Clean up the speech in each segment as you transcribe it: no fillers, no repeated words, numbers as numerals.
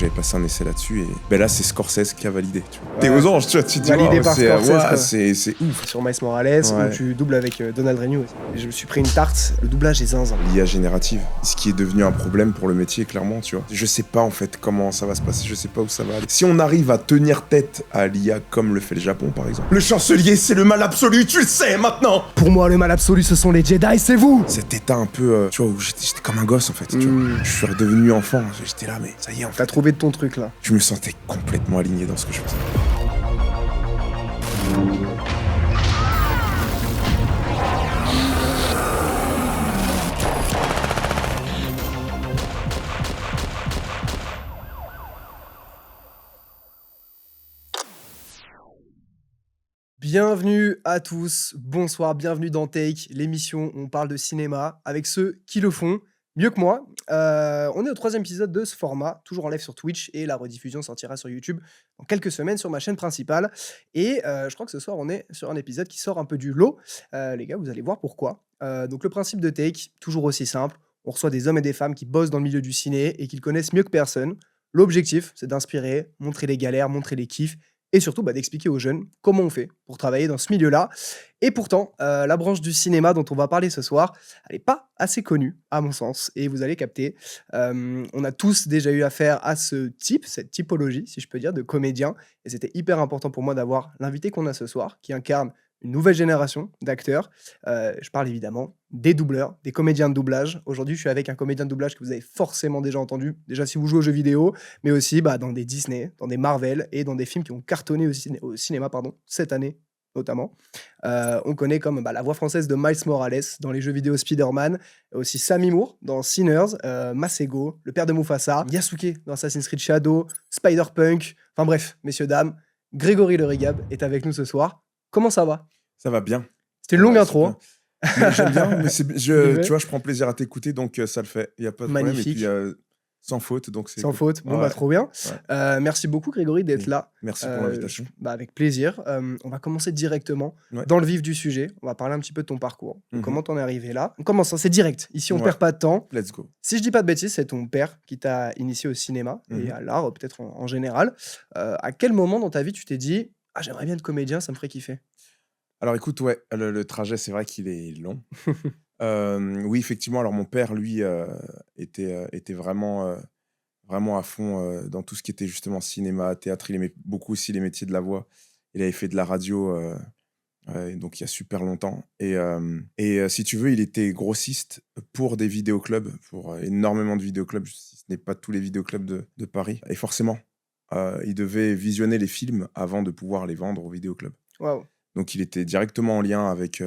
j'avais passé un essai là-dessus et ben là c'est Scorsese qui a validé. Tu vois. Ouais. T'es aux anges, tu vois, tu te dis Validé wow, par Scorsese, c'est ouf. Sur Miles Morales, Ouais. où tu doubles avec Donald Renew. Et je me suis pris une tarte. Le doublage est zinzin. L'IA générative, ce qui est devenu un problème pour le métier clairement, tu vois. Je sais pas en fait comment ça va se passer, je sais pas où ça va aller. Si on arrive à tenir tête à l'IA comme le fait le Japon par exemple. Le chancelier c'est le mal absolu, tu le sais maintenant. Pour moi, le mal absolu, ce sont les Jedi, c'est vous. Cet état un peu, tu vois, où j'étais comme un gosse en fait, tu vois. Je suis redevenu enfant, j'étais là mais ça y est en fait. T'as trouvé de ton truc là. Je me sentais complètement aligné dans ce que je faisais. Bienvenue à tous, bonsoir, bienvenue dans Take, l'émission où on parle de cinéma avec ceux qui le font mieux que moi. On est au 3e épisode de ce format, toujours en live sur Twitch, et la rediffusion sortira sur YouTube dans quelques semaines sur ma chaîne principale. Et je crois que ce soir, on est sur un épisode qui sort un peu du lot. Les gars, vous allez voir pourquoi. Donc le principe de Take, toujours aussi simple, on reçoit des hommes et des femmes qui bossent dans le milieu du ciné et qui le connaissent mieux que personne. L'objectif, c'est d'inspirer, montrer les galères, montrer les kiffs, et surtout d'expliquer aux jeunes comment on fait pour travailler dans ce milieu-là. Et pourtant, la branche du cinéma dont on va parler ce soir, elle n'est pas assez connue, à mon sens, et vous allez capter. On a tous déjà eu affaire à ce type, cette typologie, si je peux dire, de comédien, et c'était hyper important pour moi d'avoir l'invité qu'on a ce soir, qui incarne une nouvelle génération d'acteurs. Je parle évidemment des doubleurs, des comédiens de doublage. Aujourd'hui, je suis avec un comédien de doublage que vous avez forcément déjà entendu, déjà si vous jouez aux jeux vidéo, mais aussi dans des Disney, dans des Marvel et dans des films qui ont cartonné au cinéma cette année notamment. On connaît comme la voix française de Miles Morales dans les jeux vidéo Spider-Man, aussi Sammy Moore dans Sinners, Masego, le père de Mufasa, Yasuke dans Assassin's Creed Shadow, Spider-Punk, enfin bref, messieurs, dames, Grégory Le Rigab est avec nous ce soir. Comment ça va ? Ça va bien. C'était une longue intro. Hein. Mais j'aime bien, mais tu vois, je prends plaisir à t'écouter, donc ça le fait. Il n'y a pas de Magnifique. problème. Et puis, sans faute, donc c'est Sans cool. faute. Bon, trop bien. Ouais. Merci beaucoup, Grégory, d'être là. Merci pour l'invitation. Avec plaisir. On va commencer directement dans le vif du sujet. On va parler un petit peu de ton parcours, de comment t'en es arrivé là. On commence, c'est direct. Ici, on perd pas de temps. Let's go. Si je dis pas de bêtises, c'est ton père qui t'a initié au cinéma et à l'art, peut-être en général. À quel moment dans ta vie tu t'es dit « Ah, j'aimerais bien être comédien, ça me ferait kiffer ». Alors écoute, le trajet, c'est vrai qu'il est long. Oui, effectivement, alors mon père, lui, était vraiment, vraiment à fond dans tout ce qui était justement cinéma, théâtre. Il aimait beaucoup aussi les métiers de la voix. Il avait fait de la radio, donc il y a super longtemps. Et si tu veux, il était grossiste pour des vidéoclubs, pour énormément de vidéoclubs, si ce n'est pas tous les vidéoclubs de Paris. Et forcément, il devait visionner les films avant de pouvoir les vendre aux vidéoclubs. Waouh. Donc, il était directement en lien avec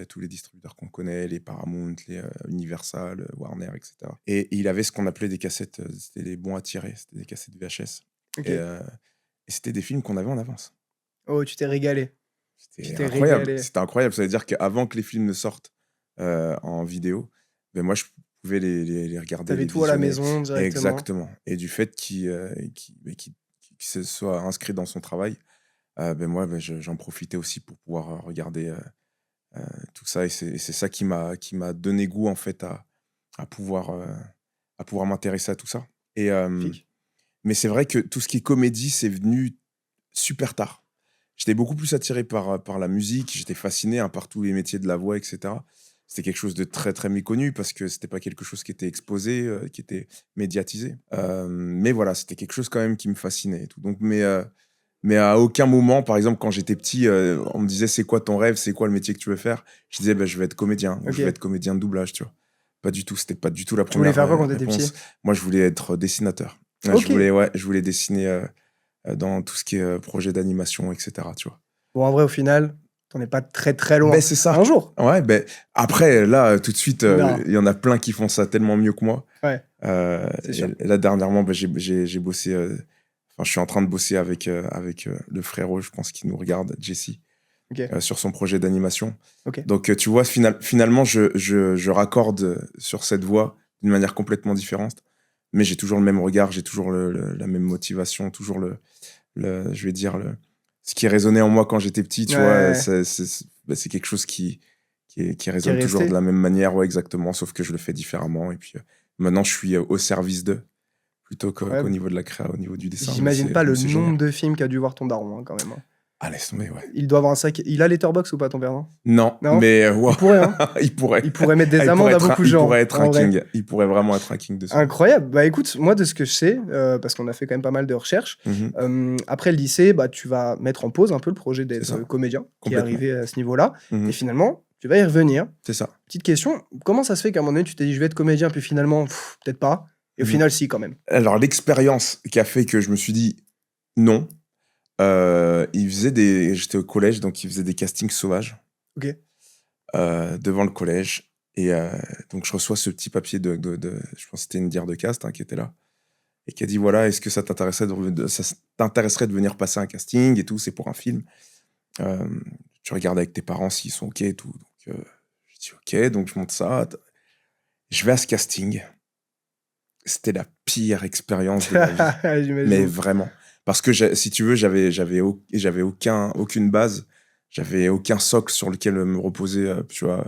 tous les distributeurs qu'on connaît, les Paramount, les Universal, Warner, etc. Et il avait ce qu'on appelait des cassettes, c'était les bons à tirer, c'était des cassettes VHS. Okay. Et c'était des films qu'on avait en avance. Oh, tu t'es régalé. C'était incroyable. C'était incroyable. Ça veut dire qu'avant que les films ne sortent en vidéo, moi, je pouvais les regarder. T'avais tout à la maison directement. Exactement. Et du fait qu'il se soit inscrit dans son travail, moi, j'en profitais aussi pour pouvoir regarder tout ça. Et c'est ça qui m'a donné goût, en fait, à pouvoir m'intéresser à tout ça. Mais c'est vrai que tout ce qui est comédie, c'est venu super tard. J'étais beaucoup plus attiré par la musique. J'étais fasciné par tous les métiers de la voix, etc. C'était quelque chose de très, très méconnu parce que c'était pas quelque chose qui était exposé, qui était médiatisé. Mais voilà, c'était quelque chose quand même qui me fascinait et tout. Donc, mais à aucun moment, par exemple, quand j'étais petit, on me disait c'est quoi ton rêve, c'est quoi le métier que tu veux faire. Je disais je vais être comédien, ou je vais être comédien de doublage, tu vois. Pas du tout, c'était pas du tout la première réponse. Tu voulais faire quoi quand t'étais petit ? Moi, je voulais être dessinateur. Je voulais dessiner dans tout ce qui est projet d'animation, etc. Tu vois. Bon, en vrai, au final, t'en es pas très très loin. C'est ça. Un jour. Ouais, après, là, tout de suite, il y en a plein qui font ça tellement mieux que moi. Ouais. C'est sûr. Là, dernièrement, j'ai bossé. Je suis en train de bosser avec le frérot, je pense qu'il nous regarde, Jesse, sur son projet d'animation. Donc, tu vois, finalement, je raccorde sur cette voie d'une manière complètement différente, mais j'ai toujours le même regard, j'ai toujours la même motivation, toujours je vais dire, ce qui résonnait en moi quand j'étais petit, tu vois, c'est quelque chose qui résonne toujours de la même manière, exactement, sauf que je le fais différemment. Et puis, maintenant, je suis au service d'eux, plutôt qu'au Incroyable. niveau de la créa, au niveau du dessin. J'imagine pas le C'est nombre génial. de films qu'a dû voir ton daron, hein, quand même, hein. Ah, laisse tomber, ouais. Il doit avoir un sac. Il a Letterboxd ou pas, ton père, non? Non, Non? mais Il pourrait, hein. il pourrait. Il pourrait mettre Ah, des il amendes pourrait à être un, beaucoup de il pourrait gens, être en un vrai. king. Il pourrait vraiment être un king dessus. Incroyable. Bah écoute, moi de ce que je sais, parce qu'on a fait quand même pas mal de recherches, après le lycée, bah, tu vas mettre en pause un peu le projet C'est d'être ça. comédien, qui est Complètement. arrivé à ce niveau-là. Mhm. Et finalement, tu vas y revenir. C'est ça. Petite question, comment ça se fait qu'à un moment donné, tu t'es dit je vais être comédien, puis finalement, peut-être pas. Et au Mhm. final, si, quand même. Alors, l'expérience qui a fait que je me suis dit non, j'étais au collège, donc il faisait des castings sauvages Ok. devant le collège. Et donc, je reçois ce petit papier je pense que c'était une dire de cast qui était là. Et qui a dit, voilà, est-ce que ça t'intéresserait de venir passer un casting et tout, c'est pour un film. Tu regardes avec tes parents s'ils sont OK et tout. Donc, je dis OK, donc je monte ça. Je vais à ce casting. C'était la pire expérience de ma vie. Mais J'imagine. vraiment. Parce que, si tu veux, j'avais aucune base. J'avais aucun socle sur lequel me reposer, tu vois,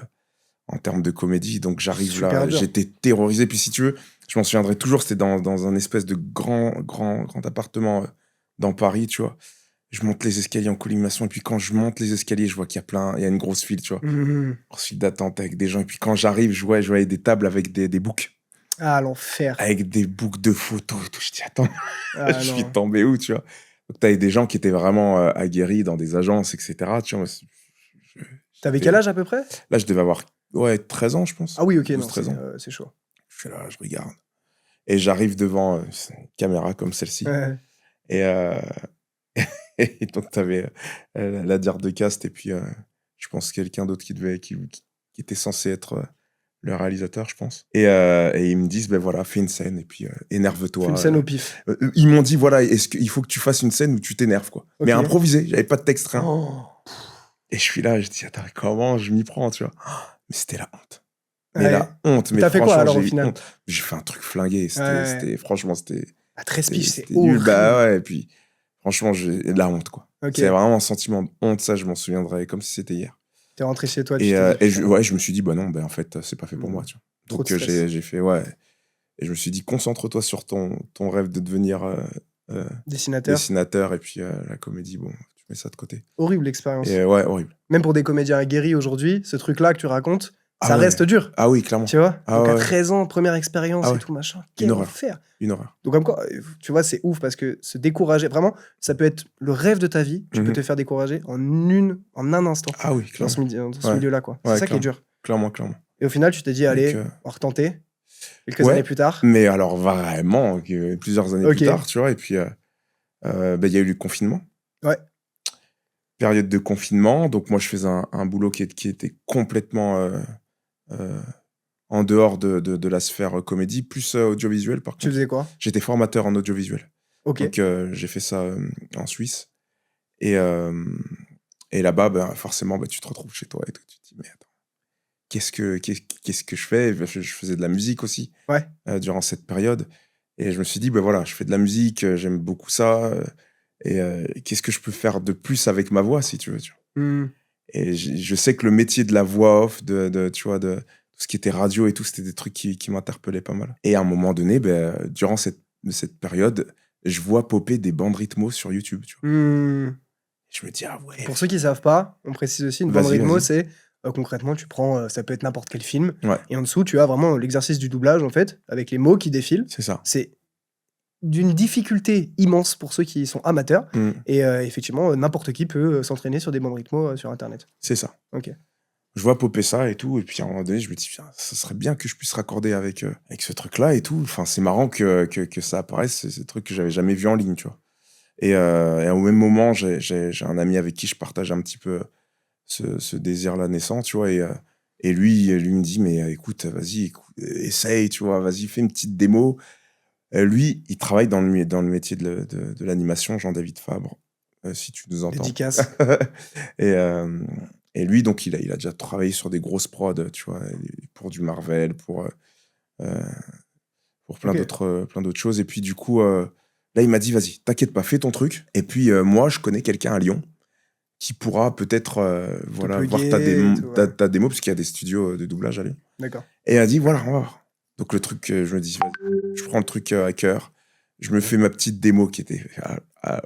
en termes de comédie. Donc, j'arrive Super là, dur. j'étais terrorisé. Puis, si tu veux, je m'en souviendrai toujours, c'était dans un espèce de grand appartement dans Paris, tu vois. Je monte les escaliers en colimaçon. Et puis, quand je monte les escaliers, je vois qu'il y a une grosse file, tu vois. Grosse file d'attente avec des gens. Et puis, quand j'arrive, je voyais des tables avec des books. Ah, l'enfer. Avec des books de photos et tout. Je dis, attends, Ah, je suis non. tombé où, tu vois. Donc, t'avais des gens qui étaient vraiment aguerris dans des agences, etc. Tu vois, T'avais quel âge à peu près? là, je devais avoir 13 ans, je pense. Ah oui, ok, 12, non, 13 ans. c'est chaud. Je suis là, je regarde. Et j'arrive devant une caméra comme celle-ci. Ouais. Et, et donc, t'avais la dire de cast et puis je pense quelqu'un d'autre qui était censé être le réalisateur, je pense. Et ils me disent, ben voilà, fais une scène et puis énerve-toi. Fais une scène au pif. Ils m'ont dit, voilà, il faut que tu fasses une scène où tu t'énerves, quoi. Mais Ok. improvisé, j'avais pas de texte, rien. Oh. Et je suis là, je dis, attends, comment je m'y prends, tu vois. Mais c'était la honte. Mais Ouais. la honte. Mais T'as fait quoi, franchement, alors, au j'ai eu final? honte. J'ai fait un truc flingué. Ouais. Franchement, c'était Ah, 13 piges, c'est c'était nul. horrible. Bah ouais, et puis franchement, j'ai la honte, quoi. Ok. C'est vraiment un sentiment de honte, ça, je m'en souviendrai comme si c'était hier. T'es rentré chez toi, tu Et, t'es dit, putain, je me suis dit, bah non, bah en fait, c'est pas fait pour moi, tu vois. trop de Donc stress. j'ai fait, ouais. Et je me suis dit, concentre-toi sur ton rêve de devenir Dessinateur. dessinateur, et puis la comédie, bon, tu mets ça de côté. Horrible l'expérience. Et ouais, horrible. Même pour des comédiens aguerris aujourd'hui, ce truc-là que tu racontes, Ah ça ouais. reste dur. Ah oui, clairement. Tu vois? Ah Donc à ouais. 13 ans, première expérience Ah et ouais. tout, machin. Une Quel horreur. enfer. Une horreur. Donc comme quoi, tu vois, c'est ouf parce que se décourager, vraiment, ça peut être le rêve de ta vie. Tu peux Mhm. te faire décourager en un instant Ah oui, dans clairement. ce Ouais. milieu-là, quoi. C'est Ouais, ça qui est dur. Clairement. Et au final, tu t'es dit, allez, Donc, on va retenter. Quelques ouais. années plus tard. Mais alors, vraiment, plusieurs années Ok. plus tard, tu vois, et puis bah, il y a eu le confinement. Ouais. Période de confinement, donc moi je faisais un boulot qui était complètement en dehors de la sphère comédie, plus audiovisuel par Tu contre. faisais quoi? J'étais formateur en audiovisuel. Ok. Donc j'ai fait ça en Suisse. Et là-bas, ben, forcément, ben, tu te retrouves chez toi et tout. Tu te dis, mais attends, qu'est-ce que je fais? Je faisais de la musique aussi Ouais. durant cette période. Et je me suis dit, ben voilà, je fais de la musique, j'aime beaucoup ça. Et qu'est-ce que je peux faire de plus avec ma voix, si tu veux, tu vois. Hmm. Et je sais que le métier de la voix off, tu vois, de tout ce qui était radio et tout, c'était des trucs qui m'interpellaient pas mal. Et à un moment donné, ben, durant cette période, je vois popper des bandes rythmos sur YouTube, tu vois. Hmm. Je me dis, ah ouais. Pour ceux qui savent pas, on précise aussi, une bande Vas-y, rythmo, vas-y. c'est concrètement, tu prends, ça peut être n'importe quel film, Ouais, et en dessous, tu as vraiment l'exercice du doublage, en fait, avec les mots qui défilent. c'est ça. C'est d'une difficulté immense pour ceux qui sont amateurs, et effectivement, n'importe qui peut s'entraîner sur des bandes rythmo sur Internet. C'est ça. Ok. Je vois popper ça et tout, et puis à un moment donné, je me dis, putain, ça serait bien que je puisse raccorder avec ce truc-là et tout. Enfin, c'est marrant que ça apparaisse, c'est des trucs que j'avais jamais vu en ligne, tu vois. Et au même moment, j'ai un ami avec qui je partage un petit peu ce désir-là naissant, tu vois, et lui me dit, mais écoute, vas-y, essaye, tu vois, vas-y, fais une petite démo. Lui, il travaille dans le métier de l'animation, Jean-David Fabre, si tu nous entends. Dédicace. Et lui, donc, il a déjà travaillé sur des grosses prods, tu vois, pour du Marvel, pour plein Ok. d'autres choses. Et puis, du coup, là, il m'a dit, vas-y, t'inquiète pas, fais ton truc. Et puis, moi, je connais quelqu'un à Lyon qui pourra peut-être voilà, voir plugger ta et tout, ouais. ta démo, parce qu'il y a des studios de doublage à Lyon. D'accord. Et il a dit, voilà, on va voir. Donc, le truc, je me dis, vas-y, je prends le truc à cœur. je me fais ma petite démo qui était...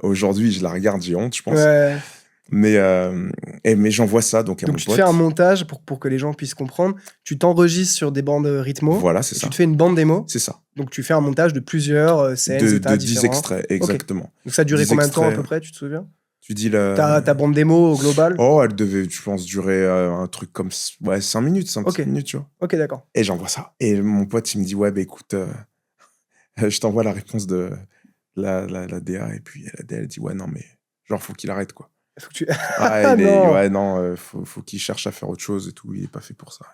aujourd'hui, je la regarde, j'ai honte, je pense. Ouais. Mais j'envoie ça donc à Donc mon tu te pote. fais un montage pour que les gens puissent comprendre. Tu t'enregistres sur des bandes rythmo. Voilà, c'est et ça. tu te fais une bande démo. C'est ça. Donc tu fais un montage de plusieurs scènes, De états 10 différents. extraits, exactement. Donc ça a duré 10 combien de temps à extraits, peu près, tu te souviens? Tu dis Ta bande démo au global? Oh, elle devait, je pense, durer un truc comme 5 minutes, 5 Ok. minutes, tu vois. Ok, d'accord. Et j'envoie ça. Et mon pote, il me dit, ouais, bah écoute, je t'envoie la réponse de la DA. Et puis la DA, elle dit, ouais, non, mais genre, faut qu'il arrête, quoi. Faut que tu... non. Non. Non, faut qu'il cherche à faire autre chose et tout. Il est pas fait pour ça.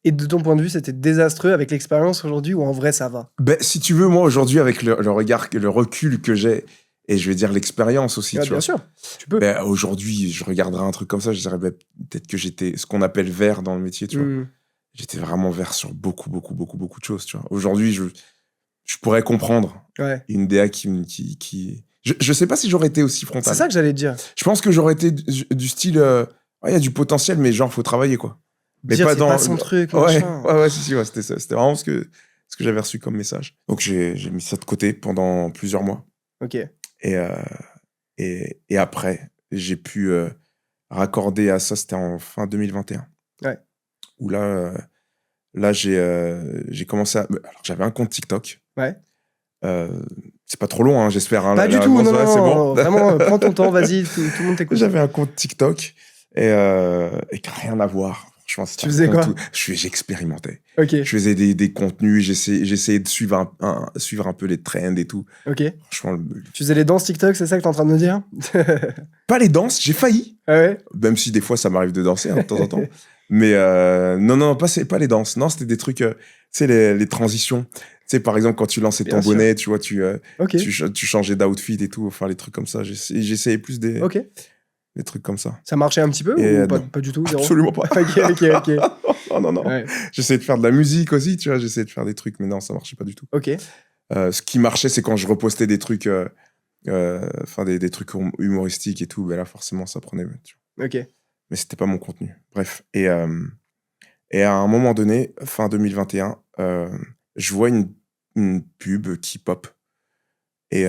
Et de ton point de vue, c'était désastreux avec l'expérience aujourd'hui ou en vrai ça va? Ben, si tu veux, moi, aujourd'hui, avec le regard, le recul que j'ai, et je vais dire l'expérience aussi, Ouais, tu bien vois. sûr, tu peux. Ben, aujourd'hui, je regarderais un truc comme ça, je dirais ben, peut-être que j'étais ce qu'on appelle vert dans le métier, tu vois. J'étais vraiment vert sur beaucoup de choses, tu vois. Aujourd'hui, je pourrais comprendre Ouais. une DA qui... Je sais pas si j'aurais été aussi frontal. C'est ça que j'allais te dire. Je pense que j'aurais été du style... il y a du potentiel, mais genre, faut travailler, quoi. Mais dire pas c'est dans... pas son truc, Ouais, machin. ouais, si, ouais, c'était ça. C'était vraiment ce que j'avais reçu comme message. Donc, j'ai mis ça de côté pendant plusieurs mois. Ok. Et après, j'ai pu raccorder à ça, c'était en fin 2021. Ouais. Où là, j'ai commencé à... Alors, j'avais un compte TikTok. Ouais. C'est pas trop long, hein, j'espère. Hein, pas du tout, non, c'est bon. Vraiment, prends ton temps, vas-y, tout le monde t'écoute. J'avais un compte TikTok et rien à voir. Franchement, tu faisais quoi? J'expérimentais. Ok. Je faisais des contenus, j'essayais de suivre un peu les trends et tout. Ok. Franchement, tu faisais les danses TikTok, c'est ça que t'es en train de me dire? Pas les danses, j'ai failli. Ah ouais? Même si des fois ça m'arrive de danser de temps en temps. Mais non, pas les danses. Non, c'était des trucs, tu sais, les transitions. Tu sais, par exemple, quand tu lançais ton bonnet, tu vois, tu changeais d'outfit et tout. Enfin, les trucs comme ça. J'essayais plus des trucs comme ça. Ça marchait un petit peu ou pas du tout? Zéro? Absolument pas. Ok. Non. Ouais. J'essayais de faire de la musique aussi, tu vois. J'essayais de faire des trucs, mais non, ça marchait pas du tout. Ok. Ce qui marchait, c'est quand je repostais des trucs, des trucs humoristiques et tout. Ben là, forcément, ça prenait. Tu vois. Ok. Mais c'était pas mon contenu. Bref. Et à un moment donné, fin 2021, je vois une pub qui pop. Et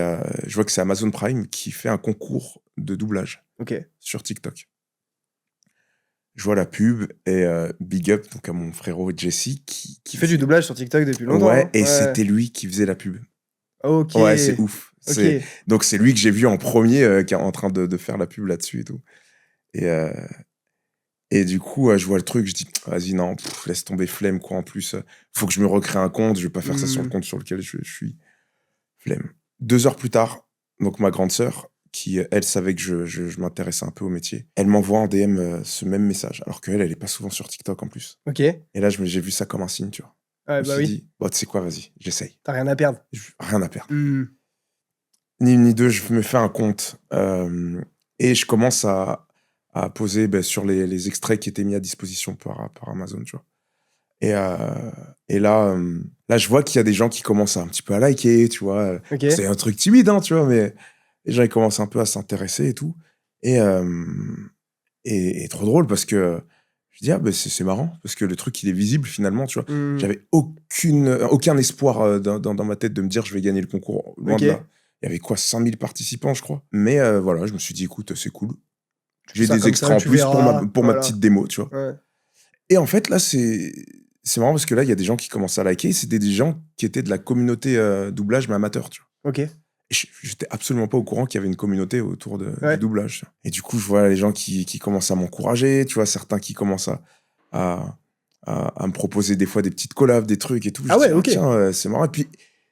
je vois que c'est Amazon Prime qui fait un concours de doublage sur TikTok. Je vois la pub et big up donc à mon frérot Jesse qui fait du doublage sur TikTok depuis longtemps. Ouais, hein. et c'était lui qui faisait la pub. Ok. Ouais, c'est ouf. Okay. Donc c'est lui que j'ai vu en premier qui est en train de faire la pub là-dessus et tout. Et du coup, je vois le truc, je dis, vas-y, non, laisse tomber, flemme, quoi. En plus, faut que je me recrée un compte, je vais pas faire ça sur le compte sur lequel je suis. Flemme. 2 heures plus tard, donc ma grande sœur, qui, elle, savait que je m'intéressais un peu au métier, elle m'envoie en DM ce même message, alors qu'elle, elle est pas souvent sur TikTok en plus. Ok. Et là, j'ai vu ça comme un signe, tu vois. Ouais, je me suis dit, tu sais quoi, vas-y, j'essaye. T'as rien à perdre. Rien à perdre. Ni une ni deux, je me fais un compte et je commence à poser sur les extraits qui étaient mis à disposition par Amazon, tu vois. Et là, je vois qu'il y a des gens qui commencent un petit peu à liker, tu vois. C'est un truc timide, hein, tu vois, mais les gens, ils commencent un peu à s'intéresser et tout. Et trop drôle parce que je dis, c'est marrant, parce que le truc, il est visible finalement, tu vois. J'avais aucun espoir dans ma tête de me dire, je vais gagner le concours. Loin de là. Il y avait 5000 participants, je crois. Mais voilà, je me suis dit, écoute, c'est cool. J'ai des extraits en plus pour ma petite démo, tu vois. Ouais. Et en fait, là, c'est marrant parce que là, il y a des gens qui commencent à liker. C'était des gens qui étaient de la communauté doublage, mais amateur, tu vois. Ok. Et j'étais absolument pas au courant qu'il y avait une communauté autour du doublage. Et du coup, je vois les gens qui commencent à m'encourager, tu vois, certains qui commencent à me proposer des fois des petites collabs, des trucs et tout. Ah ouais, dis, ok. Tiens, c'est marrant. Et puis,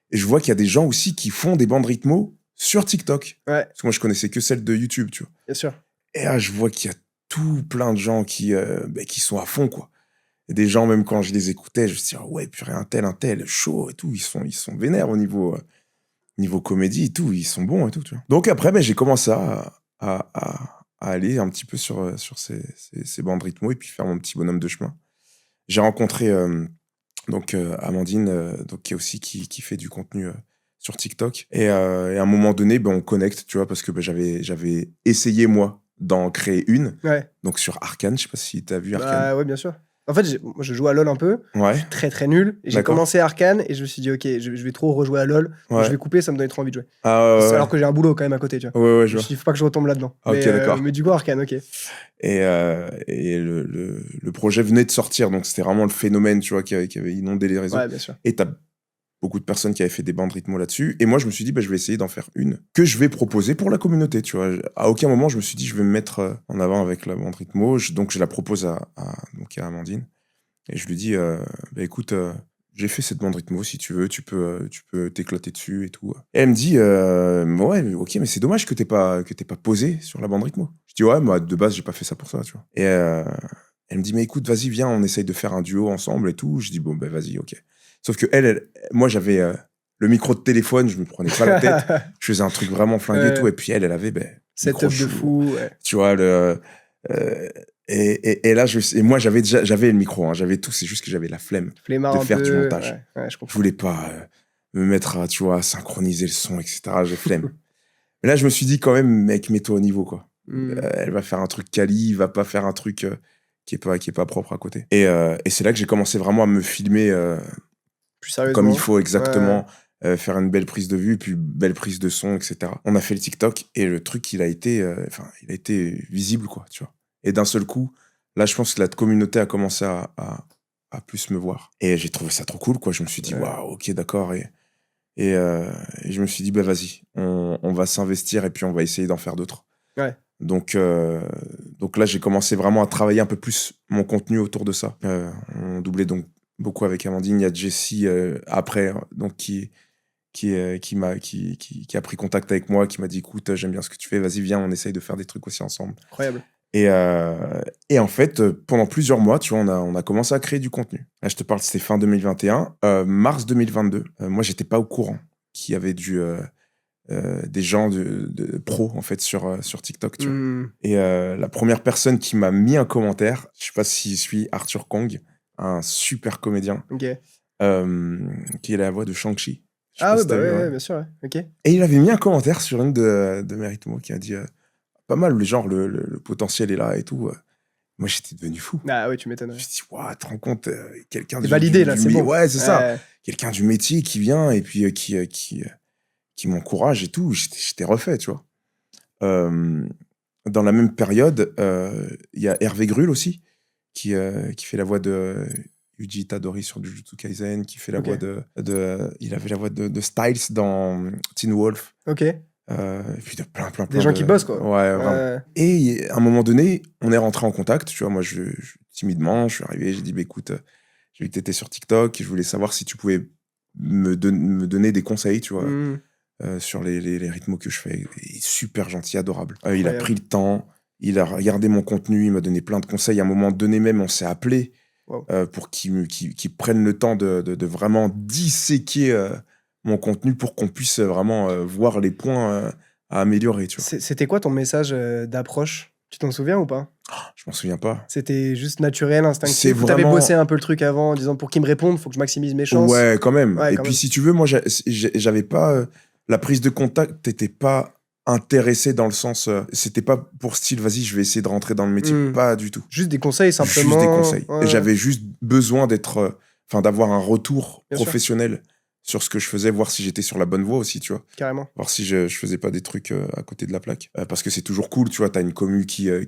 je vois qu'il y a des gens aussi qui font des bandes rythmo sur TikTok. Ouais. Parce que moi, je connaissais que celle de YouTube, tu vois. Bien sûr. Et là, je vois qu'il y a tout plein de gens qui sont à fond, quoi. Et des gens, même quand je les écoutais, je me suis dit, ouais, purée, un tel, chaud et tout. Ils sont vénères au niveau comédie et tout. Ils sont bons et tout, tu vois. Donc après, j'ai commencé à aller un petit peu sur ces bandes rythmo et puis faire mon petit bonhomme de chemin. J'ai rencontré Amandine, qui est aussi qui fait du contenu sur TikTok. Et à un moment donné, on connecte, tu vois, parce que j'avais essayé, moi, d'en créer une. Ouais. Donc sur Arcane, je sais pas si t'as vu Arcane. Bah ouais, bien sûr. En fait, moi, je joue à LoL un peu. Je Ouais, suis très très nul. Et j'ai d'accord. commencé Arcane et je me suis dit, ok, je vais trop rejouer à LoL. Donc je Ouais. vais couper, ça me donnait trop envie de jouer. Ah ouais, Alors ouais. que j'ai un boulot quand même à côté, tu vois. Ouais, ouais, Je je me vois. suis dit, faut pas que je retombe là-dedans. Ah, ok, d'accord. Mais du coup, Arcane, ok. Et le projet venait de sortir, donc c'était vraiment le phénomène, tu vois, qui avait inondé les réseaux. Ouais, bien sûr. Et t'as beaucoup de personnes qui avaient fait des bandes rythmo là-dessus. Et moi, je me suis dit, bah, je vais essayer d'en faire une que je vais proposer pour la communauté, tu vois. À aucun moment, je me suis dit, je vais me mettre en avant avec la bande rythmo. Donc, je la propose donc à Amandine. Et je lui dis, bah, écoute, j'ai fait cette bande rythmo, si tu veux, tu peux t'éclater dessus et tout. Et elle me dit, ouais, mais ok, mais c'est dommage que t'aies pas posé sur la bande rythmo. Je dis, ouais, moi, de base, j'ai pas fait ça pour ça, tu vois. Et elle me dit, mais écoute, vas-y, viens, on essaye de faire un duo ensemble et tout. Je dis, bon, ben vas-y, ok. Sauf que moi, j'avais le micro de téléphone, je me prenais pas la tête. Je faisais un truc vraiment flingué et tout. Et puis elle avait, micro Setup de chou, fou, ouais. tu vois, et là, et moi, j'avais le micro, hein, j'avais tout, c'est juste que j'avais la flemme Flemmard de un faire du peu. montage. Ouais, je Je comprends. voulais pas me mettre à, tu vois, à synchroniser le son, etc. J'ai flemme. Mais là, je me suis dit quand même, mec, mets-toi au niveau, quoi. Elle va faire un truc quali, va pas faire un truc qui est pas propre à côté. Et c'est là que j'ai commencé vraiment à me filmer Plus comme il sérieusement. faut Ouais. exactement, faire une belle prise de vue, puis belle prise de son, etc. On a fait le TikTok et le truc, il a été visible, quoi, tu vois. Et d'un seul coup, là, je pense que la communauté a commencé à plus me voir. Et j'ai trouvé ça trop cool, quoi. Je me suis dit, Ouais. waouh, ok, d'accord. Et je me suis dit, bah vas-y, on va s'investir et puis on va essayer d'en faire d'autres. Ouais. Donc là, j'ai commencé vraiment à travailler un peu plus mon contenu autour de ça. On doublait donc beaucoup avec Amandine. Il y a Jessie après, donc qui a pris contact avec moi, qui m'a dit, écoute, j'aime bien ce que tu fais, vas-y, viens, on essaye de faire des trucs aussi ensemble. Incroyable. Et en fait, pendant plusieurs mois, tu vois, on a commencé à créer du contenu. Là, je te parle, c'était fin 2021. Mars 2022, moi, j'étais pas au courant qu'il y avait des gens de pros, en fait, sur TikTok, tu vois. Et la première personne qui m'a mis un commentaire, je sais pas s'il suit Arthur Kong, un super comédien, Ok. qui est la voix de Shang-Chi. Je sais Ah pas ouais, si bah t'as vu, ouais, ouais. bien sûr, ouais. Ok. Et il avait mis un commentaire sur une de mes rythmos qui a dit pas mal, genre le potentiel est là et tout. Moi, j'étais devenu fou. Ah ouais, tu Je m'étonnes. me Ouais. suis dit, waouh, tu te rends compte, quelqu'un C'est validé là, c'est bon. ouais, c'est ça. Ouais. Quelqu'un du métier qui vient et puis qui m'encourage et tout. J'étais refait, tu vois. Euh, dans la même période, il y a Hervé Grul aussi, qui fait la voix de Yuji Itadori sur Jujutsu Kaisen, qui fait la Ok. voix il avait la voix de Styles dans Teen Wolf. Ok. Et puis de plein Des gens de... qui bossent, quoi. Ouais, vraiment. Ouais. Et à un moment donné, on est rentré en contact. Tu vois, moi, timidement, je suis arrivé, j'ai dit, bah, écoute, j'ai vu que tu étais sur TikTok, je voulais savoir si tu pouvais me donner des conseils, tu vois, Hmm. sur les rythmos que je fais. Il est super gentil, adorable. Il a Incroyable. pris le temps, il a regardé mon contenu, il m'a donné plein de conseils. À un moment donné même, on s'est appelé Wow. pour qu'il prenne le temps de vraiment disséquer mon contenu pour qu'on puisse vraiment voir les points à améliorer, tu vois. C'était quoi ton message d'approche? Tu t'en souviens ou pas? Je m'en souviens pas. C'était juste naturel, C'est instinctif, ou t'avais bossé vraiment... un peu le truc avant en disant pour qu'il me réponde, faut que je maximise mes chances? Ouais, quand même. Ouais, Et quand puis, même. si tu veux, moi, j'avais pas... la prise de contact, t'étais pas intéressé dans le sens... c'était pas pour style, vas-y, je vais essayer de rentrer dans le métier. Hmm. Pas du tout. Juste des conseils Juste des simplement. conseils. Et Ouais, j'avais juste besoin d'avoir un retour bien sûr, professionnel sur ce que je faisais, voir si j'étais sur la bonne voie aussi, tu vois. carrément. Voir si je faisais pas des trucs à côté de la plaque. Parce que c'est toujours cool, tu vois, t'as une commu qui est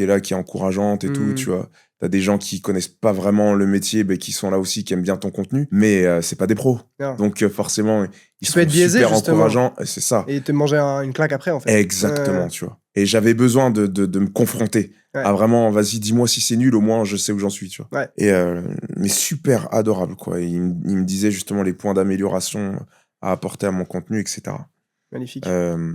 là, qui est encourageante et tout, Hmm. tu vois. T'as des gens qui connaissent pas vraiment le métier, mais qui sont là aussi, qui aiment bien ton contenu, mais c'est pas des pros. Non. Donc forcément, ils Qui peut seront être biaisé, super justement, encourageants, et c'est ça. et te manger une claque après, en fait. Exactement, tu vois. Et j'avais besoin de me confronter Ouais. à vraiment, vas-y, dis-moi si c'est nul, au moins je sais où j'en suis, tu vois. Ouais. Et, mais super adorable, quoi. Il me disait justement les points d'amélioration à apporter à mon contenu, etc. Magnifique. Euh,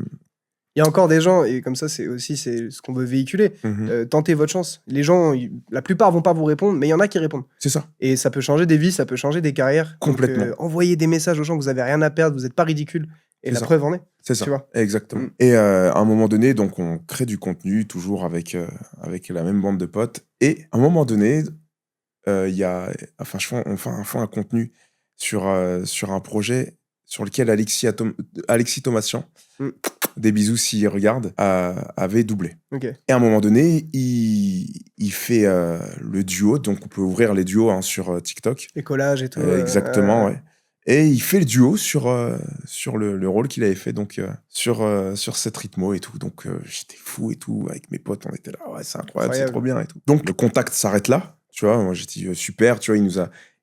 Il y a encore des gens, et comme ça, c'est aussi ce qu'on veut véhiculer. mhm. Tentez votre chance. Les gens, la plupart vont pas vous répondre, mais il y en a qui répondent. C'est ça, Et ça peut changer des vies, ça peut changer des carrières. complètement. Donc, envoyez des messages aux gens que vous avez rien à perdre, vous n'êtes pas ridicule. Et C'est la ça. preuve en est. C'est Tu ça, vois. exactement. Mm. Et à un moment donné, donc on crée du contenu, toujours avec la même bande de potes. Et à un moment donné, il y a, enfin, on fait un contenu sur un projet sur lequel Alexis Thomasian, Mm. des bisous s'il regarde, avait doublé. Ok. Et à un moment donné, il fait le duo, donc on peut ouvrir les duos sur TikTok. Les collages et tout. Exactement, ouais. Et il fait le duo sur le rôle qu'il avait fait donc sur cette rythmo et tout. Donc j'étais fou et tout. Avec mes potes, on était là, ouais, c'est incroyable, c'est trop bien et tout. Donc le contact s'arrête là, tu vois. Moi, j'ai dit super, tu vois,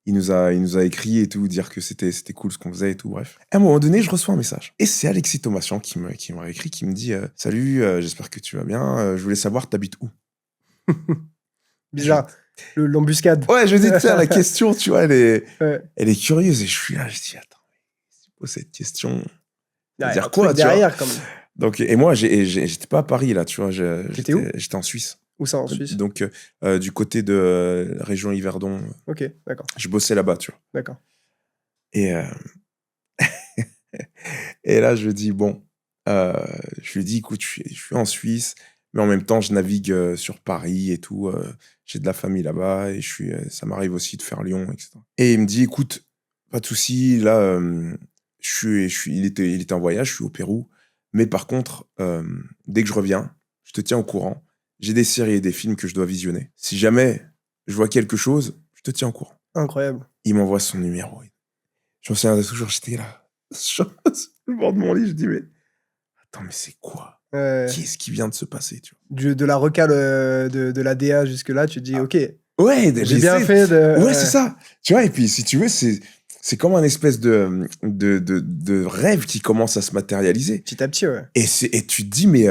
il nous a écrit et tout, dire que c'était cool ce qu'on faisait et tout, bref. À un moment donné, je reçois un message. Et c'est Alexis Thomasian qui m'a écrit, qui me dit salut, j'espère que tu vas bien. Je voulais savoir, t'habites où? Bizarre. L'embuscade. Ouais, je dis, tiens, la question, tu vois, elle est curieuse. Et je suis là, je dis, attends, c'est quoi cette question? Dire quoi, tu derrière, vois? quand même. Donc, et moi, j'étais pas à Paris, là, tu vois. T'étais où? J'étais en Suisse. Où ça, en Suisse? Donc, du côté de région Yverdon. Ok, d'accord. Je bossais là-bas, tu vois. D'accord. Et, et là, je lui dis, bon, je lui dis, écoute, je suis en Suisse, mais en même temps, je navigue sur Paris et tout. J'ai de la famille là-bas et ça m'arrive aussi de faire Lyon, etc. Et il me dit, écoute, pas de souci, là, il était en voyage, je suis au Pérou, mais par contre, dès que je reviens, je te tiens au courant. J'ai des séries et des films que je dois visionner. Si jamais je vois quelque chose, je te tiens au courant. Incroyable. Il m'envoie son numéro. Je me souviens de toujours, j'étais là, sur le bord de mon lit, je dis, mais attends, mais c'est quoi? Qu'est-ce qui vient de se passer, tu vois? De la recale de la DA jusque-là, tu te dis, ok, Ouais, j'ai bien fait de... Ouais, c'est ça. Tu vois, et puis si tu veux, c'est comme un espèce de rêve qui commence à se matérialiser. Petit à petit, ouais. Et tu te dis, mais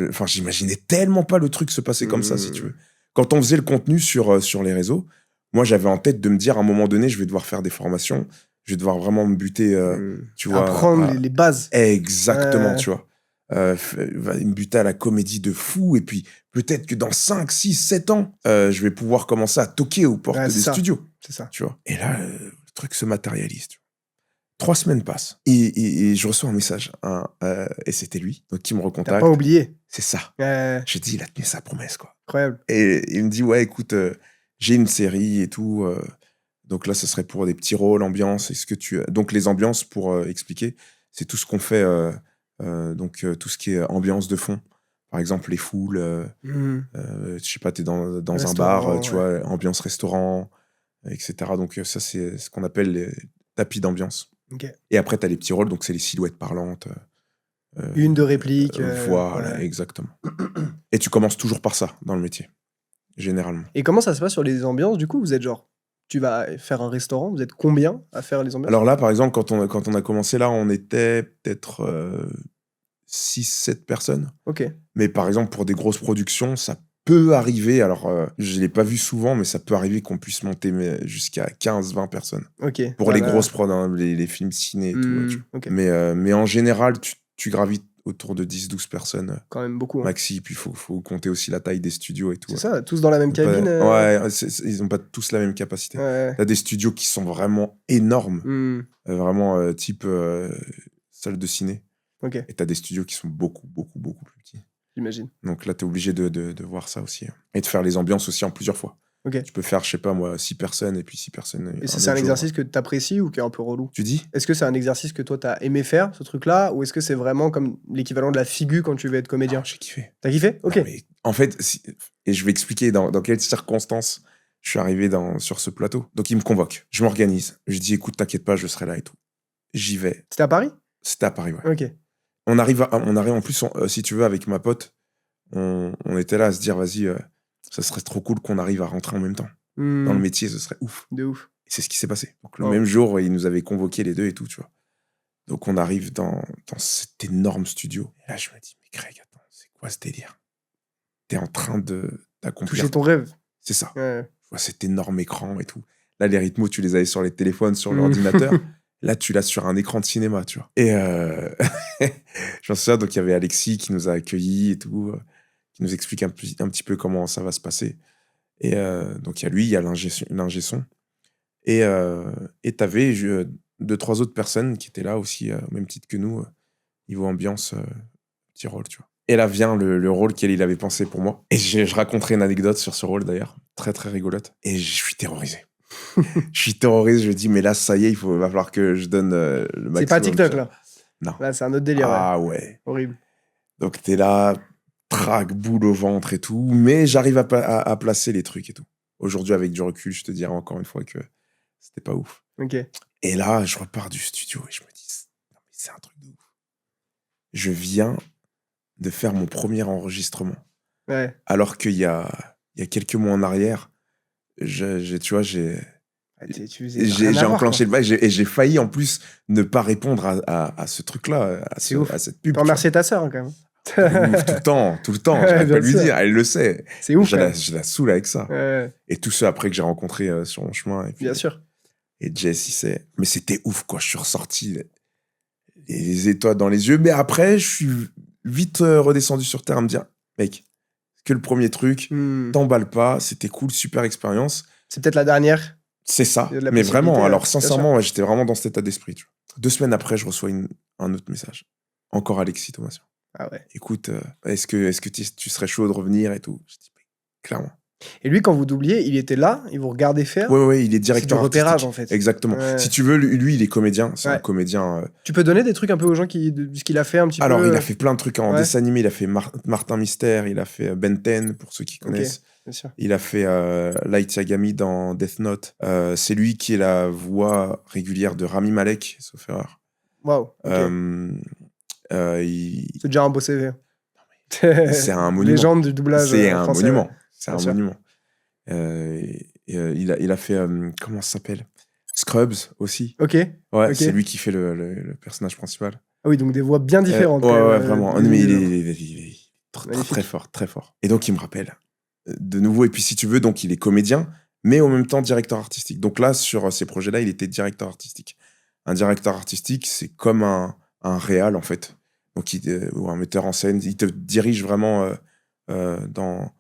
enfin, j'imaginais tellement pas le truc se passer comme ça, si tu veux. Quand on faisait le contenu sur les réseaux, moi, j'avais en tête de me dire, à un moment donné, je vais devoir faire des formations, je vais devoir vraiment me buter, tu vois. Apprendre les bases. Exactement, tu vois. Va me buter à la comédie de fou, et puis peut-être que dans 5, 6, 7 ans, je vais pouvoir commencer à toquer aux portes des studios. C'est ça. Tu vois. Et là, le truc se matérialise. Tu vois. 3 semaines passent. Et je reçois un message. Et c'était lui, donc qui me recontacte. T'as pas oublié. C'est ça. J'ai dit, il a tenu sa promesse, quoi. Incroyable. Et il me dit, ouais, écoute, j'ai une série et tout. Donc là, ce serait pour des petits rôles, ambiance. Donc les ambiances, pour expliquer, c'est tout ce qu'on fait... donc tout ce qui est ambiance de fond, par exemple les foules, je sais pas, t'es dans un bar, tu vois, ambiance restaurant, etc. Donc ça, c'est ce qu'on appelle les tapis d'ambiance. Okay. Et après, t'as les petits rôles, donc c'est les silhouettes parlantes. Une de réplique. Voilà, ouais. Exactement. Et tu commences toujours par ça dans le métier, généralement. Et comment ça se passe sur les ambiances, du coup? Vous êtes genre, tu vas faire un restaurant, vous êtes combien à faire les ambiances? Alors là, par exemple, quand on a commencé là, on était peut-être 6-7 personnes. Ok. Mais par exemple, pour des grosses productions, ça peut arriver, alors je ne l'ai pas vu souvent, mais ça peut arriver qu'on puisse monter jusqu'à 15-20 personnes. Ok. Pour les grosses prods, hein, les films ciné et tout. Okay. Mais en général, tu gravites autour de 10-12 personnes. Quand même beaucoup. Hein. Maxi, puis il faut compter aussi la taille des studios et tout. C'est ça, tous dans la même cabine. Ouais, ils n'ont pas tous la même capacité. Ouais. T'as des studios qui sont vraiment énormes, vraiment type salle de ciné. Okay. Et t'as des studios qui sont beaucoup, beaucoup, beaucoup plus petits. J'imagine. Donc là, t'es obligé de voir ça aussi. Et de faire les ambiances aussi en plusieurs fois. Okay. Tu peux faire, je sais pas moi, 6 personnes et puis 6 personnes. Et c'est un exercice que t'apprécies ou qui est un peu relou? Tu dis? Est-ce que c'est un exercice que toi t'as aimé faire, ce truc-là, ou est-ce que c'est vraiment comme l'équivalent de la figure quand tu veux être comédien? J'ai kiffé. T'as kiffé? Ok. Non, mais en fait, et je vais expliquer dans quelles circonstances je suis arrivé sur ce plateau. Donc il me convoque, je m'organise, je dis écoute, t'inquiète pas, je serai là et tout. J'y vais. C'était à Paris? C'était à Paris, ouais. Ok. On arrive en plus, si tu veux, avec ma pote, on était là à se dire vas-y, ça serait trop cool qu'on arrive à rentrer en même temps. Dans le métier, ce serait ouf. De ouf. Et c'est ce qui s'est passé. Donc le même jour, ils nous avaient convoqués les deux et tout, tu vois. Donc on arrive dans cet énorme studio. Et là, je me dis, mais Craig, attends, c'est quoi ce délire? T'es en train d'accomplir... Toucher ton rêve. C'est ça. Ouais. Je vois cet énorme écran et tout. Là, les rythmos, tu les avais sur les téléphones, sur l'ordinateur. Là, tu l'as sur un écran de cinéma, tu vois. Et j'en sais ça, donc il y avait Alexis qui nous a accueillis et tout, qui nous explique un petit peu comment ça va se passer. Et donc il y a lui, il y a l'ingé son. Et t'avais 2-3 autres personnes qui étaient là aussi, au même titre que nous, niveau ambiance, petit rôle, tu vois. Et là vient le rôle qu'il avait pensé pour moi. Et je raconterai une anecdote sur ce rôle d'ailleurs, très très rigolote. Et je suis terrorisé. Je suis terrorisé, je me dis, mais là, ça y est, va falloir que je donne le maximum. C'est pas TikTok, là. Non. Là, c'est un autre délire, ouais. Ah ouais. Horrible. Donc, t'es là, trac, boule au ventre et tout. Mais j'arrive à placer les trucs et tout. Aujourd'hui, avec du recul, je te dirais encore une fois que c'était pas ouf. Ok. Et là, je repars du studio et je me dis, non, mais c'est un truc de ouf. Je viens de faire mon premier enregistrement. Ouais. Alors qu'il y a quelques mois en arrière, tu vois, j'ai enclenché le bail et j'ai failli en plus ne pas répondre à ce truc-là, à cette pub. Tu peux remercier ta sœur, hein, quand même. Ouf, tout le temps. J'arrive pas à lui dire, elle le sait. C'est ouf. Je la saoule avec ça. Ouais. Et tous ceux après que j'ai rencontrés sur mon chemin. Et puis, Bien sûr. Et Jess, il sait. Mais c'était ouf, quoi. Je suis ressorti les étoiles dans les yeux. Mais après, je suis vite redescendu sur terre à me dire, mec, c'est que le premier truc, t'emballes pas, c'était cool, super expérience. C'est peut-être la dernière. C'est ça. Mais vraiment, alors sincèrement, j'étais vraiment dans cet état d'esprit. Tu vois. 2 semaines après, je reçois un autre message. Encore Alexis Thomas. Ah ouais. Écoute, est-ce que tu serais chaud de revenir et tout? Je dis, clairement. Et lui, quand vous doubliez, il était là, il vous regardait faire. Ouais, il est directeur artistique. C'est du repérage, en fait. Exactement. Ouais. Si tu veux, lui, il est comédien. C'est un comédien. Tu peux donner des trucs un peu aux gens de ce qu'il a fait un petit peu? Alors, il a fait plein de trucs en dessin animé. Il a fait Martin Mystère, il a fait Ben 10, pour ceux qui connaissent. Okay, bien sûr. Il a fait Light Yagami dans Death Note. C'est lui qui est la voix régulière de Rami Malek, sauf erreur. Waouh. C'est déjà un beau CV. C'est un monument. Légende du doublage. C'est un français, monument. Ouais. C'est un monument. Il a fait, comment ça s'appelle? Scrubs aussi. Ok. Ouais, c'est lui qui fait le personnage principal. Ah oui, donc des voix bien différentes. Ouais, vraiment. Mais il est très fort, très fort. Et donc, il me rappelle de nouveau. Et puis, si tu veux, donc, il est comédien, mais en même temps directeur artistique. Donc là, sur ces projets-là, il était directeur artistique. Un directeur artistique, c'est comme un réal, en fait. Donc, ou un metteur en scène. Il te dirige vraiment dans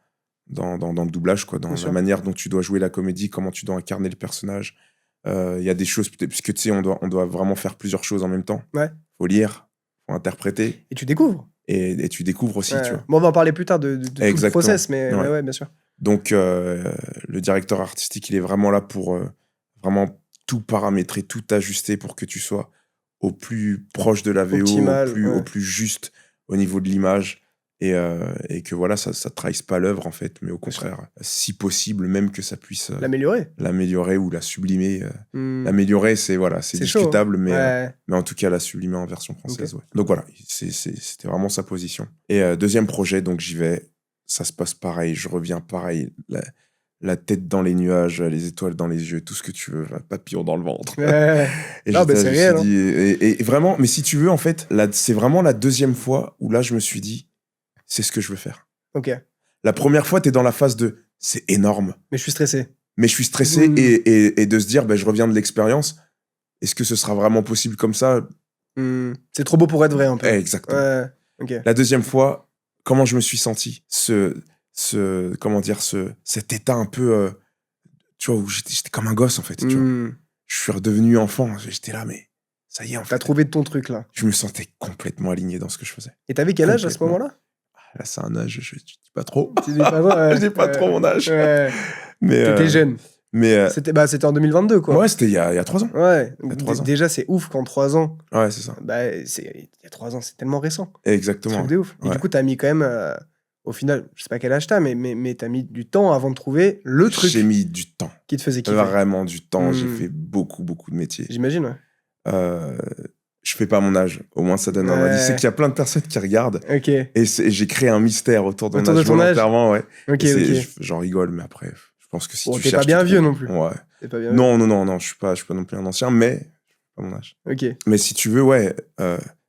le doublage, quoi, dans la manière dont tu dois jouer la comédie, comment tu dois incarner le personnage. Il y a des choses, puisque tu sais, on doit vraiment faire plusieurs choses en même temps. Ouais. Faut lire, faut interpréter. Et tu découvres. Et tu découvres aussi, tu vois. Bon, on va en parler plus tard de tout le process, mais ouais, bien sûr. Donc, le directeur artistique, il est vraiment là pour vraiment tout paramétrer, tout ajuster pour que tu sois au plus proche de la VO, au plus juste au niveau de l'image. Et que voilà, ça ne trahisse pas l'œuvre, en fait, mais au contraire, si possible, même que ça puisse l'améliorer ou la sublimer. L'améliorer, c'est discutable, chaud, mais en tout cas, la sublimer en version française. Okay. Ouais. Donc voilà, c'était vraiment sa position. Et deuxième projet, donc j'y vais, ça se passe pareil, je reviens pareil, la tête dans les nuages, les étoiles dans les yeux, tout ce que tu veux, papillon dans le ventre. Et c'est réel. Dit, et vraiment, mais si tu veux, en fait, c'est vraiment la deuxième fois où là, je me suis dit, c'est ce que je veux faire. Ok. La première fois, t'es dans la phase de c'est énorme. Mais je suis stressé. Et de se dire, je reviens de l'expérience. Est-ce que ce sera vraiment possible comme ça? C'est trop beau pour être vrai, un peu. Exactement. Ouais. Okay. La deuxième fois, comment je me suis senti? Cet état un peu, tu vois, où j'étais comme un gosse, en fait. Tu vois. Je suis redevenu enfant. J'étais là, mais ça y est, en fait. T'as trouvé ton truc, là. Je me sentais complètement aligné dans ce que je faisais. Et t'avais quel âge à ce moment-là? Là, c'est un âge, je dis pas trop. Tu dis pas trop, je dis pas trop mon âge. Mais t'étais jeune. Mais c'était en 2022, quoi. Ouais, c'était il y a 3 ans. Ouais. Il y a 3 ans. Déjà, c'est ouf qu'en 3 ans. Ouais, c'est ça. Il y a 3 ans, c'est tellement récent. Exactement. C'est un truc de ouf. Et du coup, t'as mis quand même, au final, je sais pas quel âge t'as, mais t'as mis du temps avant de trouver le truc. J'ai mis du temps. Qui te faisait kiffer. Vraiment du temps. J'ai fait beaucoup de métiers. J'imagine, ouais. Je fais pas mon âge. Au moins, ça donne un indice. C'est qu'il y a plein de personnes qui regardent. Ok. Et j'ai créé un mystère autour de mon âge volontairement, ouais. Ok. J'en rigole, mais après, je pense que si tu cherches... T'es pas bien vieux non plus. Ouais. T'es pas bien non, je suis pas non plus un ancien, mais je sais pas mon âge. Ok. Mais si tu veux, ouais,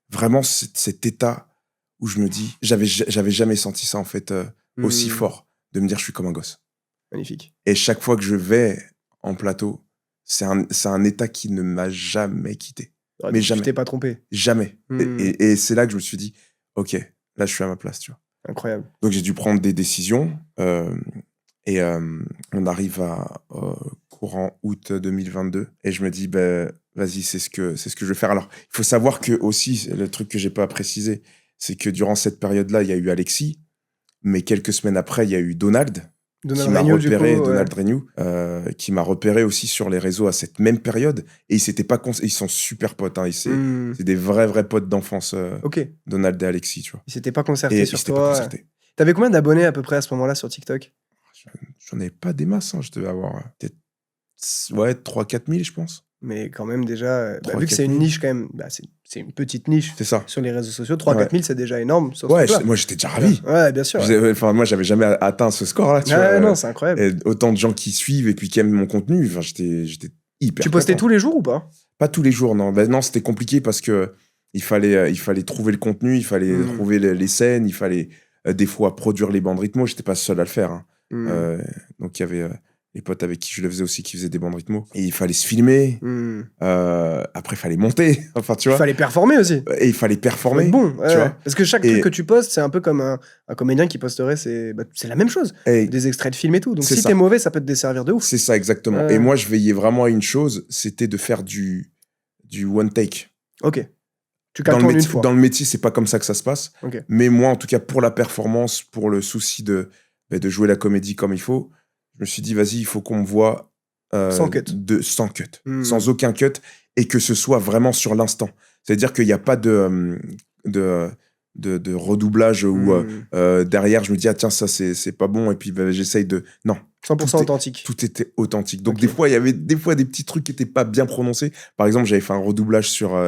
vraiment cet état où je me dis, j'avais jamais senti ça, en fait, aussi fort, de me dire je suis comme un gosse. Magnifique. Et chaque fois que je vais en plateau, c'est un état qui ne m'a jamais quitté. Mais jamais. Tu t'es pas trompé. Jamais. Et c'est là que je me suis dit, ok, là, je suis à ma place, tu vois. Incroyable. Donc, j'ai dû prendre des décisions. Et on arrive à courant août 2022. Et je me dis, vas-y, c'est ce que je vais faire. Alors, il faut savoir que aussi, le truc que j'ai pas précisé, c'est que durant cette période-là, il y a eu Alexis. Mais quelques semaines après, il y a eu Donald. Donald qui m'a Regnault, du coup, repéré, ouais. Donald Regnault, qui m'a repéré aussi sur les réseaux à cette même période. Et ils sont super potes. Hein, c'est des vrais potes d'enfance, Ok. Donald et Alexis, tu vois. Ils s'étaient pas concertés Et ils sur s'étaient pas toi. concertés. T'avais combien d'abonnés à peu près à ce moment-là sur TikTok? J'en avais pas des masses. Hein. Je devais avoir peut-être 3-4 000, je pense. Mais quand même, déjà, vu 3 que c'est 4 une 000. niche quand même, c'est une petite niche C'est ça. sur les réseaux sociaux. 3-4 Ouais. 000, c'est déjà énorme sur ce Ouais, truc-là. moi j'étais déjà ravi. Ouais, bien sûr. Ouais, Enfin, moi j'avais jamais atteint ce score-là, tu Ouais, vois. non, c'est incroyable. Et autant de gens qui suivent et puis qui aiment mon contenu. Enfin, j'étais hyper Tu postais content. tous les jours ou pas? Pas tous les jours, non. Ben non, c'était compliqué parce que il fallait trouver le contenu, il fallait trouver les scènes, il fallait des fois produire les bandes rythmo. J'étais pas seul à le faire. Hein. Donc il y avait les potes avec qui je le faisais aussi qui faisaient des bandes rythmo. Et il fallait se filmer. Après, il fallait monter. Enfin, tu vois. Il fallait performer aussi. Et il fallait performer. Faut être bon, tu vois. Parce que chaque truc que tu postes, c'est un peu comme un comédien qui posterait, c'est la même chose. Et des extraits de films et tout. Donc c'est si ça. t'es mauvais, ça peut te desservir de ouf. C'est ça, exactement. Et moi, je veillais vraiment à une chose, c'était de faire du one take. Ok. Tu calmes en une fois. Dans le métier, c'est pas comme ça que ça se passe. Okay. Mais moi, en tout cas, pour la performance, pour le souci de jouer la comédie comme il faut, je me suis dit, vas-y, il faut qu'on me voit sans cut. Sans cut. Sans aucun cut. Et que ce soit vraiment sur l'instant. C'est-à-dire qu'il n'y a pas de redoublage où derrière, je me dis, ah tiens, ça, c'est pas bon. Et puis, j'essaye de... Non. 100% authentique. Tout était authentique. Donc, des fois, il y avait des petits trucs qui n'étaient pas bien prononcés. Par exemple, j'avais fait un redoublage sur...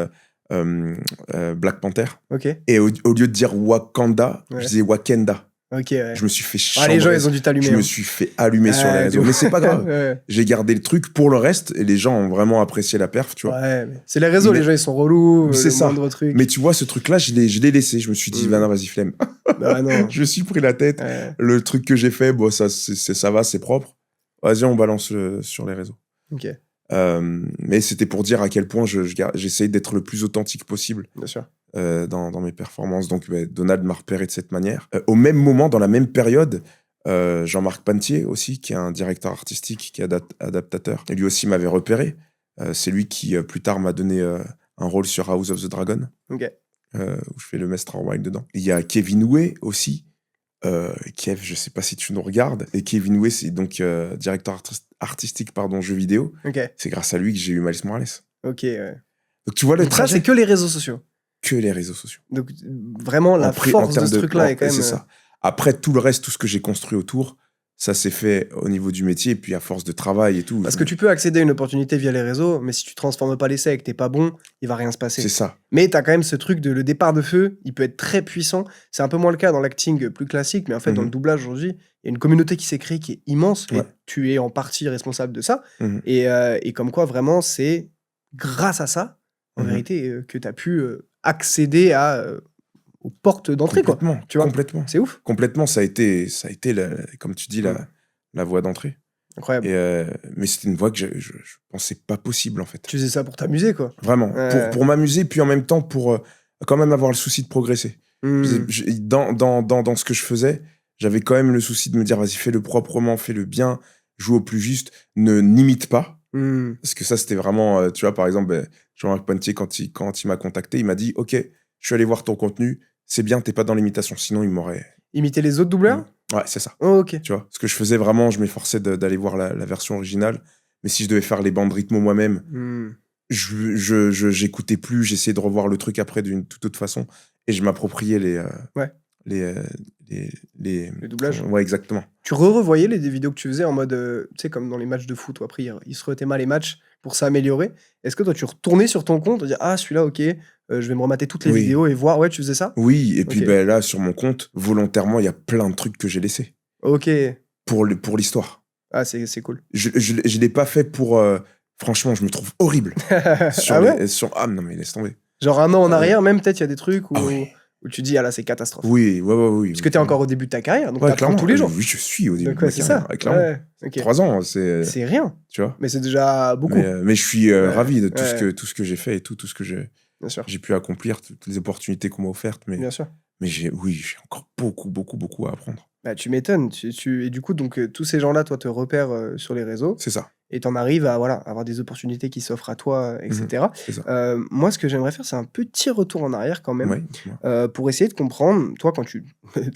Black Panther. Okay. Et au lieu de dire Wakanda, je disais Wakanda. Okay, ouais. Je me suis fait chambrer. Les gens, ils ont dû t'allumer. Je me suis fait allumer sur les réseaux. Mais c'est pas grave. J'ai gardé le truc pour le reste et les gens ont vraiment apprécié la perf, tu vois. Ouais, c'est les réseaux, les gens, ils sont relous. C'est ça. Truc. Mais tu vois, ce truc-là, je l'ai laissé. Je me suis dit, non, vas-y, flemme. Bah, non. Je me suis pris la tête. Le truc que j'ai fait, bon, ça va, c'est propre. Vas-y, on balance sur les réseaux. Ok. Mais c'était pour dire à quel point j'essaye d'être le plus authentique possible. Bien sûr. Dans mes performances. Donc, Donald m'a repéré de cette manière. Au même moment, dans la même période, Jean-Marc Pantier aussi, qui est un directeur artistique, qui est adaptateur, et lui aussi m'avait repéré. C'est lui qui, plus tard, m'a donné un rôle sur House of the Dragon, où je fais le Maître Wild dedans. Il y a Kevin Way aussi. Kev, je sais pas si tu nous regardes. Et Kevin Way, c'est donc directeur artistique, jeux vidéo. C'est grâce à lui que j'ai eu Miles Morales. Ok, ouais. Donc, tu vois le trajet. C'est que les réseaux sociaux. Que les réseaux sociaux. Donc, vraiment, la force de ce truc-là est quand même... C'est ça. Après, tout le reste, tout ce que j'ai construit autour, ça s'est fait au niveau du métier, et puis à force de travail et tout. Parce que tu peux accéder à une opportunité via les réseaux, mais si tu transformes pas l'essai et que t'es pas bon, il va rien se passer. C'est ça. Mais t'as quand même ce truc de le départ de feu, il peut être très puissant. C'est un peu moins le cas dans l'acting plus classique, mais en fait, dans le doublage aujourd'hui, il y a une communauté qui s'est créée qui est immense, et tu es en partie responsable de ça. Et comme quoi, vraiment, c'est grâce à ça, en vérité, que t'as pu accéder aux portes d'entrée, quoi. Tu vois. Complètement. C'est ouf. Complètement, ça a été comme tu dis, la voie d'entrée. Incroyable. Mais c'était une voie que je pensais pas possible, en fait. Tu faisais ça pour t'amuser, quoi. Vraiment. Pour m'amuser, puis en même temps, pour quand même avoir le souci de progresser. Dans ce que je faisais, j'avais quand même le souci de me dire, vas-y, fais-le proprement, fais-le bien, joue au plus juste, ne n'imite pas. Parce que ça, c'était vraiment... tu vois, par exemple, Jean-Marc Pantier, quand il m'a contacté, il m'a dit, OK, je suis allé voir ton contenu, c'est bien, t'es pas dans l'imitation. Sinon, il m'aurait... Imiter les autres doubleurs ? Ouais, c'est ça. Oh, ok. Tu vois, ce que je faisais vraiment, je m'efforçais d'aller voir la version originale. Mais si je devais faire les bandes rythmo moi-même, j'écoutais plus, j'essayais de revoir le truc après d'une toute autre façon. Et je m'appropriais les doublages. Ouais, exactement. Tu revoyais les vidéos que tu faisais en mode, tu sais, comme dans les matchs de foot, où après, ils se rethémaient les matchs pour s'améliorer. Est-ce que toi, tu retournais sur ton compte, dire, ah, celui-là, ok, je vais me remater toutes les vidéos et voir, ouais, tu faisais ça ? Oui, et puis là, sur mon compte, volontairement, il y a plein de trucs que j'ai laissés. Ok. Pour l'histoire. Ah, c'est cool. Je l'ai pas fait pour... franchement, je me trouve horrible. Ah non, mais laisse tomber. Genre un an en arrière, même, peut-être, il y a des trucs où tu dis, ah là, c'est catastrophe. Oui. Parce que t'es encore au début de ta carrière, donc t'apprends tous les jours. Oui, je suis au début de ma carrière. C'est ça. Clairement. 3 ans, c'est rien. Tu vois. Mais c'est déjà beaucoup. Mais je suis ravi de tout ce que j'ai fait et tout ce que j'ai pu accomplir, toutes les opportunités qu'on m'a offertes. Bien sûr. Mais j'ai encore beaucoup à apprendre. Bah, tu m'étonnes. Et du coup, donc, tous ces gens-là, toi, te repèrent sur les réseaux. C'est ça. et t'en arrives à voilà, avoir des opportunités qui s'offrent à toi, etc. C'est ça. Moi, ce que j'aimerais faire, c'est un petit retour en arrière quand même, Ouais, dis-moi. pour essayer de comprendre, toi, quand vu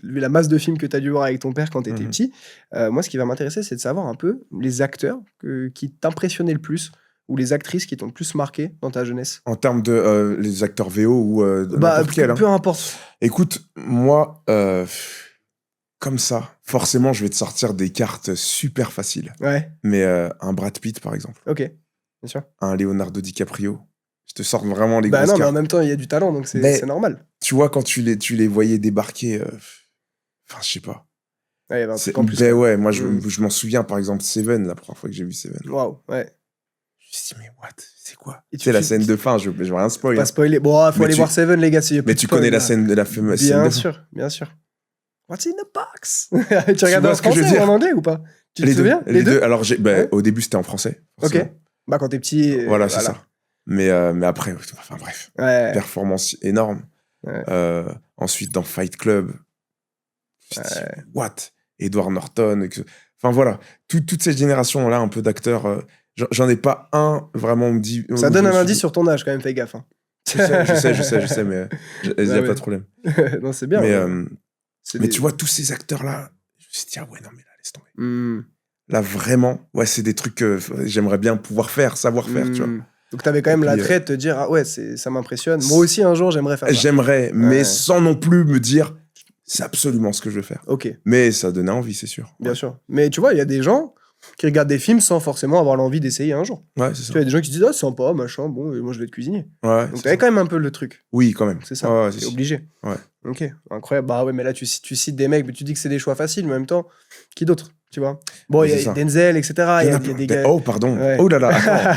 la masse de films que tu as dû voir avec ton père quand tu étais Mhm. petit, moi, ce qui va m'intéresser, c'est de savoir un peu les acteurs qui t'impressionnaient le plus ou les actrices qui t'ont le plus marqué dans ta jeunesse. En termes de les acteurs VO ou Bah, n'importe quel. peu importe. Écoute, moi, comme ça, forcément, je vais te sortir des cartes super faciles. Ouais, Mais un Brad Pitt, par exemple, ok, bien sûr. un Leonardo DiCaprio, je te sors vraiment les Bah grosses non, mais en cartes. même temps, il y a du talent, donc c'est Mais normal. tu vois, quand tu les voyais débarquer, enfin, je sais pas. Ouais, il y avait un C'est- truc en plus. Ben quoi. ouais, moi, Mm. je m'en souviens, par exemple, Seven, la première fois que j'ai vu Seven. Waouh, ouais. Je me suis dit, mais what? C'est quoi? Et C'est la scène de fin, je vais rien spoil. Pas hein. spoiler. Bon, faut Mais aller tu- voir Seven, les gars, s'il y a plus Mais de tu spoil, connais la là. scène, la fameuse scène Bien de fin. sûr, bien sûr. What's in the box? Tu regardais vois en ce que je veux français ou en dire anglais ou pas? Tu te Les deux, souviens? les deux. Alors, Ouais. au début, c'était en français. Ok. forcément. Bah, quand t'es petit, Voilà, c'est ça. Mais après, enfin bref, Ouais. performance énorme. Ouais. Ensuite, dans Fight Club, je me dis, Ouais. what? Edward Norton. Enfin voilà, toute cette génération-là, un peu d'acteurs. J'en ai pas un vraiment, on me dit. Ça où donne je me un suis indice dit- sur ton âge, quand même, fais gaffe. Hein. Je sais, mais il n'y Ah a ouais. pas de problème. Non, c'est bien. Mais, ouais. C'est mais des- tu vois, tous ces acteurs-là, je me suis dit, ah ouais, non, mais là, laisse tomber. Hmm. Là, vraiment, ouais, c'est des trucs que j'aimerais bien pouvoir faire, savoir faire, tu vois. Hmm. Donc, t'avais quand Et même puis, l'attrait de te dire, ah ouais, ça m'impressionne. Moi aussi, un jour, j'aimerais faire ça. J'aimerais, mais Ouais. sans non plus me dire, c'est absolument ce que je veux faire. Ok, Mais ça donnait envie, c'est sûr. bien Ouais. sûr. Mais tu vois, il y a des gens qui regardent des films sans forcément avoir l'envie d'essayer un jour. Ouais, c'est Tu ça. vois, il y a des gens qui se disent, ah, sympa, machin, bon, et moi, je vais être cuisinier. Ouais, Donc, c'est t'avais ça. quand même un peu le truc. Oui, quand même. C'est ça. Ouais, T'es c'est obligé. Ouais. Ok, incroyable. Bah ouais, mais là, tu cites des mecs, mais tu dis que c'est des choix faciles, mais en même temps, qui d'autre, tu vois? Bon, il y C'est a ça. Denzel, etc. Il y en a Il y a plein. des gars. Oh, pardon. Ouais. Oh là là,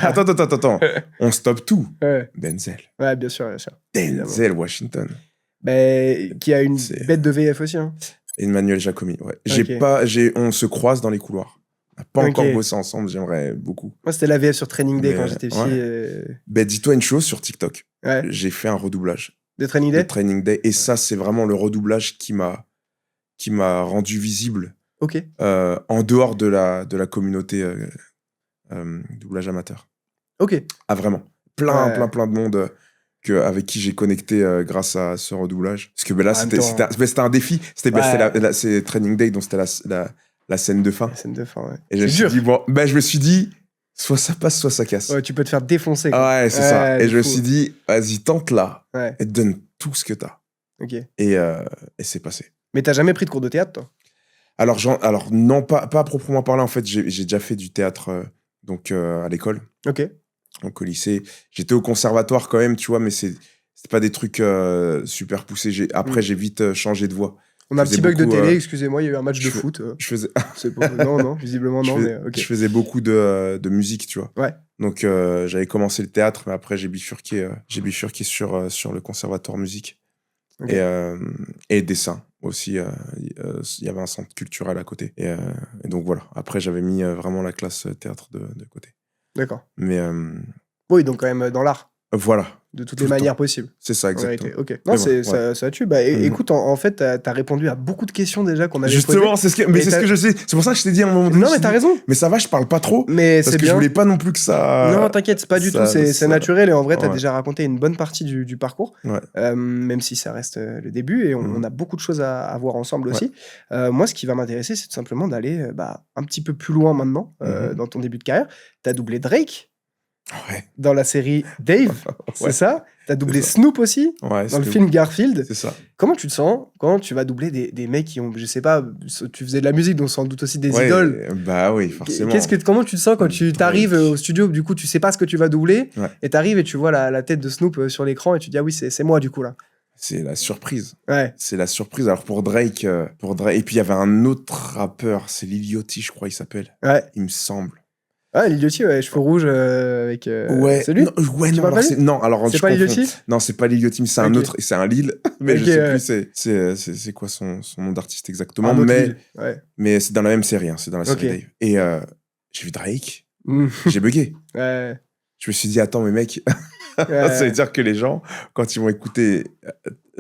attends. On stoppe tout. Ouais, Denzel. ouais, bien sûr, évidemment. Denzel Washington. Qui a une C'est- bête de VF aussi. Hein. Emmanuel Jacomi, ouais. Ok. On se croise dans les couloirs. On n'a pas Ok. encore bossé ensemble, j'aimerais beaucoup. Moi, c'était la VF sur Training Day Mais, quand j'étais petit. ouais. Ben, dis-toi une chose sur TikTok. Ouais. J'ai fait un redoublage De Training de Day? Training Day. Et ça, c'est vraiment le redoublage qui m'a rendu visible Ok. en dehors de la communauté doublage amateur. Ok. Ah, vraiment. Ouais. Plein de monde avec qui j'ai connecté grâce à ce redoublage. Parce que ben, là, En même c'était un défi. C'était Ouais. c'est Training Day, donc c'était la scène de fin. La scène de fin, ouais. Et je me C'est suis dur. dit, bon, ben, je me suis dit, soit ça passe, soit ça casse. Ouais, tu peux te faire défoncer. Quoi. Ah ouais, c'est ça. Et de je me fou. suis dit, vas-y, tente là Ouais, et donne tout ce que t'as. ok. Et c'est passé. Mais t'as jamais pris de cours de théâtre, toi? Alors non, pas à proprement parler. En fait, j'ai déjà fait du théâtre donc à l'école, Ok. donc au lycée. J'étais au conservatoire quand même, tu vois, mais c'est pas des trucs super poussés. Après, j'ai vite changé de voie. On a un Je faisais petit bug de beaucoup, télé, excusez-moi, il y a eu un match je de fais- foot. Je faisais, C'est pas... Non, visiblement non, mais ok. je faisais beaucoup de musique, tu vois. Ouais. Donc j'avais commencé le théâtre, mais après j'ai bifurqué sur le conservatoire musique. Ok. Et dessin aussi. Il y avait un centre culturel à côté. Et donc voilà. Après, j'avais mis vraiment la classe théâtre de côté. D'accord. Mais Oui, donc quand même dans l'art, voilà. de toutes Tout les le manières possibles. C'est ça, En exactement. vérité, ok. Non, Mais bon, ça tue. Bah, Mhm. écoute, en fait, t'as répondu à beaucoup de questions déjà qu'on avait Justement, posées. c'est ce que je sais. C'est pour ça que je t'ai dit à un moment donné. Non, je mais me t'as suis dit, raison. Mais ça va, je parle pas trop. Mais Parce c'est que je bien. voulais pas non plus que ça. Non, t'inquiète, c'est pas du tout. C'est ça- naturel. Et en vrai, t'as Ouais. déjà raconté une bonne partie du parcours. Ouais. Même si ça reste le début. Et on a beaucoup de choses à voir ensemble aussi. Moi, ce qui va m'intéresser, c'est tout simplement d'aller un petit peu plus loin maintenant dans ton début de carrière. T'as doublé Drake Ouais. dans la série Dave, c'est Ouais. ça? T'as doublé ça. Snoop aussi Ouais, dans le c'est- film Garfield. C'est ça. Comment tu te sens quand tu vas doubler des mecs qui ont, je sais pas, tu faisais de la musique, donc sans doute aussi des Ouais, idoles. Bah oui, forcément. Comment tu te sens quand tu Drake. t'arrives au studio, du coup tu sais pas ce que tu vas doubler, Ouais. et t'arrives et tu vois la tête de Snoop sur l'écran et tu dis ah oui c'est moi du coup là. C'est la surprise. Ouais. C'est la surprise. Alors pour Drake, et puis il y avait un autre rappeur, c'est Lil Yachty, je crois il s'appelle, Ouais. il me semble. Ah Lil Yachty, ouais, cheveux rouges avec. Ouais. C'est lui. Non, ouais, Tu non, parles alors pas lui non, alors C'est je pas Lil confonds. Yachty. Non, c'est pas Lil Yachty, mais c'est un Ok. autre, c'est un Lil, mais je Ok, sais ouais. plus c'est quoi son nom d'artiste exactement, Un autre mais Lil. Ouais. mais c'est dans la même série, hein, c'est dans la série Ok. Dave. Et j'ai vu Drake, Mm. j'ai bugué. Ouais. Je me suis dit attends mais mec, Ouais. ça veut dire que les gens quand ils vont écouter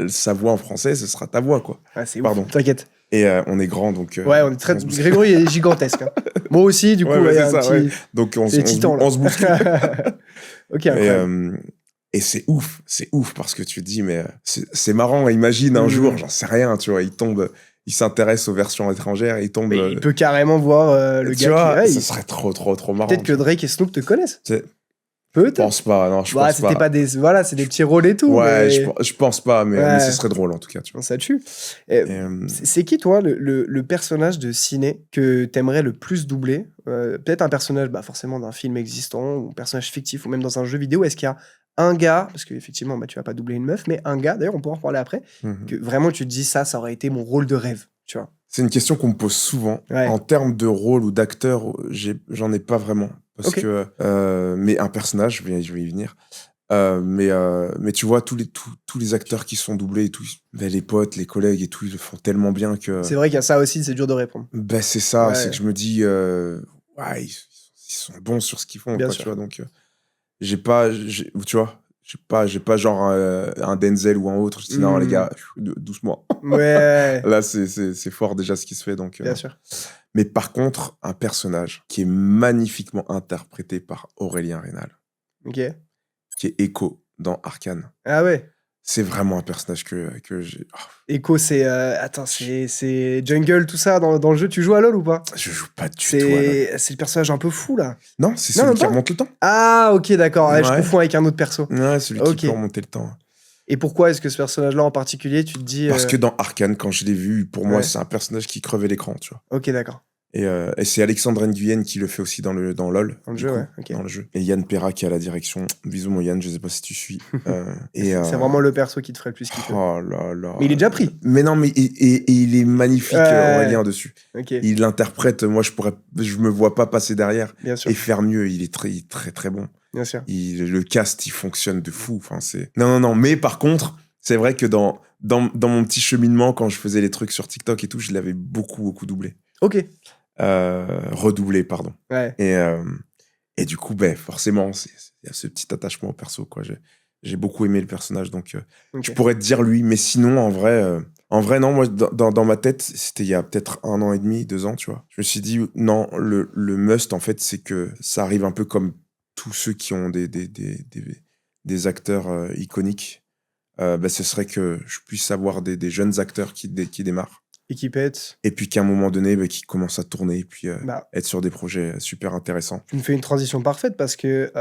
sa voix en français, ce sera ta voix quoi. Ouais, c'est ouf. Pardon. T'inquiète. Et on est grand, donc Ouais, on est très... on se bouscule. Grégory est gigantesque. Hein. Moi aussi, du coup, Ouais, il y c'est a un ça, ouais. petit... Donc C'est les titans, là. on se bouscule. Ok, Et, incroyable. et c'est ouf parce que tu te dis, mais c'est marrant, imagine un jour, j'en sais rien, tu vois, il s'intéresse aux versions étrangères, il tombe, Mais il peut carrément voir le tu gars qui... vois, Ouais, ça serait trop marrant. peut-être que Tu vois. Drake et Snoop te connaissent. Je Peut-être. pense pas, non, je Bah, pense c'était pas. pas des... Voilà, c'est des petits rôles et tout, Ouais, mais... je pense pas, mais ce Ouais, serait drôle en tout cas, tu vois. ça tue. Et Et, c'est qui, toi, le personnage de ciné que t'aimerais le plus doubler? Peut-être un personnage, bah, forcément, d'un film existant, ou un personnage fictif, ou même dans un jeu vidéo. Est-ce qu'il y a un gars, parce qu'effectivement, bah, tu vas pas doubler une meuf, mais un gars, d'ailleurs, on pourra en reparler après, mhm. que vraiment tu te dis, ça aurait été mon rôle de rêve, tu vois? C'est une question qu'on me pose souvent. En Ouais, termes de rôle ou d'acteur, j'en ai pas vraiment. Parce ok. que, mais un personnage, je vais y venir. Mais tu vois, tous les acteurs qui sont doublés et tout, ben, les potes, les collègues et tout, ils le font tellement bien que. C'est vrai qu'il y a ça aussi, c'est dur de répondre. Ben, c'est ça, c'est Ouais, que je me dis, ouais, ils sont bons sur ce qu'ils font, bien quoi, tu sûr. vois. Donc, tu vois, j'ai pas genre un Denzel ou un autre. Je dis, non, les Hmm. gars, doucement. Ouais, Là, c'est fort déjà ce qui se fait. Donc, bien sûr. Mais par contre, un personnage qui est magnifiquement interprété par Aurélien Rénal, Ok. qui est Echo dans Arcane. Ah ouais. C'est vraiment un personnage que j'ai. Echo, c'est... Attends, c'est Jungle, tout ça, dans le jeu. Tu joues à LoL ou pas? Je joue pas du tout à LoL. C'est le personnage un peu fou, là. Non, c'est Non, celui même qui pas? remonte le temps. Ah, ok, d'accord. Ouais, je Ouais, confonds avec un autre perso. ouais, celui qui Ok. peut remonter le temps. Et pourquoi est-ce que ce personnage-là en particulier, tu te dis... Parce que dans Arcane, quand je l'ai vu, pour moi, Ouais. c'est un personnage qui crevait l'écran, tu vois. Ok, d'accord. Et c'est Alexandre Nguyen qui le fait aussi dans LoL, Dans le du jeu, coup, ouais. Ok. dans le jeu. Et Yann Perra qui est à la direction. Bisous, mon Yann, je sais pas si tu suis. Et, C'est vraiment le perso qui te ferait le plus kiffer. oh là là. Mais il est déjà pris. Mais non, mais et il est magnifique, Ouais. Aurélien, dessus. Ok, Il l'interprète, moi, je me vois pas passer derrière bien sûr. et faire mieux. Il est très, très bon. Bien sûr. Le cast, il fonctionne de fou. Enfin, c'est... Non. Mais par contre, c'est vrai que dans mon petit cheminement, quand je faisais les trucs sur TikTok et tout, je l'avais beaucoup doublé. Ok. Redoublé, pardon. Ouais. Et du coup, ben, forcément, il y a ce petit attachement au perso, quoi. J'ai beaucoup aimé le personnage, donc Ok. je pourrais te dire lui. Mais sinon, en vrai, non, moi, dans ma tête, c'était il y a peut-être 1 an et demi, 2 ans, tu vois. Je me suis dit, non, le must, en fait, c'est que ça arrive un peu comme tous ceux qui ont des acteurs iconiques. Ben, ce serait que je puisse avoir des jeunes acteurs qui démarrent. Et qui pète. Et puis qu'à un moment donné, bah, qui commence à tourner et puis Bah, être sur des projets super intéressants. tu me fais une transition parfaite parce que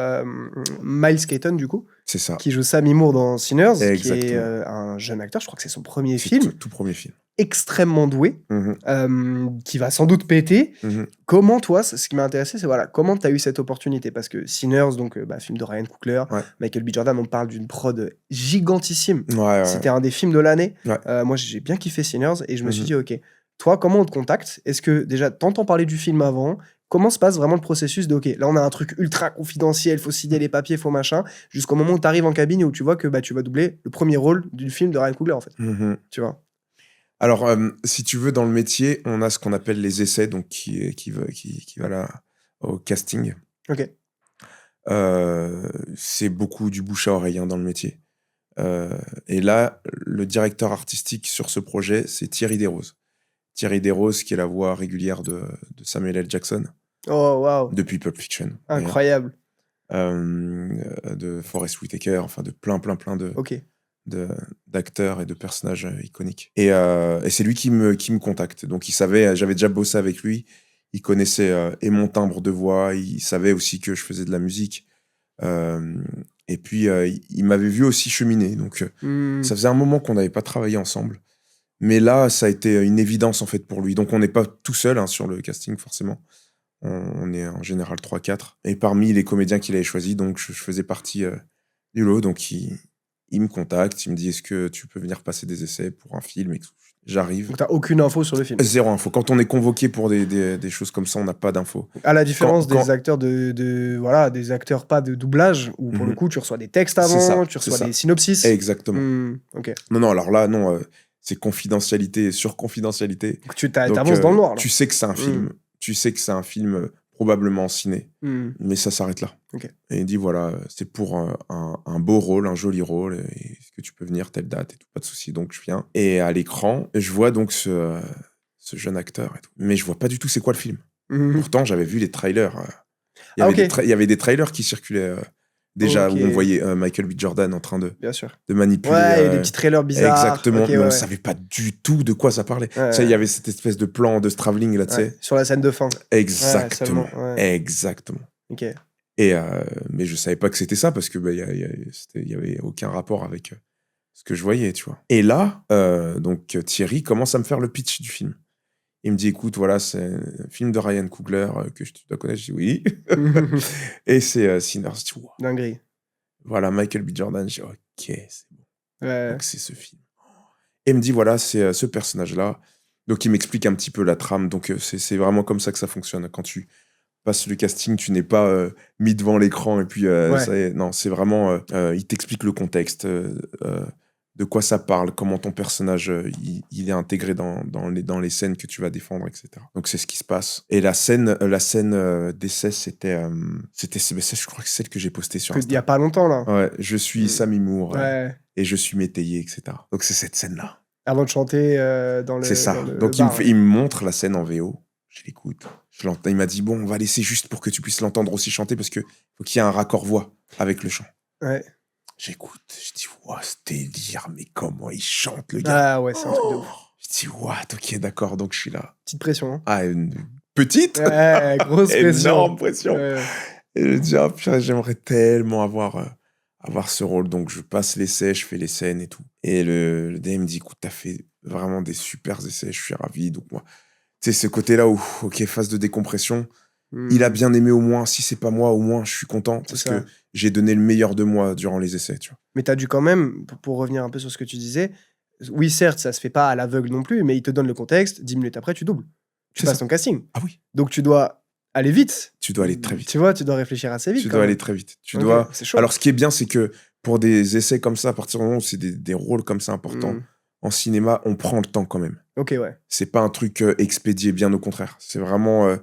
Miles Keaton, du coup, C'est ça. qui joue Sammy Moore dans Sinners, qui est Exactement. un jeune acteur, je crois que c'est son premier C'est film, tout premier film. extrêmement doué, Mhm. qui va sans doute péter. Mhm. Comment, toi, ce qui m'a intéressé, c'est voilà, comment tu as eu cette opportunité? Parce que Sinners, donc film de Ryan Coogler, Ouais. Michael B. Jordan, on parle d'une prod gigantissime. Ouais. C'était un des films de l'année. Ouais. Moi, j'ai bien kiffé Sinners et je me suis Mhm. dit, ok, toi, comment on te contacte? Est-ce que déjà, t'entends parler du film avant? Comment se passe vraiment le processus de, ok, là, on a un truc ultra confidentiel, faut signer les papiers, faut machin, jusqu'au moment où tu arrives en cabine et où tu vois que bah, tu vas doubler le premier rôle du film de Ryan Coogler, en fait. Mhm. Tu vois? Alors, si tu veux, dans le métier, on a ce qu'on appelle les essais, donc qui va là au casting. Ok. C'est beaucoup du bouche à oreille dans le métier. Et là, le directeur artistique sur ce projet, c'est Thierry Desroses. Thierry Desroses, qui est la voix régulière de Samuel L. Jackson Oh, waouh. depuis Pulp Fiction. d'ailleurs. Incroyable. De Forest Whitaker, enfin de plein Ok. d'acteurs et de personnages iconiques. Et c'est lui qui me contacte. Donc il savait, j'avais déjà bossé avec lui, il connaissait et mon timbre de voix, il savait aussi que je faisais de la musique. Et puis il m'avait vu aussi cheminer. Donc Hmm. ça faisait un moment qu'on n'avait pas travaillé ensemble. Mais là, ça a été une évidence en fait pour lui. Donc on n'est pas tout seul sur le casting forcément. On est en général 3-4. Et parmi les comédiens qu'il avait choisis, donc je faisais partie du lot. Donc il me contacte, il me dit est-ce que tu peux venir passer des essais pour un film et tout. J'arrive. Donc, t'as aucune info sur le film. Zéro info. Quand on est convoqué pour des choses comme ça, on n'a pas d'infos. À la différence Quand- des acteurs voilà, des acteurs pas de doublage, où pour le Mhm. coup, tu reçois des textes C'est avant, ça, tu c'est reçois ça. des synopsis. Exactement. Ok. Non, alors là, non, c'est confidentialité sur confidentialité. Donc, tu Donc, t'avances dans le noir, là. tu sais que c'est un film. Tu sais que c'est un film probablement ciné. Mais ça s'arrête là. Ok. Et il dit voilà, c'est pour un beau rôle, un joli rôle, et est-ce que tu peux venir telle date et tout, pas de souci. Donc je viens. Et à l'écran, je vois donc ce jeune acteur et tout. Mais je vois pas du tout c'est quoi le film. Mhm. Pourtant, j'avais vu les trailers. Il y Ah, avait ok. il y avait des trailers qui circulaient déjà Ok, où on voyait Michael B. Jordan en train bien sûr. de manipuler. Ouais, il y a des petits trailers bizarres. Exactement, Ok, mais ouais, on ouais. savait pas du tout de quoi ça parlait. Tu sais, il y Ouais, avait cette espèce de plan de travelling là, tu ouais. sais. Sur la scène de fin. Exactement, Seulement. Ouais. exactement. Ok. Et mais je savais pas que c'était ça parce que bah, il y avait aucun rapport avec ce que je voyais, tu vois. Et là, donc Thierry commence à me faire le pitch du film. Il me dit, écoute, voilà, c'est un film de Ryan Coogler que tu dois connaître. Je dis oui. Et c'est Sinners. Je dis, wow. Dinguerie. Voilà, Michael B. Jordan. Je dis, ok, c'est bon. Ouais. Donc c'est ce film. Et il me dit, voilà, c'est ce personnage-là. Donc il m'explique un petit peu la trame. Donc c'est vraiment comme ça que ça fonctionne. Quand tu passes le casting, tu n'es pas mis devant l'écran et puis Ouais. ça y est. Non, c'est vraiment, il t'explique le contexte, de quoi ça parle, comment ton personnage il est intégré dans les scènes que tu vas défendre, etc. Donc c'est ce qui se passe. Et la scène d'essai, je crois que c'est celle que j'ai postée sur Il y a Insta. pas longtemps, là. Ouais, je suis Sammy Moore Ouais. et je suis métayer, etc. Donc c'est cette scène-là. Avant de chanter dans C'est ça. le Donc bar. il me montre la scène en VO. Je l'écoute. Je l'entends. Il m'a dit, bon, on va laisser juste pour que tu puisses l'entendre aussi chanter parce que faut qu'il y ait un raccord voix avec le chant. Ouais. J'écoute. Je dis, ouah, ce délire, mais comment il chante, le gars. Ah ouais, c'est un truc de ouf. Je dis, what, ok, d'accord, donc je suis là. Petite pression. Hein. Ah, une petite Ouais, grosse pression. énorme pression. Ouais. Et je dis, ah, purée, j'aimerais tellement avoir ce rôle. Donc je passe l'essai, je fais les scènes et tout. Et le DM me dit, écoute, t'as fait vraiment des super essais, je suis ravi. Donc moi, tu sais, ce côté-là où, ok, phase de décompression, il a bien aimé au moins, si c'est pas moi, au moins je suis content parce que j'ai donné le meilleur de moi durant les essais, tu vois. Mais t'as dû quand même, pour revenir un peu sur ce que tu disais, oui, certes, ça se fait pas à l'aveugle non plus, mais il te donne le contexte, 10 minutes après, tu doubles. Tu C'est passes ça. ton casting. Ah oui. Donc tu dois aller vite. Tu dois aller très vite. Tu vois, tu dois réfléchir assez vite. Tu quand dois même. aller très vite. Tu Ok, dois. c'est chaud. Alors, ce qui est bien, c'est que pour des essais comme ça, à partir du moment où c'est des rôles comme ça importants en cinéma, on prend le temps quand même. Ok, ouais. C'est pas un truc expédié, bien au contraire. C'est vraiment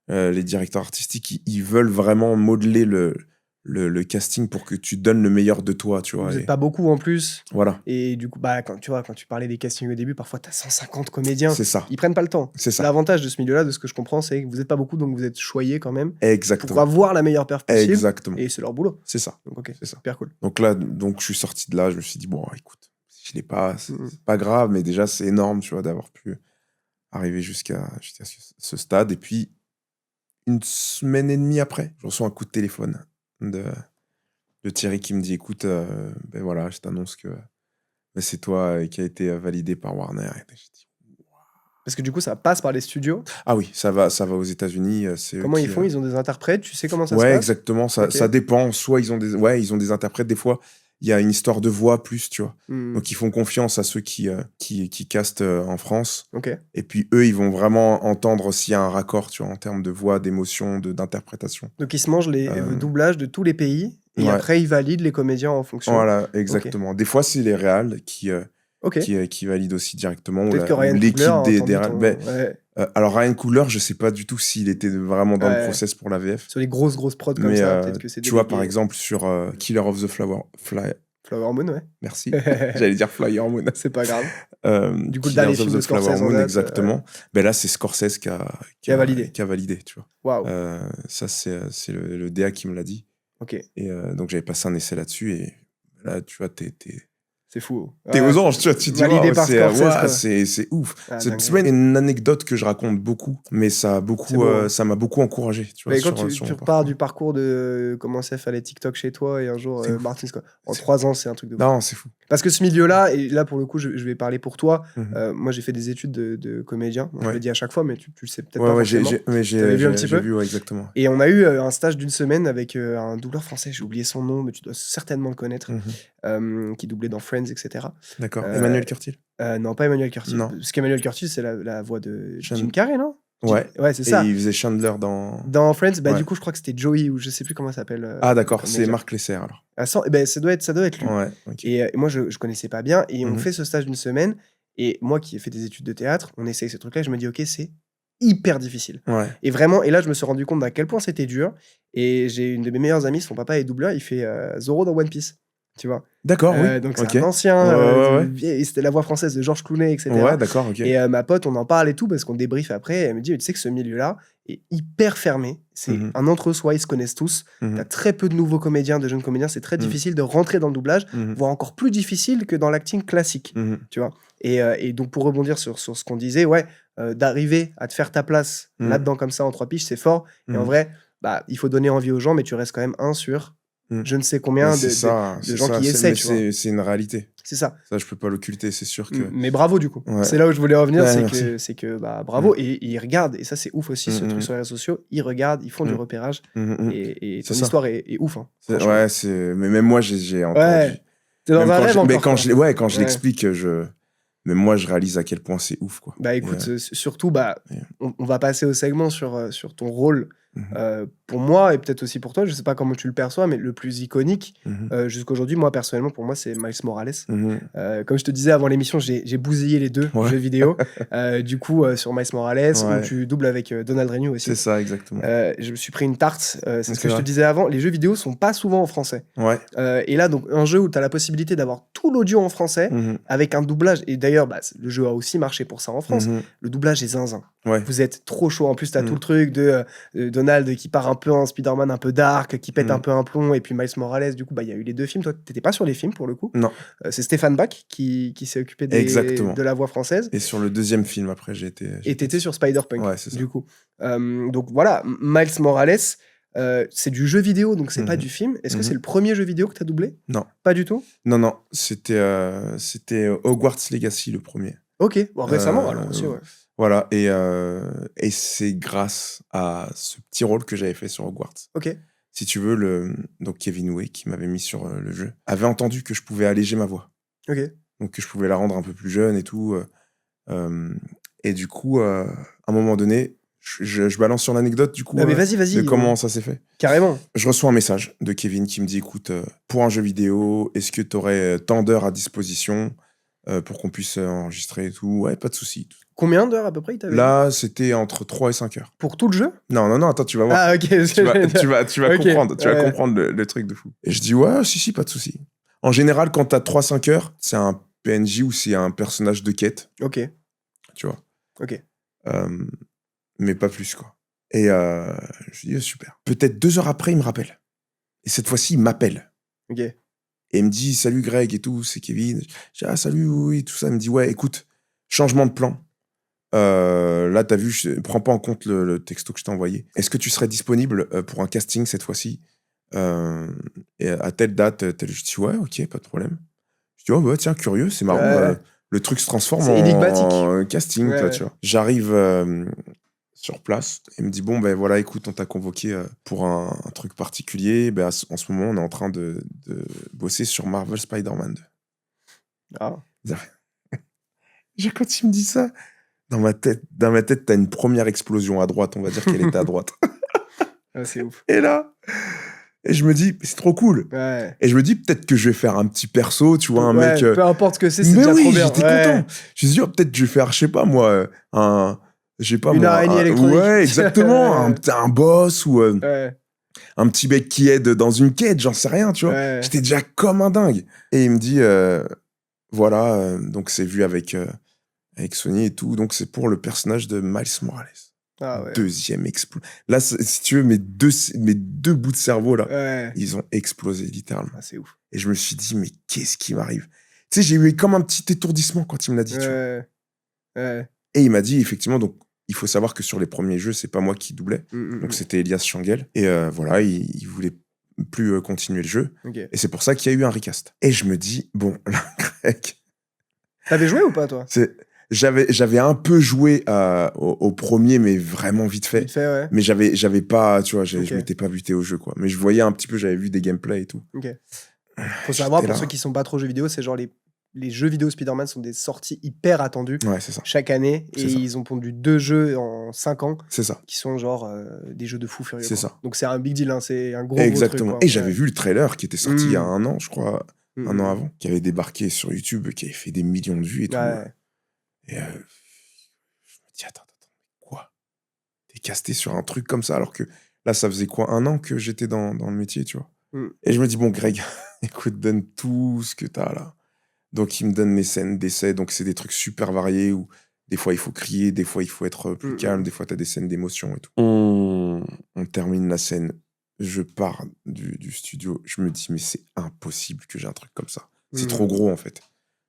les directeurs artistiques, ils veulent vraiment modeler le casting pour que tu donnes le meilleur de toi, tu vois. Vous n'êtes pas beaucoup en plus. Voilà. Et du coup, bah, quand tu parlais des castings au début, parfois tu as 150 comédiens. C'est ça. Ils prennent pas le temps. C'est ça. L'avantage de ce milieu-là, de ce que je comprends, c'est que vous n'êtes pas beaucoup, donc vous êtes choyés quand même. Exactement. Pour avoir la meilleure perf possible. Exactement. Et c'est leur boulot. C'est ça. Donc, ok, c'est ça. Super cool. Donc là, je suis sorti de là, je me suis dit, bon, écoute, si je l'ai pas, c'est pas grave, mais déjà, c'est énorme, tu vois, d'avoir pu arriver jusqu'à ce stade. Et puis, une semaine et demie après, je reçois un coup de téléphone de Thierry qui me dit, écoute, ben voilà, je t'annonce que c'est toi qui a été validé par Warner. Et je dis, parce que du coup, ça passe par les studios. Ah oui, ça va aux États-Unis. Comment ils font? Ils ont des interprètes. Tu sais comment ça se Ouais, passe? exactement. Ça dépend. Soit ils ont des interprètes. Des fois, il y a une histoire de voix plus, tu vois. Donc, ils font confiance à ceux qui castent en France. Ok. Et puis, eux, ils vont vraiment entendre s'il y a un raccord, tu vois, en termes de voix, d'émotion, d'interprétation. Donc, ils se mangent les doublages de tous les pays. Et après, ils valident les comédiens en fonction. Voilà, exactement. Okay. Des fois, c'est les réals qui valident aussi directement. Peut-être que Ryan Coogler des réals. Alors, Ryan Coogler, je sais pas du tout s'il était vraiment dans le process pour la VF. Sur les grosses prods comme ça, peut-être que c'est tu vois, par exemple, sur Killer of the Flower Moon, ouais. Merci. J'allais dire Flyer Moon. C'est pas grave. Du coup, le dernier film de Scorsese Moon, exactement. Ben là, c'est Scorsese qui a validé, tu vois. Waouh. Ça, c'est le DA qui me l'a dit. Ok. Et donc, j'avais passé un essai là-dessus. Et là, tu vois, c'est fou. T'es aux anges, tu vois. Tu dis, validé par Scorsese, c'est ouf. Cette semaine, une anecdote que je raconte beaucoup, mais ça m'a beaucoup encouragé. Tu vois, mais quand tu repars du parcours de commencer à faire les TikTok chez toi et un jour, Martin Scott, en 3 ans, c'est un truc de ouf. Non, c'est fou. Parce que ce milieu-là, et là, pour le coup, je vais parler pour toi. Moi, j'ai fait des études de comédien. Je le dis à chaque fois, mais tu le sais peut-être pas forcément. J'ai vu un petit peu. Vu, exactement. Et on a eu un stage d'une semaine avec un doubleur français. J'ai oublié son nom, mais tu dois certainement le connaître. Qui doublait dans Friends, etc. D'accord. Emmanuel Curtil? Non, pas Emmanuel Curtil. Non. Parce qu'Emmanuel Curtil, c'est la voix de Jim Carrey, non? Ouais, c'est ça. Et il faisait Chandler dans Friends. Du coup, je crois que c'était Joey ou je sais plus comment ça s'appelle. Ah d'accord, c'est Marc Lesser alors. Ça doit être lui. Ouais, okay. Et moi, je connaissais pas bien. Et on fait ce stage d'une semaine. Et moi qui ai fait des études de théâtre, on essaye ce truc-là. Je me dis, ok, c'est hyper difficile. Ouais. Et vraiment, et là, je me suis rendu compte d'à quel point c'était dur. Et j'ai une de mes meilleures amies, son papa est doubleur, il fait Zoro dans One Piece. tu vois. D'accord, oui. Donc c'est OK. un ancien, Ouais, ouais, ouais. c'était la voix française de Georges Clooney, Ouais, etc. d'accord, OK. Et ma pote, on en parle et tout parce qu'on débrief après. Elle me dit: «Mais tu sais que ce milieu-là est hyper fermé. C'est Mmh mh. un entre-soi, ils se connaissent tous. Mmh Tu as mh. très peu de nouveaux comédiens, de jeunes comédiens. C'est très Mmh. difficile de rentrer dans le doublage, Mmh mh. voire encore plus difficile que dans l'acting classique», Mmh mh. tu vois? Et donc pour rebondir sur ce qu'on disait, ouais, d'arriver à te faire ta place Mmh. là-dedans comme ça en 3 piges, c'est fort. Et en Mmh. vrai, bah, il faut donner envie aux gens, mais tu restes quand même un sur Mmh. je ne sais Mais combien de c'est gens ça, qui essaient, tu vois? c'est une réalité. C'est ça. Ça, je peux pas l'occulter, c'est sûr que Mais bravo du coup. ouais. C'est là où je voulais revenir, Ouais, merci. c'est que, bah, Mmh. bravo et ils regardent et ça c'est ouf aussi Mmh ce truc mh. sur les réseaux sociaux. Ils regardent, ils font du Mmh. repérage Mmh mh. et C'est ton ça. histoire est ouf, hein, C'est franchement. ouais, mais même moi, j'ai encore Ouais, du tu es dans même un quand rêve encore, quand quoi. quand je Ouais. l'explique, même moi, je réalise à quel point c'est ouf, quoi. Bah, écoute, surtout, bah, Et on va passer au segment sur ton rôle, mmh mh. pour moi et peut-être aussi pour toi, je sais pas comment tu le perçois, mais le plus iconique, Mmh mh. jusqu'à aujourd'hui, moi, personnellement, pour moi, c'est Miles Morales. Mmh mh. Comme je te disais avant l'émission, j'ai bousillé les 2 Ouais. jeux vidéo. Du coup, sur Miles Morales où Ouais, tu doubles avec, Donald Renew c'est aussi. ça, exactement. Je me suis pris une tarte, c'est ce C'est que je te vrai. disais avant, les jeux vidéo sont pas souvent en français. Ouais. Et là, donc un jeu où tu as la possibilité d'avoir tout l'audio en français Mmh mh. avec un doublage et d'ailleurs, bah, le jeu a aussi marché pour ça en France. Mmh mh. Le doublage est zinzin. Ouais. Vous êtes trop chaud. En plus, tu as tout Mmh. le truc de, Donald qui part un peu en Spider-Man un peu dark, qui pète un Mmh. peu un plomb et puis Miles Morales, du coup, bah, il y a eu les 2 films. Toi, tu étais pas sur les films pour le coup. Non, C'est Stéphane Bach qui s'est occupé exactement. de la voix française Et sur le 2e film après, et tu j'étais étais dessus. sur Spider-Punk, Ouais, c'est ça. du coup. Donc voilà, Miles Morales, c'est du jeu vidéo, donc c'est Mmh pas mh. du film. Est-ce que Mmh c'est mh. le premier jeu vidéo que tu as doublé? Non. Pas du tout? Non, non, c'était Hogwarts Legacy, le 1er. OK, bon récemment alors aussi, Heu, ouais. voilà et c'est grâce à ce petit rôle que j'avais fait sur Hogwarts. OK, Si tu veux, donc Kevin Way, qui m'avait mis sur, le jeu, avait entendu que je pouvais alléger ma voix. OK. Donc que je pouvais la rendre un peu plus jeune et tout, hem et du coup, à un moment donné, je balance sur l'anecdote du Ah coup, mais vas-y, de vas-y, comment ça s'est fait. carrément. Je reçois un message de Kevin qui me dit: «Écoute, pour un jeu vidéo, est-ce que tu aurais, tant d'heures à disposition, pour qu'on puisse, enregistrer et tout?» «Ouais, pas de souci». Combien d'heures à peu près il t'avait dit? Là, c'était entre 3 et 5 heures. Pour tout le jeu? Non, non, non, attends, tu vas voir. Ah OK, parce que j'allais dire OK, Tu vas comprendre le truc de fou. Et je dis: «Ouais, si, si, pas de souci». En général, quand tu as 3-5 heures, c'est un PNJ ou c'est un personnage de quête, OK, tu vois? OK. Hem, mais pas plus, quoi. Et je dis: Super». Peut-être 2 heures après, il me rappelle. Et cette fois-ci, il m'appelle OK. et il me dit: «Salut Greg et tout, c'est Kevin». Je dis: «Ah salut, oui, oui», tout ça. Il me dit: «Ouais, écoute, changement de plan. Là, tu as vu, prends pas en compte le texto que je t'ai envoyé. Est-ce que tu serais disponible, pour un casting cette fois-ci, et à telle date, telle?» Je dis: «Ouais, OK, pas de problème». Je dis: «Oh bah, tiens, curieux, c'est Ouais, marrant, ouais. le truc se transforme C'est énigmatique. en casting», Ouais, toi, ouais. tu vois? J'arrive, sur place. Il me dit: «Bon, ben voilà, écoute, on t'a convoqué, pour un truc particulier. Ben, en ce moment, on est en train de bosser sur Marvel Spider-Man 2». Ah. Quand il me dit ça, dans ma tête, tu as une première explosion à droite, on va dire qu'elle était à droite. Ah, c'est ouf. Et là, je me dis: «Mais c'est trop cool». Ouais. Et je me dis: «Peut-être que je vais faire un petit perso, tu vois, un mec, Ouais, peu importe ce que c'est mais déjà trop oui, bien. j'étais Ouais. content. Je me suis dit: «Oh, peut-être je vais faire, je sais pas moi, je sais pas Une moi, araignée électronique. ouais, exactement, Ouais, un boss ou, ouais, un petit mec qui aide dans une quête, j'en sais rien, tu vois?» ouais. J'étais déjà comme un dingue. Et il me dit, voilà, donc c'est vu avec Sony et tout, donc c'est pour le personnage de Miles Morales. Ah ouais. 2e explo là, si tu veux, mes 2 bouts de cerveau là, Ouais. ils ont explosé littéralement. Ah, c'est ouf. Et je me suis dit: «Mais qu'est-ce qui m'arrive?» Tu sais, j'ai eu comme un petit étourdissement quand il me l'a dit, tu vois? Ouais, ouais. Et il m'a dit effectivement, donc il faut savoir que sur les premiers jeux, c'est pas moi qui doublais, donc Mmh. c'était Elias Changel et voilà, il voulait plus, continuer le jeu OK. et c'est pour ça qu'il y a eu un recast. Et je me dis: «Bon, là, Greg, Tu avais joué ou pas toi? c'est». J'avais un peu joué, au 1er, mais vraiment vite Vite fait. fait, ouais. Mais j'avais pas, tu vois, je OK, m'étais pas buté au jeu, quoi. Mais je voyais un petit peu, j'avais vu des gameplays et tout. OK. Faut savoir J'étais pour ceux là. qui sont pas trop jeux vidéo, c'est genre les jeux vidéo Spider-Man sont des sorties hyper attendues Ouais, c'est ça. chaque année et C'est ça. ils ont pondu 2 jeux en 5 ans C'est ça. qui sont genre, des jeux de fous furieux, C'est quoi. ça. Donc c'est un big deal, hein, c'est un gros truc, Exactement. quoi. Et j'avais Ouais. vu le trailer qui était sorti il y a Mmh. 1 an, je crois, Mmh, 1 an mmh. avant, qui avait débarqué sur YouTube, qui avait fait des millions de vues et tout, Ouais. et je me dis: «Attends, quoi? Tu es casté sur un truc comme ça?» alors que là, ça faisait quoi? 1 an que j'étais dans le métier, tu vois? Mm. Et je me dis, bon, Greg, écoute, donne tout ce que t'as là. Donc, il me donne mes scènes d'essai. Donc, c'est des trucs super variés où des fois, il faut crier, des fois, il faut être plus calme, des fois, t'as des scènes d'émotion et tout. On termine la scène. Je pars du studio. Je me dis, mais c'est impossible que j'ai un truc comme ça. C'est trop gros, en fait. Tu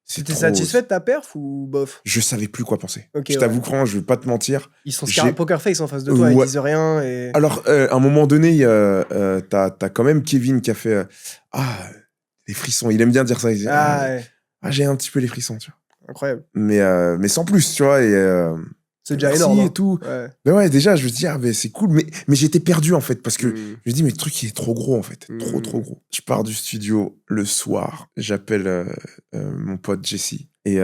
C'est t'es trop. satisfait de ta perf ou bof? Je savais plus quoi penser. Ok, Je ouais. t'avoue, franchement, je vais pas te mentir. Ils sont J'ai- poker face en face de toi, ils Ouais. disent rien et... Alors, à un moment donné, t'as quand même Kevin qui a fait Ah, les frissons. Il aime bien dire ça. Il dit, Ah, ouais. j'ai un petit peu les frissons, tu vois. Incroyable. Mais sans plus, tu vois. Et, C'est déjà merci énorme. et hein. tout. Ouais. Mais ouais, déjà, je me dis, mais c'est cool. Mais j'étais perdu, en fait, parce que Mm. je me dis, mais le truc, il est trop gros, en fait. Trop, Mm. trop gros. Je pars du studio le soir. J'appelle mon pote Jesse. Et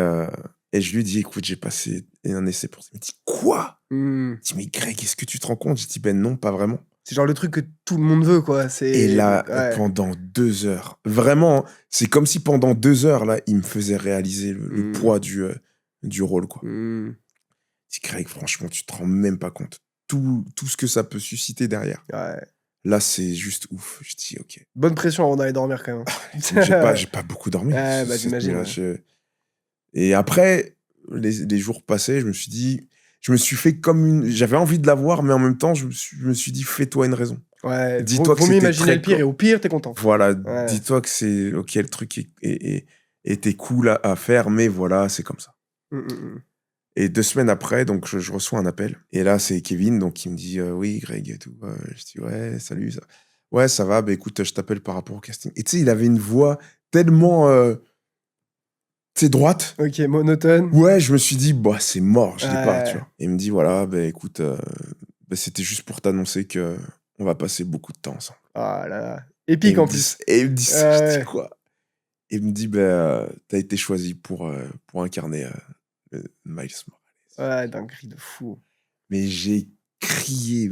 je lui dis, écoute, j'ai passé un essai pour ça. Il me dit, quoi? Mm. Il me dit, mais Greg, est-ce que tu te rends compte? Je dis, ben non, pas vraiment. C'est genre le truc que tout le monde veut, quoi. Et là, Ouais. pendant 2 heures, vraiment, c'est comme si pendant 2 heures, là, il me faisait réaliser le poids du rôle, quoi. Mm. Je dis, Greg, franchement, tu te rends même pas compte. Tout ce que ça peut susciter derrière. Ouais. Là, c'est juste ouf. Je dis, ok. Bonne pression avant d'aller dormir, quand même. J'ai pas beaucoup dormi. Ouais, bah, cette j'imagine, nuit-là. ouais. Et après, les jours passés, je me suis dit, je me suis fait comme une. J'avais envie de la voir, mais en même temps, je me suis dit, fais-toi une raison. Ouais, Dis-toi que vaut mieux c'était imaginer très le pire et au pire, t'es content. Voilà, Ouais. dis-toi que c'est ok, le truc était cool à faire, mais voilà, c'est comme ça. Mm. Et 2 semaines après, donc je reçois un appel. Et là, c'est Kevin, donc il me dit oui, Greg et tout. Je dis ouais, salut. Ça. Ouais, ça va. Bah écoute, je t'appelle par rapport au casting. Et tu sais, il avait une voix tellement, tu sais, droite. Ok, monotone. Ouais, je me suis dit bah c'est mort, je l'ai pas, Ouais. tu vois. Et il me dit voilà, bah écoute, bah, c'était juste pour t'annoncer que on va passer beaucoup de temps ensemble. Ah là là. Et Épique il me en dit, plus. et il me dit ça, je Ouais. dis quoi? Et il me dit bah t'as été choisi pour incarner Miles Morales. Ouais, dinguerie de fou. Mais j'ai crié,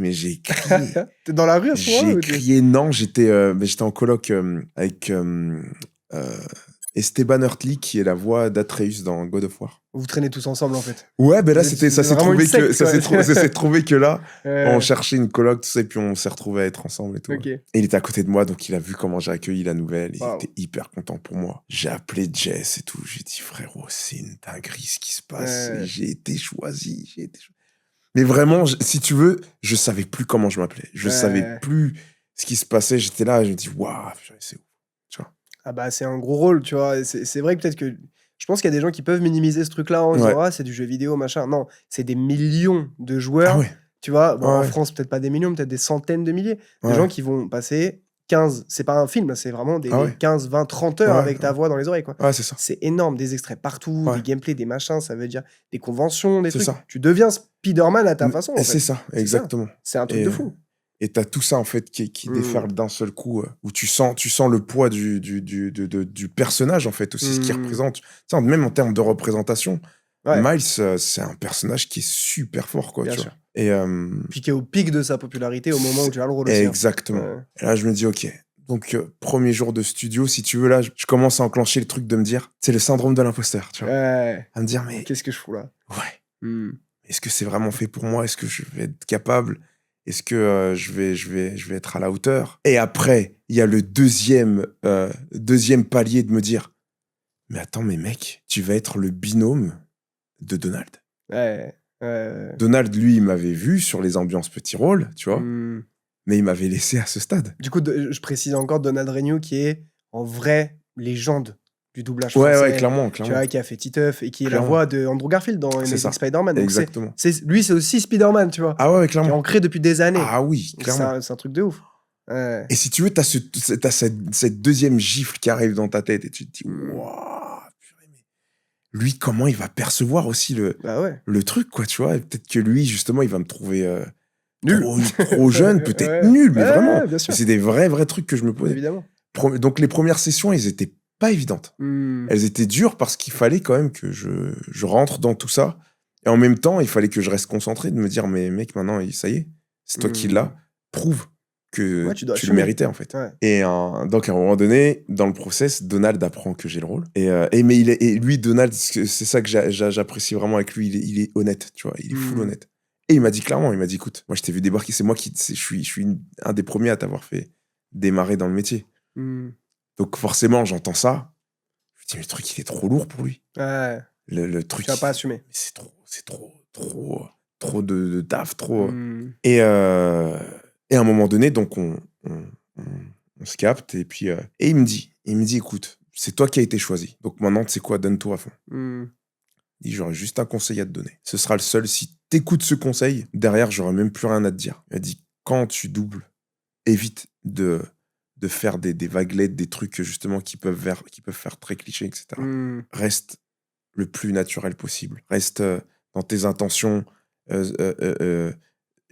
T'es dans la rue à ce moment-là j'ai ou crié. Non, j'étais en coloc avec Esteban Hurtley qui est la voix d'Atreus dans God of War. Vous traînez tous ensemble en fait. Ouais, ben là Vous êtes- ça c'est s'est vraiment une trouvé que secte, quoi. ça s'est trouvé que là Ouais. on cherchait une coloc, tout ça, et puis on s'est retrouvés à être ensemble et tout. Ok. Et il était à côté de moi, donc il a vu comment j'ai accueilli la nouvelle. Il Wow. était hyper content pour moi. J'ai appelé Jess et tout. J'ai dit frérot, c'est une dinguerie ce qui se passe. Ouais. J'ai été choisi. Mais vraiment, si tu veux, je savais plus comment je m'appelais. Je savais plus ce qui se passait. J'étais là, je me dis waouh, c'est ouf. Tu vois. Ah bah c'est un gros rôle, tu vois. C'est vrai que peut-être que je pense qu'il y a des gens qui peuvent minimiser ce truc-là en disant ah c'est du jeu vidéo machin. Non, c'est des millions de joueurs. Ah ouais. Tu vois, bon, Ah en ouais. France peut-être pas des millions, peut-être des centaines de milliers de Ouais. gens qui vont passer 15, c'est pas un film, c'est vraiment des Ah ouais. 15, 20, 30 heures Ouais, avec ta voix dans les oreilles quoi. Ouais, c'est ça. C'est énorme, des extraits partout, Ouais. des gameplays, des machins, ça veut dire des conventions, des C'est trucs. ça. Tu deviens Spider-Man à ta façon en Et fait. c'est ça, C'est exactement. C'est un truc Et, de fou. Et t'as tout ça en fait qui déferle d'un seul coup, où tu sens le poids du personnage en fait aussi, ce qu'il représente. Tu sais, même en termes de représentation, Ouais. Miles, c'est un personnage qui est super fort, quoi. Bien tu sûr. vois. Et, Puis qui est au pic de sa popularité au moment où tu as le rôle aussi. exactement. Ouais. Et là, je me dis, ok. Donc, premier jour de studio, si tu veux, là, je commence à enclencher le truc de me dire, c'est le syndrome de l'imposteur, tu vois. Ouais. À me dire, mais Qu'est-ce que je fous là? ouais. Est-ce que c'est vraiment fait pour moi? Est-ce que je vais être capable? Est-ce que je vais être à la hauteur? Et après, il y a le deuxième palier de me dire, mais attends, mais mec, tu vas être le binôme de Donald. Ouais. Donald, lui, il m'avait vu sur les ambiances petits rôles, tu vois, mais il m'avait laissé à ce stade. Du coup, je précise encore Donald Renew qui est en vraie légende du doublage français. Ouais, clairement. Tu vois, qui a fait Titeuf et qui est Clairement. la voix de Andrew Garfield dans Amazing Spider-Man. Donc exactement. lui, c'est aussi Spider-Man, tu vois. Ah ouais, Qui est clairement. ancré depuis des années. Ah oui, clairement. C'est un truc de ouf. Ouais. Et si tu veux, t'as cette deuxième gifle qui arrive dans ta tête et tu te dis, waouh, lui, comment il va percevoir aussi le truc, quoi, tu vois. Et peut-être que lui, justement, il va me trouver nul. Trop jeune, peut-être nul, mais vraiment. Bien sûr. C'est des vrais trucs que je me posais. Évidemment. Donc, les premières sessions, elles étaient pas évidentes. Elles étaient dures parce qu'il fallait quand même que je rentre dans tout ça. Et en même temps, il fallait que je reste concentré, de me dire, mais mec, maintenant, ça y est, c'est toi qui l'as, prouve que tu le méritais, en fait. Ouais. Et donc, à un moment donné, dans le process, Donald apprend que j'ai le rôle. Mais lui, Donald, c'est ça que j'apprécie vraiment avec lui, il est honnête, tu vois, il est full honnête. Et il m'a dit clairement, écoute, moi, je t'ai vu débarquer, c'est moi je suis un des premiers à t'avoir fait démarrer dans le métier. Mmh. Donc forcément, j'entends ça. Je me dis, mais le truc, il est trop lourd pour lui. Ouais, Le tu truc, vas pas assumer. c'est trop de taf, trop. Mmh. Et à un moment donné, donc on se capte et puis et il me dit, écoute, c'est toi qui as été choisi. Donc maintenant, tu sais quoi, donne-toi à fond. Mmh. Il dit, j'aurais juste un conseil à te donner. Ce sera le seul. Si t'écoutes ce conseil, derrière, j'aurai même plus rien à te dire. Il a dit, quand tu doubles, évite de faire des vaguelettes, des trucs justement qui peuvent faire très cliché, etc. Mmh. Reste le plus naturel possible. Reste dans tes intentions.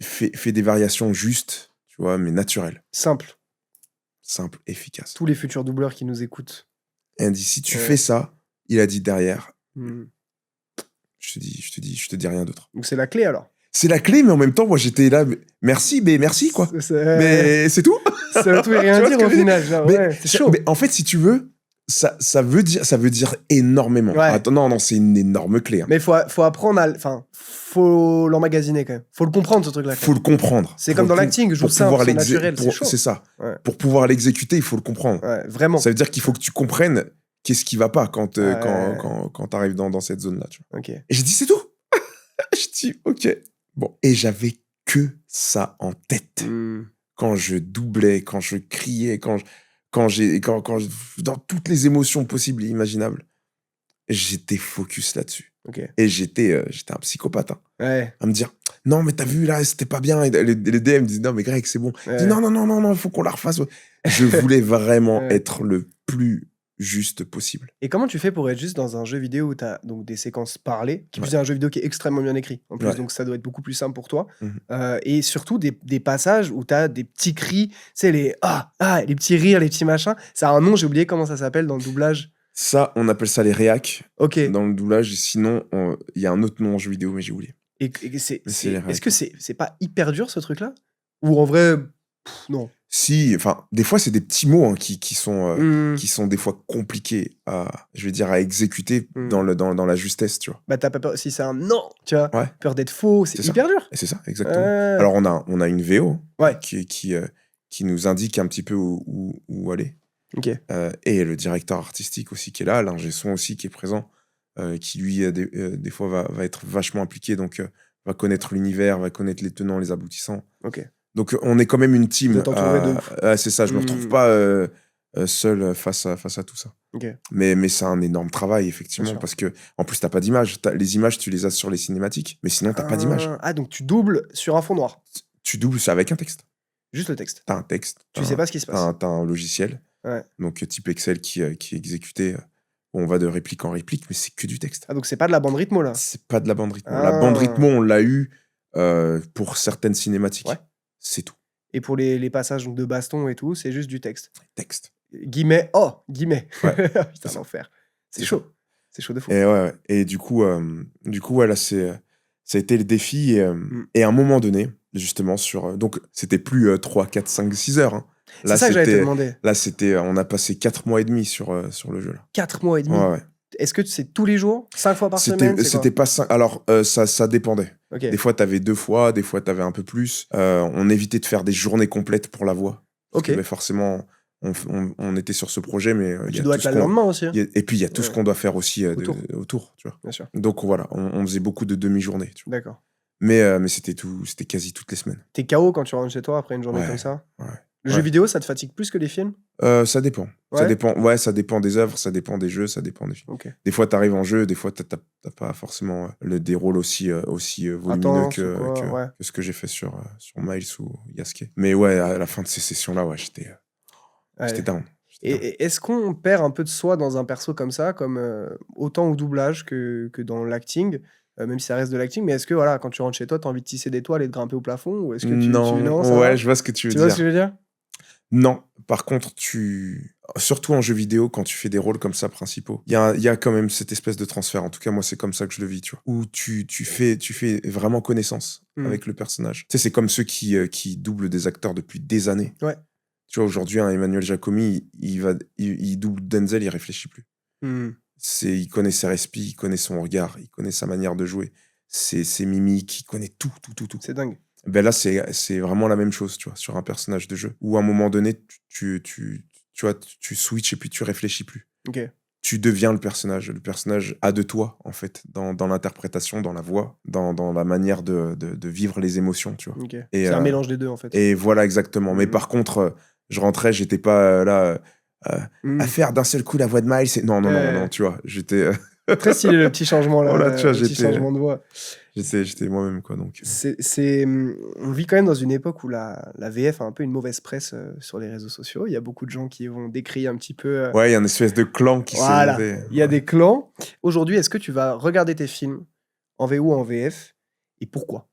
Fais des variations justes, tu vois, mais naturelles. Simple. Simple, efficace. Tous les futurs doubleurs qui nous écoutent. Et il dit, si tu Ouais. fais ça, il a dit derrière, Mmh. je te dis rien d'autre. Donc c'est la clé alors. C'est la clé, mais en même temps, moi, j'étais là, merci quoi. Mais c'est tout. Ça veut tout et rien Tu vois dire ce que au je veux dire final. Genre, Mais ouais, c'est chaud. Mais en fait, si tu veux, ça veut dire énormément. Ouais. Attends, non, c'est une énorme clé. Hein. Mais faut apprendre à... Enfin, faut l'emmagasiner quand même. Faut le comprendre, ce truc-là. Faut le comprendre. C'est comme dans l'acting, joue simple, c'est naturel, c'est chaud. C'est ça. Ouais. Pour pouvoir l'exécuter, il faut le comprendre. Ouais, vraiment. Ça veut dire qu'il faut que tu comprennes qu'est-ce qui va pas quand t'arrives dans cette zone-là. Tu vois. Ok. Et j'ai dit, c'est tout. Je dis, ok. Bon. Et j'avais que ça en tête. Mmh. Quand je doublais, quand je criais, dans toutes les émotions possibles et imaginables, j'étais focus là-dessus. Ok. Et j'étais un psychopathe. Hein, Ouais. à me dire, non, mais t'as vu là, c'était pas bien. Et les DM me disent, non, mais Greg, c'est bon. Ouais. Je dis, non, il faut qu'on la refasse. Je voulais vraiment Ouais. être le plus juste possible. Et comment tu fais pour être juste dans un jeu vidéo où tu as donc des séquences parlées, qui plus Ouais. est un jeu vidéo qui est extrêmement bien écrit, en plus, Ouais. donc ça doit être beaucoup plus simple pour toi. Mhm. Et surtout des passages où tu as des petits cris, tu sais, les les petits rires, les petits machins. Ça a un nom, j'ai oublié comment ça s'appelle dans le doublage. Ça, on appelle ça les réacs Ok. dans le doublage. Sinon, il y a un autre nom en jeu vidéo, mais j'ai oublié. Et c'est les est-ce que c'est pas hyper dur ce truc-là? Ou en vrai, non. Si, enfin, des fois, c'est des petits mots hein, qui sont des fois compliqués à exécuter Mm. dans la justesse, tu vois. Bah t'as pas peur, si c'est un non, tu vois, Ouais. peur d'être faux, c'est C'est ça. hyper dur. Et c'est ça, exactement. Alors, on a une VO Ouais. qui nous indique un petit peu où aller. Ok. Et le directeur artistique aussi qui est là, l'ingé son aussi qui est présent, qui lui, des fois, va être vachement impliqué, donc va connaître l'univers, va connaître les tenants, les aboutissants. Ok. Donc, on est quand même une team. Vous êtes entouré de ouf. C'est ça, je me retrouve pas seul face à tout ça. Ok. Mais c'est un énorme travail, effectivement, sûr. parce que en plus, t'as pas d'image. Les images, tu les as sur les cinématiques, mais sinon, t'as pas d'image. Ah, donc tu doubles sur un fond noir. Tu doubles ça avec un texte. Juste le texte. T'as un texte. Tu sais pas ce qui se passe. T'as un logiciel, Ouais. donc type Excel qui est exécuté. Où on va de réplique en réplique, mais c'est que du texte. Ah, donc c'est pas de la bande rythmo là. C'est pas de la bande rythmo. Ah. La bande rythmo, on l'a eu pour certaines cinématiques. Ouais. C'est tout. Et pour les passages donc, de baston et tout, c'est juste du texte. Texte. Guillemets, guillemets. Ouais. Putain, l'enfer. C'est chaud. C'est chaud de fou. Et ouais. Et du coup, là, ça a été le défi. Et à un moment donné, justement, donc, c'était plus 3, 4, 5, 6 heures. Hein. C'est ça que j'allais te demander. Là, on a passé 4 mois et demi sur le jeu. Là. 4 mois et demi. Ouais. Est-ce que c'est tous les jours? 5 fois par semaine? C'était pas 5. Alors, ça dépendait. Okay. Des fois, t'avais 2 fois, des fois, t'avais un peu plus. On évitait de faire des journées complètes pour la voix. Parce que, forcément, on était sur ce projet, mais tu dois être là le lendemain aussi. Et puis, il y a tout ce qu'on doit faire aussi autour, tu vois. Bien sûr. Donc, voilà, on faisait beaucoup de demi-journées. D'accord. Mais c'était quasi toutes les semaines. T'es KO quand tu rentres chez toi après une journée comme ça? Ouais. Le jeu vidéo, ça te fatigue plus que les films? Ça dépend. Ouais. Ça dépend des œuvres, ça dépend des jeux, ça dépend des films. Okay. Des fois, t'arrives en jeu, des fois, t'as pas forcément des rôles aussi volumineux que ce que j'ai fait sur Miles ou Yasuke. Mais ouais, à la fin de ces sessions-là, j'étais down. Et est-ce qu'on perd un peu de soi dans un perso comme ça, comme autant au doublage que dans l'acting, même si ça reste de l'acting, mais est-ce que voilà, quand tu rentres chez toi, t'as envie de tisser des toiles et de grimper au plafond, ou est-ce que non, ça va? je vois ce que tu veux dire. Tu vois ce que je veux dire? Non, par contre, surtout en jeu vidéo, quand tu fais des rôles comme ça principaux, il y a quand même cette espèce de transfert. En tout cas, moi, c'est comme ça que je le vis, tu vois. Où tu fais vraiment connaissance avec le personnage. Tu sais, c'est comme ceux qui doublent des acteurs depuis des années. Ouais. Tu vois, aujourd'hui, Emmanuel Giacomi, il double Denzel, il réfléchit plus. Il connaît ses respi, il connaît son regard, il connaît sa manière de jouer, ses mimiques, il connaît tout. C'est dingue. Ben là, c'est vraiment la même chose, tu vois, sur un personnage de jeu. Où à un moment donné, tu tu vois, tu switches et puis tu réfléchis plus. Ok. Tu deviens le personnage. Le personnage a de toi, en fait, dans l'interprétation, dans la voix, dans la manière de vivre les émotions, tu vois. Ok. Et, C'est un mélange des deux, en fait. et voilà, exactement. Mais par contre, je rentrais, j'étais pas là à faire d'un seul coup la voix de Miles. Non, tu vois. J'étais. Très stylé le petit changement là, Voilà, tu vois, le petit changement de voix. J'étais moi-même, quoi. Donc, on vit quand même dans une époque où la VF a un peu une mauvaise presse sur les réseaux sociaux. Il y a beaucoup de gens qui vont décrire un petit peu. Ouais, il y a une espèce de clan qui s'est monté. Il y a des clans. Aujourd'hui, est-ce que tu vas regarder tes films en VO ou en VF et pourquoi?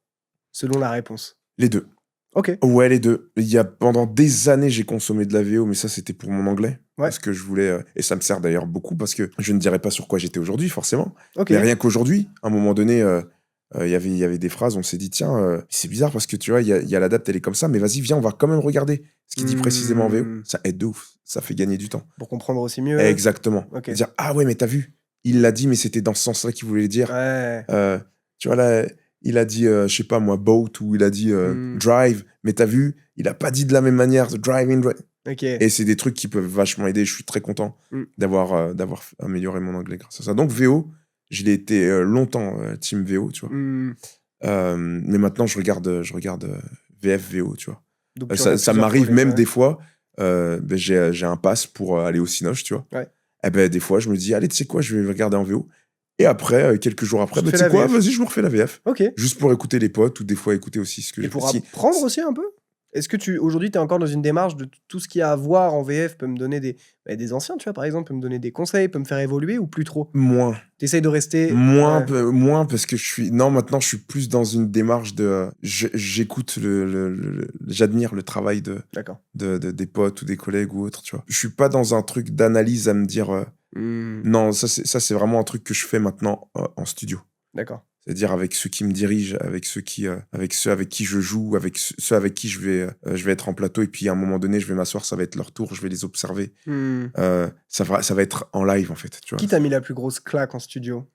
Selon la réponse. Les deux. Ok. Ouais, les deux. Pendant des années, j'ai consommé de la VO, mais ça, c'était pour mon anglais. Ouais. Parce que je voulais. Et ça me sert d'ailleurs beaucoup, parce que je ne dirais pas sur quoi j'étais aujourd'hui, forcément. Ok. Mais rien qu'aujourd'hui, à un moment donné, il y avait des phrases, on s'est dit, tiens, c'est bizarre parce que tu vois, il y a l'adapt, elle est comme ça, mais vas-y, viens, on va quand même regarder ce qu'il dit précisément en VO. Ça aide de ouf. Ça fait gagner du temps. Pour comprendre aussi mieux. Exactement. Ok. Dire, ah ouais, mais t'as vu, il l'a dit, mais c'était dans ce sens-là qu'il voulait le dire. Ouais. Tu vois, là, il a dit, je sais pas moi, boat, ou il a dit drive, mais t'as vu, il a pas dit de la même manière, driving. Ok. Et c'est des trucs qui peuvent vachement aider. Je suis très content d'avoir amélioré mon anglais grâce à ça. Donc VO, je l'ai été longtemps team VO, tu vois. Mais maintenant, je regarde VF, VO, tu vois. Donc, ça m'arrive même des fois, j'ai un pass pour aller au Cinoche, tu vois. Ouais. Et ben des fois, je me dis, allez, tu sais quoi, je vais regarder en VO. Et après, quelques jours après, Tu tu fais sais quoi, la VF. vas-y, je me refais la VF. Ok. Juste pour écouter les potes ou des fois écouter aussi ce que Et pour apprendre aussi un peu? Est-ce que aujourd'hui, tu es encore dans une démarche de tout ce qu'il y a à voir en VF peut me donner des anciens, tu vois, par exemple, peut me donner des conseils, peut me faire évoluer ou plus trop? Moins. T'essayes de rester... Moins parce que maintenant, je suis plus dans une démarche de... J'écoute j'admire le travail des potes ou des collègues ou autres, tu vois. Je suis pas dans un truc d'analyse à me dire... Non, ça, c'est vraiment un truc que je fais maintenant en studio. D'accord. C'est-à-dire avec ceux qui me dirigent, avec ceux avec qui je joue, avec ceux avec qui je vais être en plateau. Et puis à un moment donné, je vais m'asseoir, ça va être leur tour, je vais les observer. Ça va être en live, en fait. Tu vois. Qui t'a mis la plus grosse claque en studio?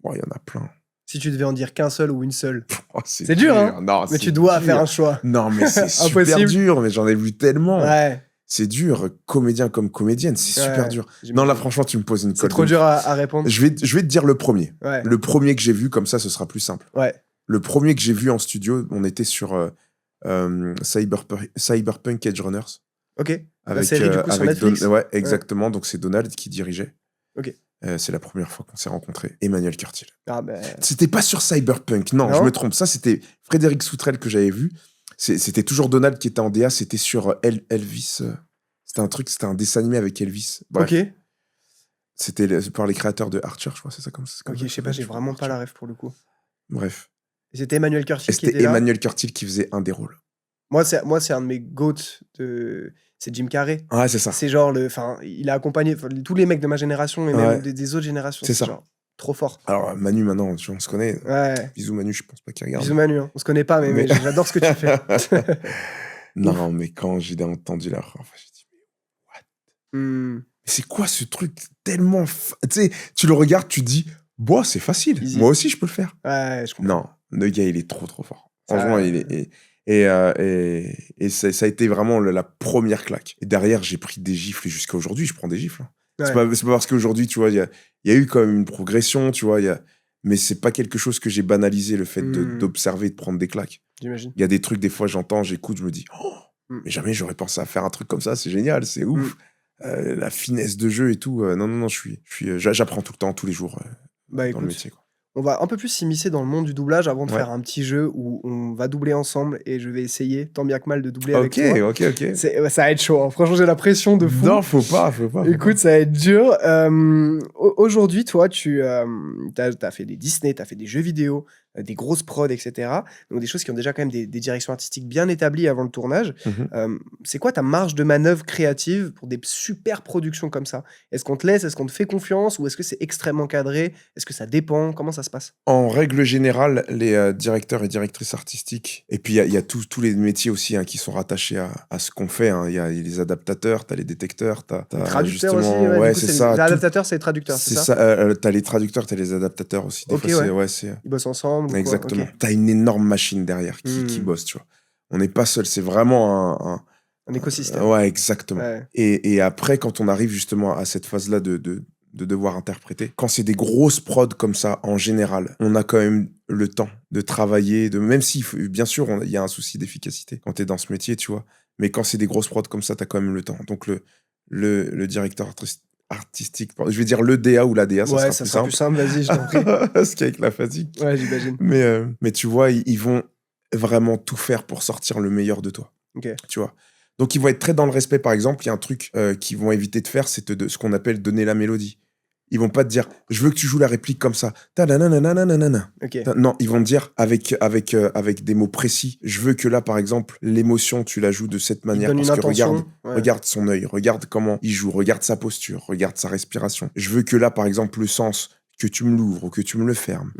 Il y en a plein. Si tu devais en dire qu'un seul ou une seule. C'est dur, hein? Non, mais tu dois faire un choix. Non, mais c'est super dur, mais j'en ai vu tellement. Ouais. C'est dur, comédien comme comédienne, c'est super dur. Non, là, franchement, tu me poses une colle. C'est trop dur à répondre. Je vais te dire le premier. Ouais. Le premier que j'ai vu, comme ça, ce sera plus simple. Ouais. Le premier que j'ai vu en studio, on était sur Cyberpunk Edge Runners. Ok. La série, du coup, sur Netflix. Ouais, exactement. Ouais. Donc, c'est Donald qui dirigeait. Ok. C'est la première fois qu'on s'est rencontrés. Emmanuel Curtil. Ah ben... C'était pas sur Cyberpunk, non, je me trompe. Ça, c'était Frédéric Soutrel que j'avais vu. C'était toujours Donald qui était en DA. C'était sur Elvis. C'était un dessin animé avec Elvis. Bref. Ok. C'était par les créateurs de Archer, je crois, c'est ça comme ça. Ok, je sais pas, j'ai vraiment pas la ref pour le coup. Bref. Et c'était Emmanuel Curtil qui était là. C'était Emmanuel Curtil qui faisait un des rôles. Moi, c'est un de mes goats c'est Jim Carrey. Ouais, c'est ça. C'est genre il a accompagné tous les mecs de ma génération et même des autres générations. C'est ça. Genre trop fort. Alors Manu, maintenant, on se connaît. Ouais. Bisous Manu, je pense pas qu'il regarde. Bisous Manu, hein. On se connaît pas, mais j'adore ce que tu fais. Non, mais quand j'ai entendu la ref, j'ai dit what? C'est quoi ce truc tellement... Tu sais, tu le regardes, tu te dis, boah, c'est facile. Easy. Moi aussi, je peux le faire. Ouais, je comprends. Non, le gars, il est trop fort. Franchement, il est... Et ça a été vraiment la première claque. Et derrière, j'ai pris des gifles. Et jusqu'à aujourd'hui, je prends des gifles. Ouais. C'est pas parce qu'aujourd'hui, tu vois, il y a eu quand même une progression, tu vois. Mais c'est pas quelque chose que j'ai banalisé, le fait d'observer, de prendre des claques. J'imagine. Il y a des trucs, des fois, j'entends, j'écoute, je me dis, oh, mais jamais j'aurais pensé à faire un truc comme ça. C'est génial, c'est ouf. La finesse de jeu et tout. Non, j'apprends tout le temps, tous les jours dans le métier, quoi. On va un peu plus s'immiscer dans le monde du doublage avant de faire un petit jeu où on va doubler ensemble et je vais essayer, tant bien que mal, de doubler avec toi. Ok. Ça va être chaud. Hein. Franchement, j'ai la pression de fou. Non, faut pas. Écoute, ça va être dur. Aujourd'hui, toi, tu as fait des Disney, tu as fait des jeux vidéo, des grosses prods, etc. Donc des choses qui ont déjà quand même des directions artistiques bien établies avant le tournage. C'est quoi ta marge de manœuvre créative pour des super productions comme ça? Est-ce qu'on te laisse? Est-ce qu'on te fait confiance? Ou est-ce que c'est extrêmement cadré? Est-ce que ça dépend? Comment ça se passe? En règle générale, les directeurs et directrices artistiques, et puis il y a tous les métiers aussi qui sont rattachés à ce qu'on fait. Il y a les adaptateurs, t'as les détecteurs, t'as traducteurs aussi. Ouais, c'est ça. Les adaptateurs, c'est les traducteurs, c'est ça? T'as les traducteurs, t'as les adaptateurs aussi. Des fois, ils bossent ensemble. Exactement. T'as une énorme machine derrière qui bosse, tu vois. On n'est pas seul. C'est vraiment Un écosystème. Ouais, exactement. Ouais. Et après, quand on arrive justement à cette phase-là de devoir interpréter, quand c'est des grosses prods comme ça, en général, on a quand même le temps de travailler, même si, bien sûr, il y a un souci d'efficacité quand tu es dans ce métier, tu vois. Mais quand c'est des grosses prods comme ça, tu as quand même le temps. Donc, le directeur artistique, je vais dire le DA ou la DA, ça Ouais, sera ça plus sera plus simple. simple, vas-y, je t'en prie. Parce qu'avec la fatigue. Ouais, j'imagine. Mais tu vois, ils vont vraiment tout faire pour sortir le meilleur de toi, Ok. tu vois. Donc, ils vont être très dans le respect. Par exemple, il y a un truc qu'ils vont éviter de faire, c'est ce qu'on appelle donner la mélodie. Ils vont pas te dire, je veux que tu joues la réplique comme ça. Ta-da-na-na-na-na-na-na. Ok. Non, ils vont te dire avec des mots précis. Je veux que là, par exemple, l'émotion, tu la joues de cette Il te manière. donne une Parce que regarde, intention. Ouais. regarde son œil, regarde comment il joue, regarde sa posture, regarde sa respiration. Je veux que là, par exemple, le sens, que tu me l'ouvres ou que tu me le fermes.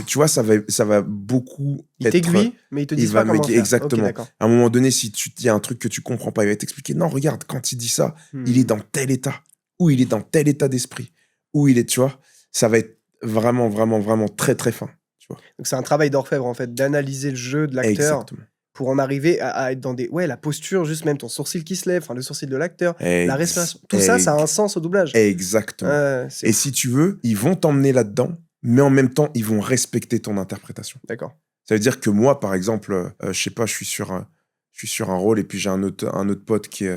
Tu vois, ça va beaucoup Il t'aiguille, mais il te dit pas comment faire. Ok, exactement. d'accord. À un moment donné, si tu dis un truc que tu comprends pas, il va t'expliquer, non, regarde, quand il dit ça, il est dans tel état, ou il est dans tel état d'esprit, ou il est, tu vois, ça va être vraiment, vraiment, vraiment très, très fin, tu vois. Donc c'est un travail d'orfèvre, en fait, d'analyser le jeu de l'acteur Exactement. pour en arriver à être dans des... Ouais, la posture, juste même ton sourcil qui se lève, enfin le sourcil de l'acteur, la respiration. Tout ça, ça a un sens au doublage. Exactement. C'est Et ouf. si tu veux, ils vont t'emmener là-dedans, mais en même temps, ils vont respecter ton interprétation. D'accord. Ça veut dire que moi, par exemple, je sais pas, je suis sur un rôle et puis j'ai un autre pote qui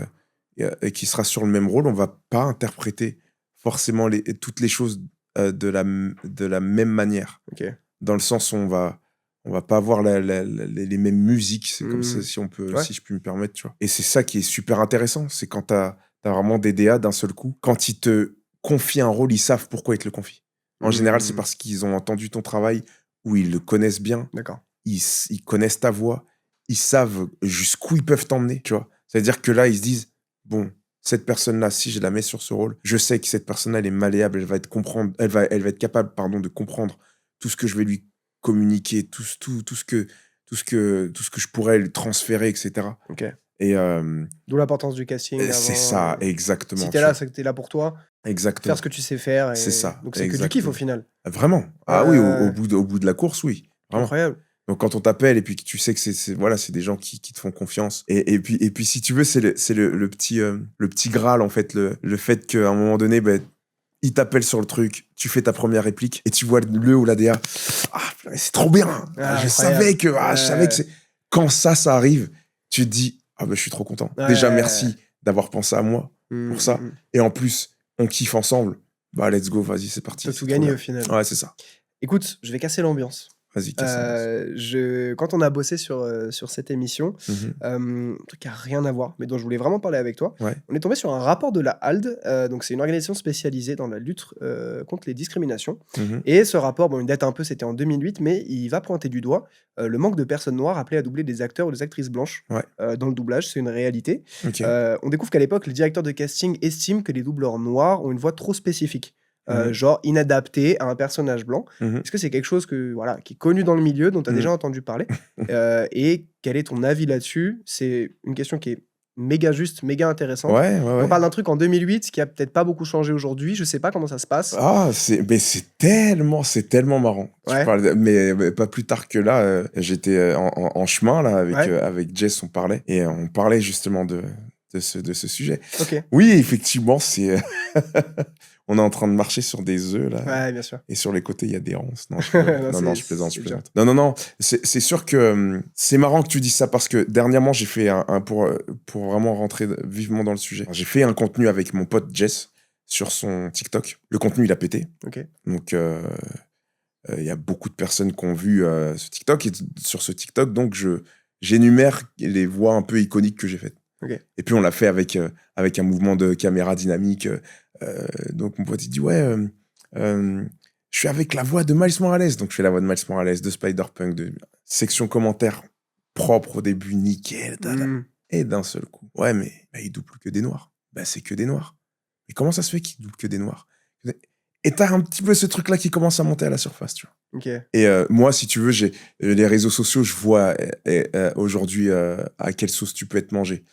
sera sur le même rôle. On va pas interpréter forcément toutes les choses de la même manière. Ok. Dans le sens où on va pas avoir les mêmes musiques. C'est comme ça, si je puis me permettre, tu vois. Et c'est ça qui est super intéressant. C'est quand t'as vraiment des DA d'un seul coup. Quand ils te confient un rôle, ils savent pourquoi ils te le confient. En général, c'est parce qu'ils ont entendu ton travail ou ils le connaissent bien. D'accord. Ils connaissent ta voix, ils savent jusqu'où ils peuvent t'emmener, tu vois. C'est-à-dire que là, ils se disent, bon, cette personne-là, si je la mets sur ce rôle, je sais que cette personne-là, elle est malléable, elle va être capable, pardon, de comprendre tout ce que je vais lui communiquer, tout ce que je pourrais lui transférer, etc. Ok. Et D'où l'importance du casting avant. c'est ça, exactement. Si t'es là, c'est que t'es là pour toi. Exactement. Faire ce que tu sais faire. C'est ça. Donc c'est que du kiff au final. Vraiment. Ah oui, au bout de la course, oui. Vraiment. Incroyable. Donc quand on t'appelle et puis que tu sais que c'est des gens qui te font confiance. Et puis si tu veux, c'est le petit Graal, en fait, le fait qu'à un moment donné, ben, il t'appelle sur le truc, tu fais ta première réplique et tu vois le ou la DA. Ah, c'est trop bien. Je savais que c'est... Quand ça arrive, tu te dis, ah ben je suis trop content. Déjà, merci d'avoir pensé à moi pour ça. Et en plus, on kiffe ensemble. Bah, let's go, vas-y, c'est parti. T'as tout gagné au final. Ouais, c'est ça. Écoute, je vais casser l'ambiance. Vas-y, casse l'ambiance. Quand on a bossé sur cette émission, un truc qui n'a rien à voir, mais dont je voulais vraiment parler avec toi, on est tombé sur un rapport de la HALD, donc c'est une organisation spécialisée dans la lutte contre les discriminations. Et ce rapport, bon, il date un peu, c'était en 2008, mais il va pointer du doigt le manque de personnes noires appelées à doubler des acteurs ou des actrices blanches dans le doublage, c'est une réalité. On découvre qu'à l'époque, les directeurs de casting estiment que les doubleurs noirs ont une voix trop spécifique. Genre inadapté à un personnage blanc. Est-ce que c'est quelque chose qui est connu dans le milieu, dont tu as déjà entendu parler et quel est ton avis là-dessus? C'est une question qui est méga juste, méga intéressante. On parle d'un truc en 2008 qui a peut-être pas beaucoup changé aujourd'hui. Je sais pas comment ça se passe. Ah, c'est tellement marrant. Mais pas plus tard que là, j'étais en chemin là avec Jess, on parlait justement de ce sujet. Oui, effectivement, c'est on est en train de marcher sur des œufs là. Ouais, bien sûr. Et sur les côtés, il y a des ronces. Non, je plaisante. Non. C'est sûr que c'est marrant que tu dises ça parce que dernièrement, j'ai fait pour vraiment rentrer vivement dans le sujet. J'ai fait un contenu avec mon pote Jess sur son TikTok. Le contenu, il a pété. Donc, il y a beaucoup de personnes qui ont vu ce TikTok. Et sur ce TikTok, donc, j'énumère les voix un peu iconiques que j'ai faites. Et puis, on l'a fait avec un mouvement de caméra dynamique. Donc, mon pote, il dit, je suis avec la voix de Miles Morales. Donc, je fais la voix de Miles Morales, de Spider-Punk, de section commentaires propre au début, nickel. Et d'un seul coup, mais il double que des noirs. C'est que des noirs. Mais comment ça se fait qu'il double que des noirs? Et t'as un petit peu ce truc-là qui commence à monter à la surface, tu vois. Ok. Et moi, si tu veux, j'ai les réseaux sociaux, je vois aujourd'hui à quelle sauce tu peux être mangé.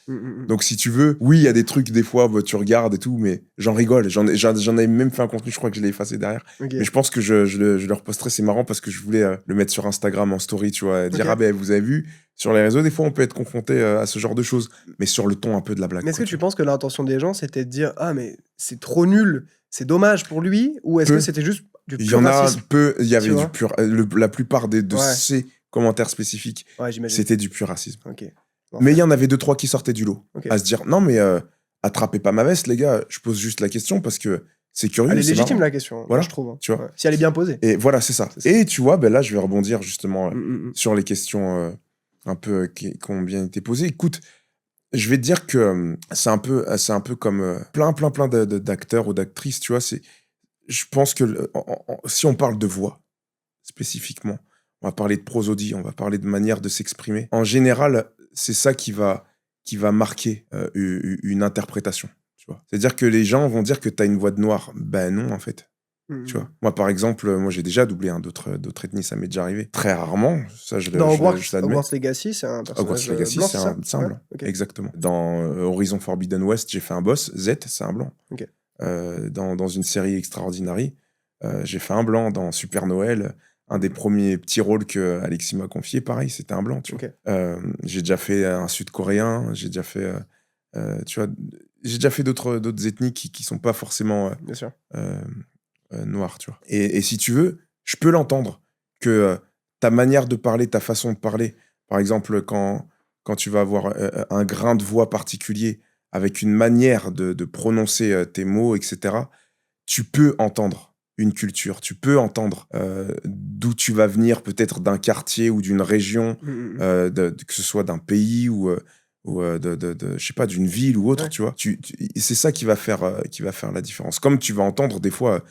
Donc, si tu veux, oui, il y a des trucs, des fois, tu regardes et tout, mais j'en rigole. J'en avais même fait un contenu, je crois que je l'ai effacé derrière. Ok. Mais je pense que je le reposterai, c'est marrant parce que je voulais le mettre sur Instagram en story, tu vois, dire, Ok. ah ben, vous avez vu, sur les réseaux, des fois, on peut être confronté à ce genre de choses, mais sur le ton un peu de la blague. Mais est-ce quoi, que tu penses que l'intention des gens, c'était de dire ah, mais c'est trop nul, c'est dommage pour lui, ou est-ce que Peu. c'était juste du Il y pur en a racisme? peu, il y Tu avait du vois? pur. La plupart de Ouais. ces commentaires spécifiques, Ouais, j'imagine. c'était du pur racisme. Ok. Mais il y en avait 2-3 qui sortaient du lot. Ok. À se dire, non, mais attrapez pas ma veste, les gars. Je pose juste la question parce que c'est curieux. Elle est c'est légitime marrant. la question, moi, Voilà, je trouve. tu vois. Ouais. Si elle est bien posée. Et voilà, c'est ça. C'est ça. Et tu vois, ben là, je vais rebondir justement Mm. sur les questions un peu qui ont bien été posées. Écoute, je vais te dire que c'est un peu comme plein d'acteurs ou d'actrices, tu vois. Je pense que si on parle de voix spécifiquement, on va parler de prosodie, on va parler de manière de s'exprimer. En général, c'est ça qui va marquer une interprétation. Tu vois. C'est-à-dire que les gens vont dire que tu as une voix de noir. Ben non, en fait. Tu vois. Moi, par exemple, j'ai déjà doublé d'autres ethnies, ça m'est déjà arrivé. Très rarement, ça je Dans l'admets. Hogwarts Legacy, c'est un Hogwarts personnage Legacy, blanc, c'est c'est ça? un Ouais, blanc. ok. Exactement. Dans Horizon Forbidden West, j'ai fait un boss, Z, c'est un blanc. Ok. Dans une série Extraordinary, j'ai fait un blanc dans Super Noël. Un des premiers petits rôles que Alexis m'a confié, pareil, c'était un blanc, tu vois. J'ai déjà fait un Sud-Coréen, j'ai déjà fait, tu vois, j'ai déjà fait d'autres ethnies qui sont pas forcément Bien sûr. noires, tu vois. Et si tu veux, je peux l'entendre que ta manière de parler, ta façon de parler, par exemple, quand tu vas avoir un grain de voix particulier avec une manière de prononcer tes mots, etc., tu peux entendre une culture, tu peux entendre d'où tu vas venir, peut-être d'un quartier ou d'une région, que ce soit d'un pays ou je sais pas, d'une ville ou autre, Ouais. tu vois. C'est ça qui va faire la différence. Comme tu vas entendre des fois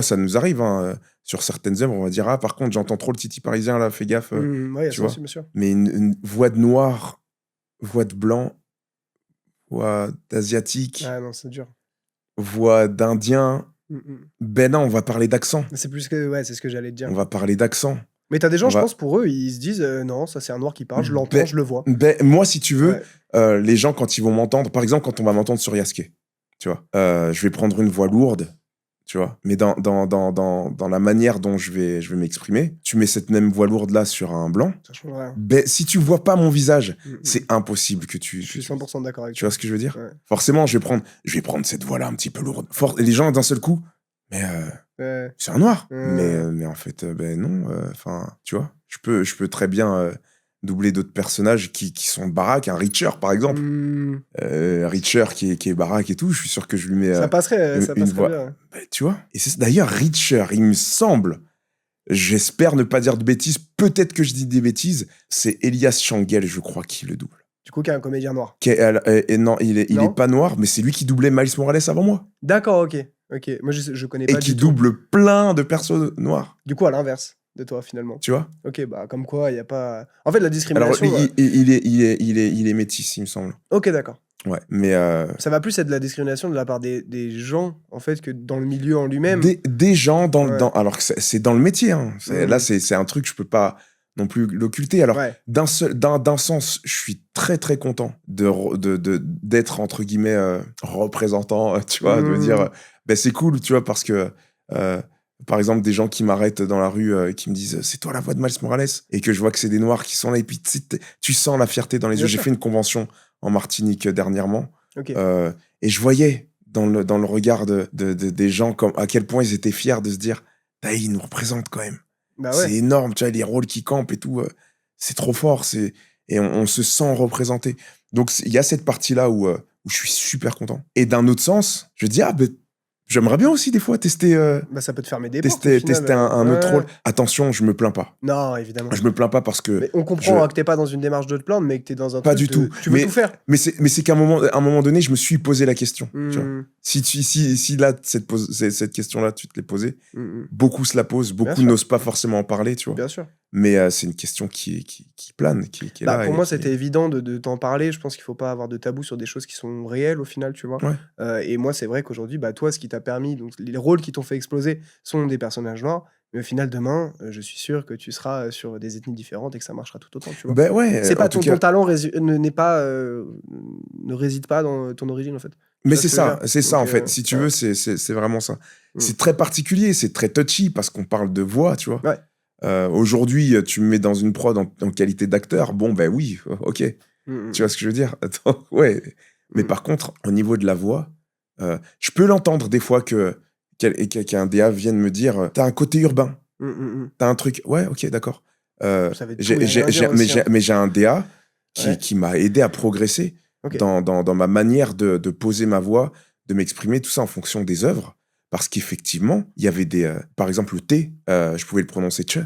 ça nous arrive, hein, sur certaines œuvres, on va dire, ah, par contre, j'entends trop le titi parisien, là, fais gaffe, Ouais, il y a tu ça vois. aussi, bien sûr. Mais une voix de noir, voix de blanc, voix d'asiatique, Ah non, c'est dur. voix d'indien, ben non, on va parler d'accent. C'est plus que. Ouais, c'est ce que j'allais te dire. On va parler d'accent. Mais t'as des gens, On je va- pense, pour eux, ils se disent non, ça c'est un noir qui parle, je l'entends, je le vois. Moi, si tu veux, Ouais. les gens, quand ils vont m'entendre, par exemple, quand on va m'entendre sur Yasuke, tu vois, je vais prendre une voix lourde, tu vois, mais dans la manière dont je vais m'exprimer, tu mets cette même voix lourde-là sur un blanc, Ça change rien. si tu vois pas mon visage, c'est impossible que tu... Je suis 100% d'accord avec Tu toi. vois ce que je veux dire? Ouais. Forcément, je vais prendre cette voix-là un petit peu lourde. Et les gens, d'un seul coup, mais Ouais. c'est un noir. Ouais. Mais en fait, ben non. Enfin, tu vois, je peux très bien doubler d'autres personnages qui sont baraques. Un Reacher, par exemple. Reacher qui est baraque et tout, je suis sûr que je lui mets Ça passerait une voix. bien. Ouais. Ben, tu vois? Et c'est d'ailleurs Reacher, il me semble. J'espère ne pas dire de bêtises. Peut-être que je dis des bêtises. C'est Elias Changel, je crois, qui le double. Du coup, qui est un comédien noir. Et non, il Non est pas noir, mais c'est lui qui doublait Miles Morales avant moi. D'accord, ok. Moi, je connais Et pas qui du tout. double plein de persos noirs. Du coup, à l'inverse de toi, finalement. Tu vois? Ok, bah, comme quoi, il n'y a pas. En fait, la Alors, discrimination. il est métis, il me semble. Ok, d'accord. Ouais, mais Ça va plus être de la discrimination de la part des gens, en fait, que dans le milieu en lui-même. des gens Ouais. alors que c'est dans le métier, hein. Là, c'est un truc, je peux pas non plus l'occulter. Alors, Ouais. d'un sens, je suis très très content d'être entre guillemets représentant, tu vois, de me dire, ben c'est cool, tu vois, parce que par exemple, des gens qui m'arrêtent dans la rue, qui me disent c'est toi la voix de Miles Morales, et que je vois que c'est des noirs qui sont là, et puis tu sens la fierté dans les Bien yeux. J'ai sûr. fait une convention en Martinique dernièrement, Ok. et je voyais dans le regard des gens à quel point ils étaient fiers de se dire ils nous représentent quand même. Bah ouais. C'est énorme, tu vois, les rôles qui campent et tout, c'est trop fort, et on se sent représenté. Donc il y a cette partie-là où je suis super content. Et d'un autre sens, je dis j'aimerais bien aussi des fois tester Bah, ça peut te fermer des portes. tester un autre rôle. Attention, je me plains pas. Non, évidemment. Je me plains pas parce que Mais on comprend que t'es pas dans une démarche de te plaindre, mais que t'es dans un pas truc du tout. tu veux tout faire. Mais c'est qu'à un moment donné, je me suis posé la question. Tu vois. Si là, cette question-là, tu te l'es posée, beaucoup se la posent, beaucoup n'osent pas forcément en parler, tu vois. Bien sûr. mais c'est une question qui plane, qui est Bah, là pour et moi, qui c'était évident de t'en parler. Je pense qu'il faut pas avoir de tabou sur des choses qui sont réelles au final, tu vois. ouais. Et moi, c'est vrai qu'aujourd'hui, bah, toi, ce qui t'a permis, donc les rôles qui t'ont fait exploser sont des personnages noirs. Mais au final, demain, je suis sûr que tu seras sur des ethnies différentes et que ça marchera tout autant, tu vois. Ben ouais, C'est en pas tout ton cas talent n'est pas, ne réside pas dans ton origine, en fait. Tu mais vois ce que je veux dire? c'est ça, Donc, en fait. Si tu ouais. veux, c'est vraiment ça. Mm. C'est très particulier, c'est très touchy parce qu'on parle de voix, tu vois? Ouais. Aujourd'hui, tu me mets dans une prod en qualité d'acteur, bon, ben oui, OK. Mm, mm, Tu vois ce que je veux dire? Attends, ouais. Mais mm. par contre, au niveau de la voix, je peux l'entendre des fois qu'un DA vienne me dire, «Tu as un côté urbain, Mm, mm, mm. tu as un truc» ouais, OK, d'accord. Ça veut tout et rien dire Mais aussi, hein. j'ai un DA Ouais. qui m'a aidé à progresser Ok. dans ma manière de poser ma voix, de m'exprimer, tout ça en fonction des œuvres. Parce qu'effectivement, il y avait par exemple, le T, je pouvais le prononcer «tche»,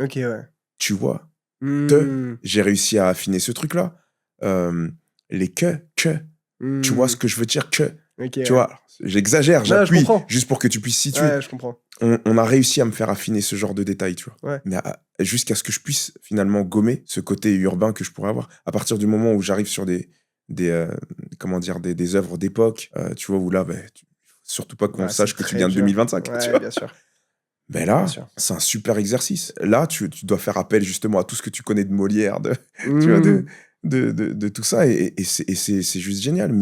Ok, ouais. tu vois? Te, Mm, j'ai réussi à affiner ce truc-là. Les que, tu vois ce mm. que je veux dire? Que, Ok, tu ouais. vois? J'exagère, Ouais, je j'appuie, comprends. juste pour que tu puisses situer. Ouais, je comprends. On a réussi à me faire affiner ce genre de détails, tu vois? Ouais. Mais jusqu'à ce que je puisse finalement gommer ce côté urbain que je pourrais avoir. À partir du moment où j'arrive sur des comment dire? Des œuvres d'époque, tu vois? Où là, beh, surtout pas qu'on Ouais, c'est sache que tu très viens de dur. 2025, tu Ouais, vois? bien sûr. Ben Bien là, sûr. c'est un super exercice. Là, tu dois faire appel justement à tout ce que tu connais de Molière, tu vois, Mm. de tout ça, et c'est juste génial.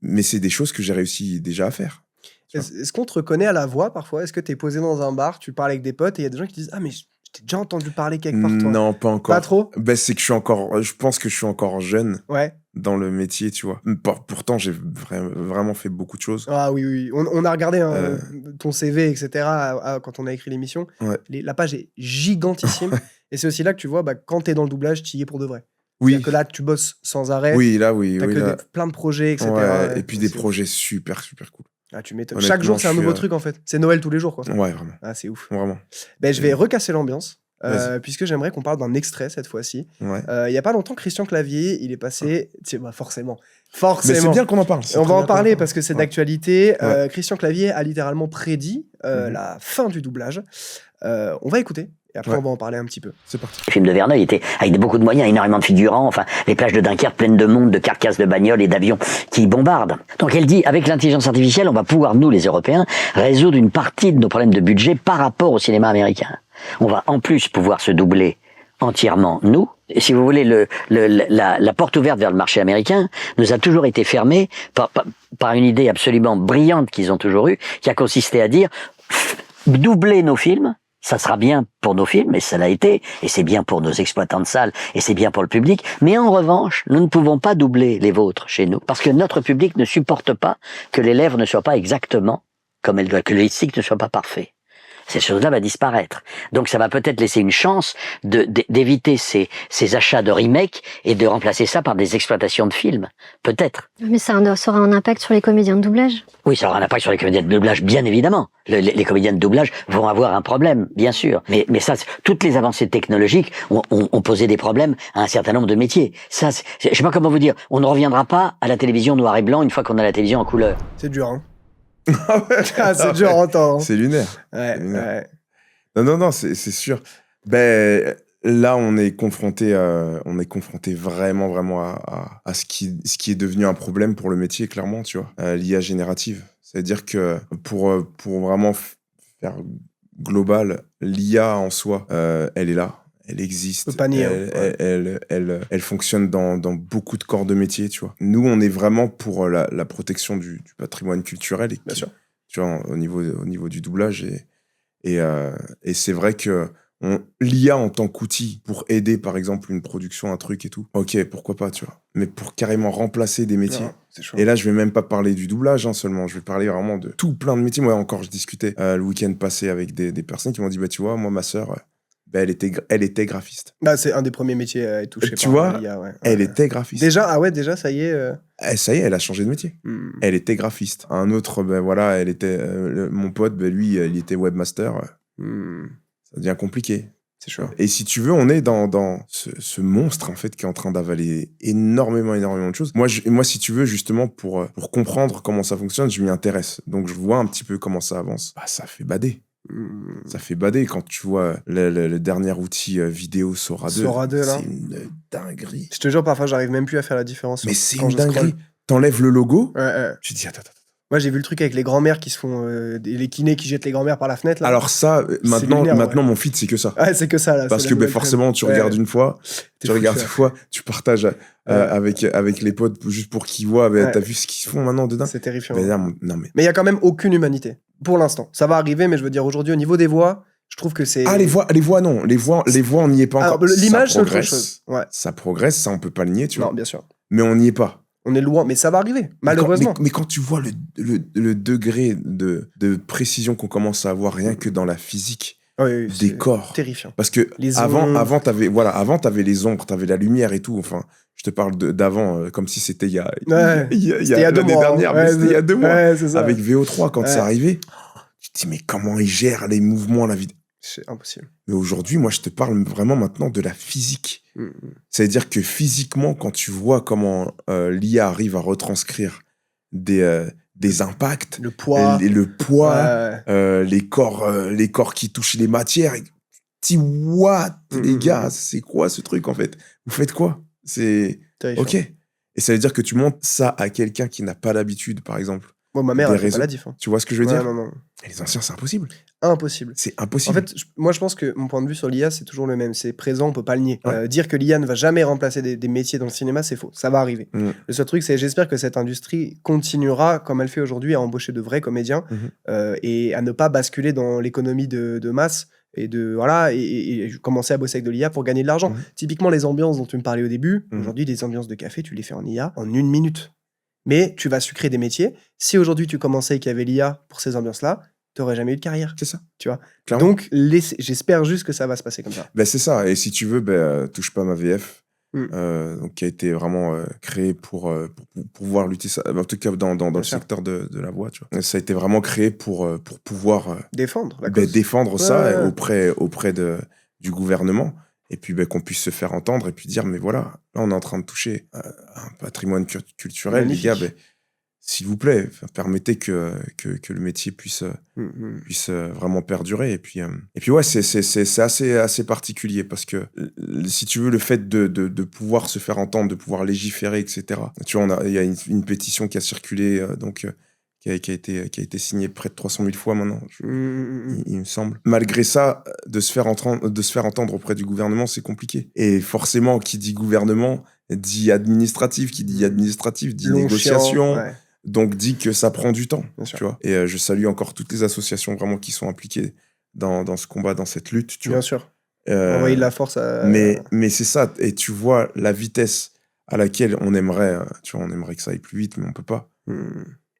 Mais c'est des choses que j'ai réussi déjà à faire. Tu vois? Est-ce qu'on te reconnaît à la voix parfois? Est-ce que tu es posé dans un bar, tu parles avec des potes et il y a des gens qui disent: «Ah mais je t'ai déjà entendu parler quelque part toi». Non, pas Pas encore. trop? Ben, c'est que je pense que je suis encore jeune Ouais. dans le métier, tu vois. Pourtant, j'ai vraiment fait beaucoup de choses. Ah oui, oui, oui. On a regardé, hein, Euh, ton CV et cetera, quand on a écrit l'émission. ouais. La page est gigantissime et c'est aussi là que tu vois, bah, quand tu es dans le doublage, tu y es pour de vrai. C'est-à-dire Oui, que là, tu bosses sans arrêt, oui, tu as oui, que là. plein de projets et cetera, Ouais, ouais, et puis donc des c'est ouf. projets super, super cool. Ah, tu m'étonnes. Chaque Honnêtement, jour, je c'est un suis. nouveau truc, en fait. C'est Noël tous les jours, quoi. Ouais, vraiment. Ah, c'est ouf. Vraiment. Ben je vais Et- recasser l'ambiance, Vas-y. puisque j'aimerais qu'on parle d'un extrait cette fois-ci. Ouais. Il y a pas longtemps, Christian Clavier, il est passé tu sais, bah, forcément, Mais c'est forcément. bien qu'on en parle. C'est On va très en bien qu'on en parler parle. parce que c'est Ouais. d'actualité. Ouais. Christian Clavier a littéralement prédit, Mhm. la fin du doublage. On va écouter et après Ouais. on va en parler un petit peu. C'est parti. Le film de Verneuil était avec beaucoup de moyens, énormément de figurants, enfin les plages de Dunkerque pleines de monde, de carcasses de bagnoles et d'avions qui bombardent. Donc elle dit, avec l'intelligence artificielle, on va pouvoir, nous les Européens, résoudre une partie de nos problèmes de budget par rapport au cinéma américain. On va en plus pouvoir se doubler entièrement, nous. Et si vous voulez, la porte ouverte vers le marché américain nous a toujours été fermée par une idée absolument brillante qu'ils ont toujours eue, qui a consisté à dire, doubler nos films, ça sera bien pour nos films, et ça l'a été, et c'est bien pour nos exploitants de salles, et c'est bien pour le public, mais en revanche, nous ne pouvons pas doubler les vôtres chez nous, parce que notre public ne supporte pas que les lèvres ne soient pas exactement comme elles doivent, que le lipstick ne soit pas parfait. Cette chose-là va disparaître. Donc ça va peut-être laisser une chance d'éviter ces achats de remake et de remplacer ça par des exploitations de films. Peut-être. Mais ça aura un impact sur les comédiens de doublage. Oui, ça aura un impact sur les comédiens de doublage, bien évidemment. Les comédiens de doublage vont avoir un problème, bien sûr. Mais ça, toutes les avancées technologiques ont posé des problèmes à un certain nombre de métiers. Ça, je sais pas comment vous dire. On ne reviendra pas à la télévision noir et blanc une fois qu'on a la télévision en couleur. C'est dur, hein. Ah C'est dur à entendre, hein. C'est lunaire. Ouais, C'est lunaire. ouais. Non, c'est sûr. Ben, là, on est confronté vraiment, vraiment à ce qui est devenu un problème pour le métier, clairement, tu vois. L'IA générative. C'est-à-dire que pour vraiment faire global, l'IA en soi, elle est là. Elle existe. On peut pas nier, hein. Elle fonctionne dans beaucoup de corps de métier, tu vois. Nous, on est vraiment pour la protection du patrimoine culturel. Bien sûr. Tu vois, au niveau du doublage. Et c'est vrai que l'IA en tant qu'outil pour aider, par exemple, une production, un truc et tout, ok, pourquoi pas, tu vois. Mais pour carrément remplacer des métiers. Non, c'est chaud. Et là, je vais même pas parler du doublage, hein, seulement. Je vais parler vraiment de tout plein de métiers. Moi, encore, je discutais le week-end passé avec des personnes qui m'ont dit, bah, tu vois, moi, ma sœur, bah, elle était graphiste. Bah, c'est un des premiers métiers à être touché Tu par vois, l'IA, ouais. Elle Ouais. était graphiste. Déjà, ça y est. Ça y est, elle a changé de métier. Elle était graphiste. Un autre, ben voilà, elle était mon pote, ben lui, il était webmaster. Ça devient compliqué. C'est chaud. Et si tu veux, on est dans ce monstre en fait qui est en train d'avaler énormément de choses. Moi, si tu veux, justement, pour comprendre comment ça fonctionne, je m'y intéresse. Donc, je vois un petit peu comment ça avance. Bah, ça fait bader. Ça fait bader quand tu vois le dernier outil vidéo Sora 2. Sora 2, là. C'est une dinguerie. Je te jure, parfois, j'arrive même plus à faire la différence Mais sur- c'est quand une je scroll. dinguerie. T'enlèves le logo, Ouais. tu te dis attends. Moi, j'ai vu le truc avec les grands-mères qui se font... les kinés qui jettent les grands-mères par la fenêtre, là. Alors ça, maintenant lunaire, mon feed, c'est que ça. Ouais, c'est que ça, là. Parce c'est que la nouvelle forcément, tu trend. regardes une fois, T'es tu regardes foutu, une fois, tu partages avec les potes juste pour qu'ils voient, Ouais. t'as vu ce qu'ils font maintenant dedans. C'est terrifiant. Mais là, non mais... Mais il y a quand même aucune humanité. Pour l'instant. Ça va arriver, mais je veux dire, aujourd'hui, au niveau des voix, je trouve que c'est... Ah, les voix, non. Les voix, on n'y est pas encore. Alors, l'image, c'est Ça autre progresse. chose. Ouais. Ça progresse, ça, on peut pas le nier, tu Non, vois. bien sûr. Mais on n'y est pas. On est loin, mais ça va arriver, malheureusement. Mais quand tu vois le degré de précision qu'on commence à avoir rien que dans la physique Oui, des c'est corps. terrifiant. Parce que Les avant, ombres. t'avais les ombres, t'avais la lumière et tout. Enfin, je te parle d'avant, comme si c'était il y a Ouais. C'était il y a 2 l'année mois. dernière, mais c'était il y a 2 mois. Ouais, c'est ça. Avec VO3, quand Ouais. c'est arrivé, tu te dis, mais comment ils gèrent les mouvements, la vidéo. C'est impossible. Mais aujourd'hui, moi, je te parle vraiment maintenant de la physique. C'est-à-dire que physiquement, quand tu vois comment l'IA arrive à retranscrire des impacts, Le poids. le poids, Ouais. les corps qui touchent les matières, et tu dis, what, les gars, c'est quoi ce truc, en fait? Vous faites quoi? C'est... Terrifiant. Ok. Et ça veut dire que tu montres ça à quelqu'un qui n'a pas l'habitude, par exemple. Moi, ma mère, des elle fait réseaux. pas la diff. Hein. Tu vois ce que je veux Ouais, dire? non. Et les anciens, c'est impossible. Impossible. C'est En impossible. fait, moi, je pense que mon point de vue sur l'IA, c'est toujours le même. C'est présent, on peut pas le nier. Ouais. Dire que l'IA ne va jamais remplacer des métiers dans le cinéma, c'est faux. Ça va arriver. Mm. Le seul truc, c'est j'espère que cette industrie continuera, comme elle fait aujourd'hui, à embaucher de vrais comédiens et à ne pas basculer dans l'économie de masse et et commencer à bosser avec de l'IA pour gagner de l'argent. Typiquement, les ambiances dont tu me parlais au début, aujourd'hui, des ambiances de café, tu les fais en IA en 1 minute. Mais tu vas sucrer des métiers. Si aujourd'hui, tu commençais et qu'il y avait l'IA pour ces ambiances-là, tu n'aurais jamais eu de carrière. C'est ça. Tu vois. Clairement. Donc, j'espère juste que ça va se passer comme ça. Ben, c'est ça. Et si tu veux, touche pas ma VF, donc, qui a été vraiment créé pour pouvoir lutter, ça, en tout cas dans le sûr. secteur de la voix. Tu vois. Ça a été vraiment créé pour pouvoir Défendre la cause. défendre ça Ouais. auprès du gouvernement. Et puis qu'on puisse se faire entendre et puis dire, mais voilà, là, on est en train de toucher un patrimoine culturel. Magnifique. Les gars, s'il vous plaît, permettez que le métier puisse vraiment perdurer. Et puis ouais, c'est assez particulier parce que, si tu veux, le fait de pouvoir se faire entendre, de pouvoir légiférer, etc. Tu vois, il y a une pétition qui a circulé, qui a été signée près de 300 000 fois maintenant, il me semble. Malgré ça, de se faire entendre auprès du gouvernement, c'est compliqué. Et forcément, qui dit gouvernement, dit administratif, qui dit administratif, dit Long, négociation. chiant, ouais. Donc dit que ça prend du temps, Bien sûr. tu vois. Et je salue encore toutes les associations vraiment qui sont impliquées dans ce combat, dans cette lutte, tu Bien vois. sûr. Envoyer de la force à... Mais c'est ça. Et tu vois la vitesse à laquelle on aimerait que ça aille plus vite, mais on peut pas.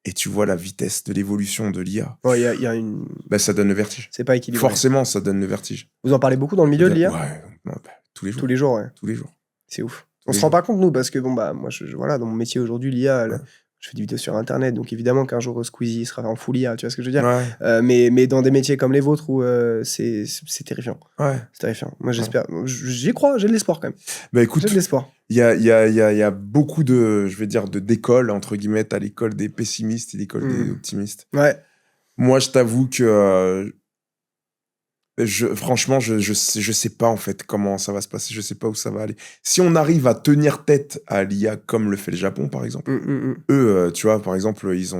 Et tu vois la vitesse de l'évolution de l'IA. Ouais, il y a une... Ça donne le vertige. C'est pas équilibré. Forcément, ça donne le vertige. Vous en parlez beaucoup dans le milieu de l'IA? Ouais, tous les jours. Tous les jours, ouais. Tous les jours. C'est ouf. Tous On les se rend jours. pas compte, nous, parce que, moi, voilà, dans mon métier aujourd'hui, l'IA, je fais des vidéos sur Internet, donc évidemment qu'un jour, Squeezie sera en full IA, tu vois ce que je veux dire? Ouais. Mais dans des métiers comme les vôtres, où c'est terrifiant. Ouais. C'est terrifiant. Moi, j'espère... J'y crois, j'ai de l'espoir, quand même. Écoute, J'ai de l'espoir. il y a beaucoup de, je vais dire, d'écoles, entre guillemets. T'as l'école des pessimistes et l'école des optimistes. Ouais. Moi, je t'avoue que franchement, je sais pas en fait comment ça va se passer. Je sais pas où ça va aller. Si on arrive à tenir tête à l'IA comme le fait le Japon, par exemple, eux, tu vois, par exemple, ils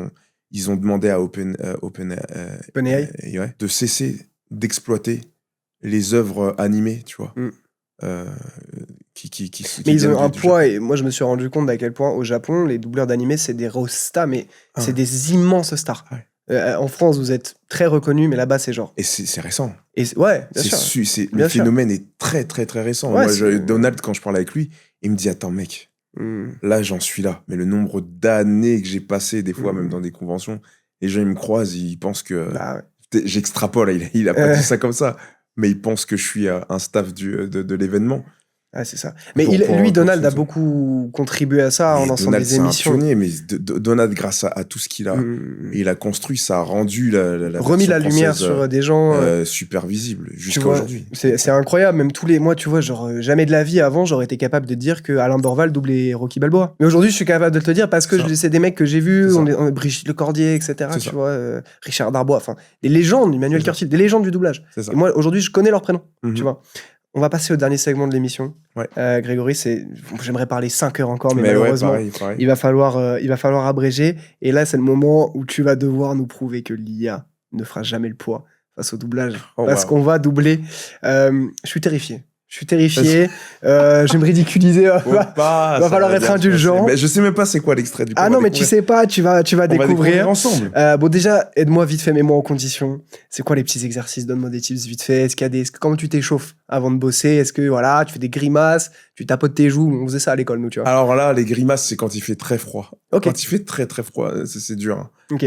ont demandé à OpenAI de cesser d'exploiter les œuvres animées, tu vois. Qui Mais ils ont viennent un du poids, Japon. et moi je me suis rendu compte d'à quel point au Japon, les doubleurs d'animés, c'est des rostas, mais c'est des immenses stars. Ouais. En France, vous êtes très reconnus, mais là-bas, c'est genre. Et c'est récent. Et ouais, bien sûr. Le Bien sûr. phénomène est très, très, très récent. Ouais, Moi, Donald, quand je parle avec lui, il me dit, attends, mec, là, j'en suis là. Mais le nombre d'années que j'ai passé, des fois, même dans des conventions, les gens, ils me croisent, ils pensent que... Bah ouais. J'extrapole, il a pas dit ça comme ça. Mais ils pensent que je suis un staff de l'événement. Ah, c'est ça. Mais Pour- pour- lui, pour Donald a son- beaucoup contribué à ça en Mais lançant Donald, des c'est un émissions. pionnier, mais Donald, grâce à tout ce qu'il a, il a construit, ça a rendu la Remis version la lumière française, sur des gens. super visible Tu jusqu'à vois, aujourd'hui. c'est incroyable. Même tous les mois, tu vois, genre, jamais de la vie avant, j'aurais été capable de dire que Alain Dorval doublait Rocky Balboa. Mais aujourd'hui, je suis capable de te le dire parce que C'est ça. c'est des mecs que j'ai vus, C'est ça. on est Brigitte Lecordier, etc. C'est Tu ça. vois, Richard Darbois, enfin, des légendes, Emmanuel C'est ça. Curtil, des légendes du doublage. C'est ça. Et moi, aujourd'hui, je connais leurs prénoms, Mhm. tu vois. On va passer au dernier segment de l'émission. Ouais. Grégory, j'aimerais parler 5 heures encore, mais Mais ouais, malheureusement, pareil. il va falloir abréger. Et là, c'est le moment où tu vas devoir nous prouver que l'IA ne fera jamais le poids face au doublage. Oh, Parce wow. qu'on va doubler. Je suis terrifié. Je vais me ridiculiser. Va falloir être indulgent. Mais je sais même pas c'est quoi l'extrait du coup. Ah on va non, mais tu découvrir. sais pas, tu vas On va découvrir découvrir. ensemble. Bon, déjà, aide-moi vite fait, mets-moi en condition. C'est quoi les petits exercices? Donne-moi des tips vite fait. Comment tu t'échauffes avant de bosser? Est-ce que, voilà, tu fais des grimaces, tu tapotes tes joues? On faisait ça à l'école, nous, tu vois. Alors là, les grimaces, c'est quand il fait très froid. Ok. Quand il fait très très froid, c'est dur. Hein. Ok.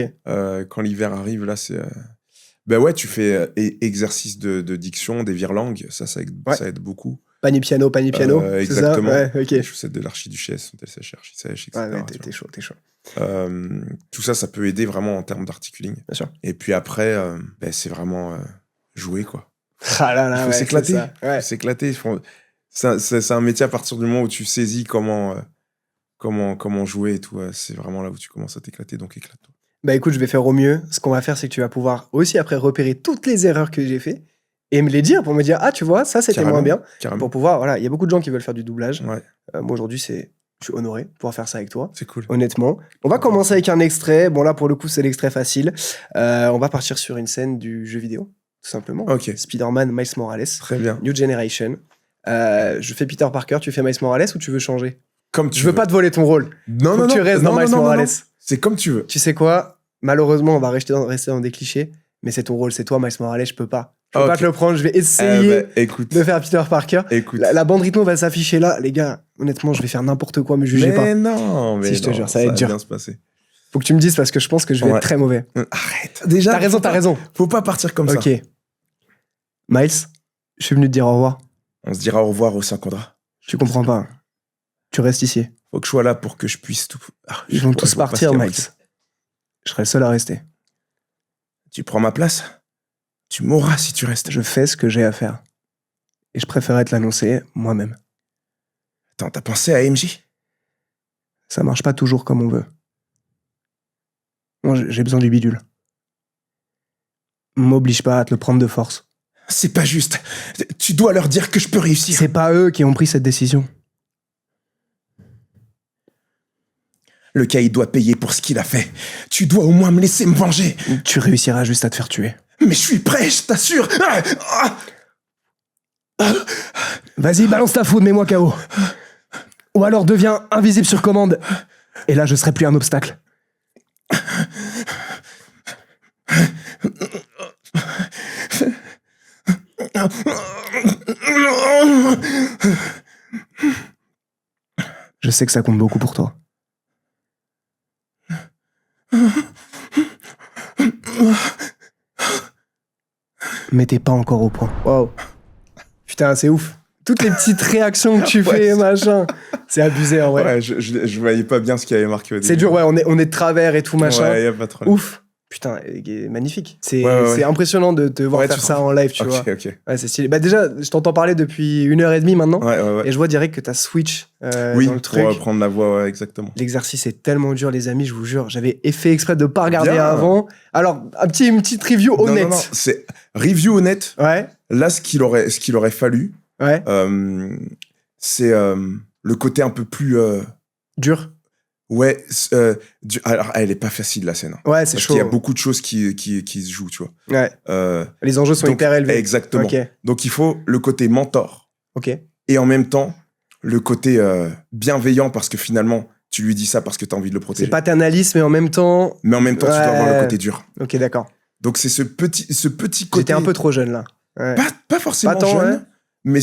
Quand l'hiver arrive, là, c'est. Ben ouais, tu fais exercice de diction, des virelangues, ça Ouais. ça aide beaucoup. Panier piano, c'est Exactement. ça? Ouais, ok. Les chaussettes de l'archiduchesse, dont elle sèche, etc. Ouais, tu t'es chaud. vois. Tout ça, ça peut aider vraiment en termes d'articuling. Bien sûr. Et puis après, ben, c'est vraiment jouer, quoi. Ah là là, Il faut ouais, s'éclater. c'est ça. Ouais. Faut s'éclater. C'est un métier à partir du moment où tu saisis comment jouer et tout. C'est vraiment là où tu commences à t'éclater, donc éclate-toi. Bah écoute, je vais faire au mieux. Ce qu'on va faire, c'est que tu vas pouvoir aussi après repérer toutes les erreurs que j'ai fait et me les dire pour me dire, ah, tu vois, ça c'était Carrément. moins bien. Carrément. Pour pouvoir, voilà, il y a beaucoup de gens qui veulent faire du doublage. Ouais, Moi aujourd'hui, je suis honoré de pouvoir faire ça avec toi. c'est cool. Honnêtement. On va commencer avec un extrait. Bon, là, pour le coup, c'est l'extrait facile. On va partir sur une scène du jeu vidéo, tout simplement. Ok. Spider-Man, Miles Morales, Très bien. New Generation. Je fais Peter Parker, tu fais Miles Morales ou tu veux changer? Comme tu Je veux pas te voler ton rôle. Non, Faut non, que tu non. restes Non, dans non, Miles non, non, Morales. non. C'est comme tu veux. Tu sais quoi? Malheureusement, on va rester dans des clichés, mais c'est ton rôle, c'est toi, Miles Morales, je peux pas. Je peux pas Ok. te le prendre, je vais essayer Écoute. de faire Peter Parker. Écoute. La bande rythmo va s'afficher là. Les gars, honnêtement, je vais faire n'importe quoi, me jugez pas. Mais non, mais Si, je te non, jure, ça va être dur. bien se passer. Faut que tu me dises parce que je pense que je vais Ouais. être très mauvais. Arrête. Déjà. T'as raison. Faut pas partir comme Ok. ça. Miles, je suis venu te dire au revoir. On se dira au revoir au Saint-Condra. Tu comprends pas. Tu restes ici. Faut que je sois là pour que je puisse tout. Ils vont tous partir, Miles. Miles. Je serai le seul à rester. Tu prends ma place. Tu mourras si tu restes. Je fais ce que j'ai à faire. Et je préférerais te l'annoncer moi-même. Attends, t'as pensé à MJ? Ça marche pas toujours comme on veut. Moi, j'ai besoin du bidule. M'oblige pas à te le prendre de force. C'est pas juste. Tu dois leur dire que je peux réussir. C'est pas eux qui ont pris cette décision. Le caïd doit payer pour ce qu'il a fait. Tu dois au moins me laisser me venger. Tu réussiras juste à te faire tuer. Mais je suis prêt, je t'assure. Vas-y, balance ta faute, mets-moi KO. Ou alors deviens invisible sur commande. Et là, je serai plus un obstacle. Je sais que ça compte beaucoup pour toi. Mais t'es pas encore au point. Waouh. Putain, c'est ouf. Toutes les petites réactions que tu Ouais, fais, c'est- machin. C'est abusé, en vrai. Ouais, je voyais pas bien ce qui avait marqué au début. C'est dur, ouais, on est de travers et tout, machin. Ouais, y a pas trop. Ouf. Putain, magnifique. C'est Ouais, ouais, c'est impressionnant de te voir Ouais, faire tu ça trouves en live, tu vois. Ok. Ouais, c'est stylé. Bah déjà, je t'entends parler depuis 1h30 maintenant. Ouais. Et je vois direct que t'as switch Oui, dans le truc. pour prendre la voix, ouais, exactement. L'exercice est tellement dur, les amis, je vous jure. J'avais fait exprès de pas regarder Bien. avant. Alors, une petite review honnête. Non, c'est review honnête. Ouais, Là, ce qu'il aurait fallu, ouais. c'est le côté un peu plus. Dur. Ouais. Alors, elle est pas facile, la scène. Ouais, c'est Parce chaud. qu'il y a beaucoup de choses qui se jouent, tu vois. Ouais. Les enjeux sont donc, hyper élevés. Exactement. Ok. Donc, il faut le côté mentor Ok. et en même temps, le côté bienveillant parce que finalement, tu lui dis ça parce que tu as envie de le C'est protéger. paternaliste, mais en même temps. Mais en même temps, tu dois avoir le Ouais. côté dur. Ok, d'accord. Donc, c'est ce petit côté. J'étais un peu trop jeune là. Ouais, Pas forcément Pas tant, jeune, ouais. mais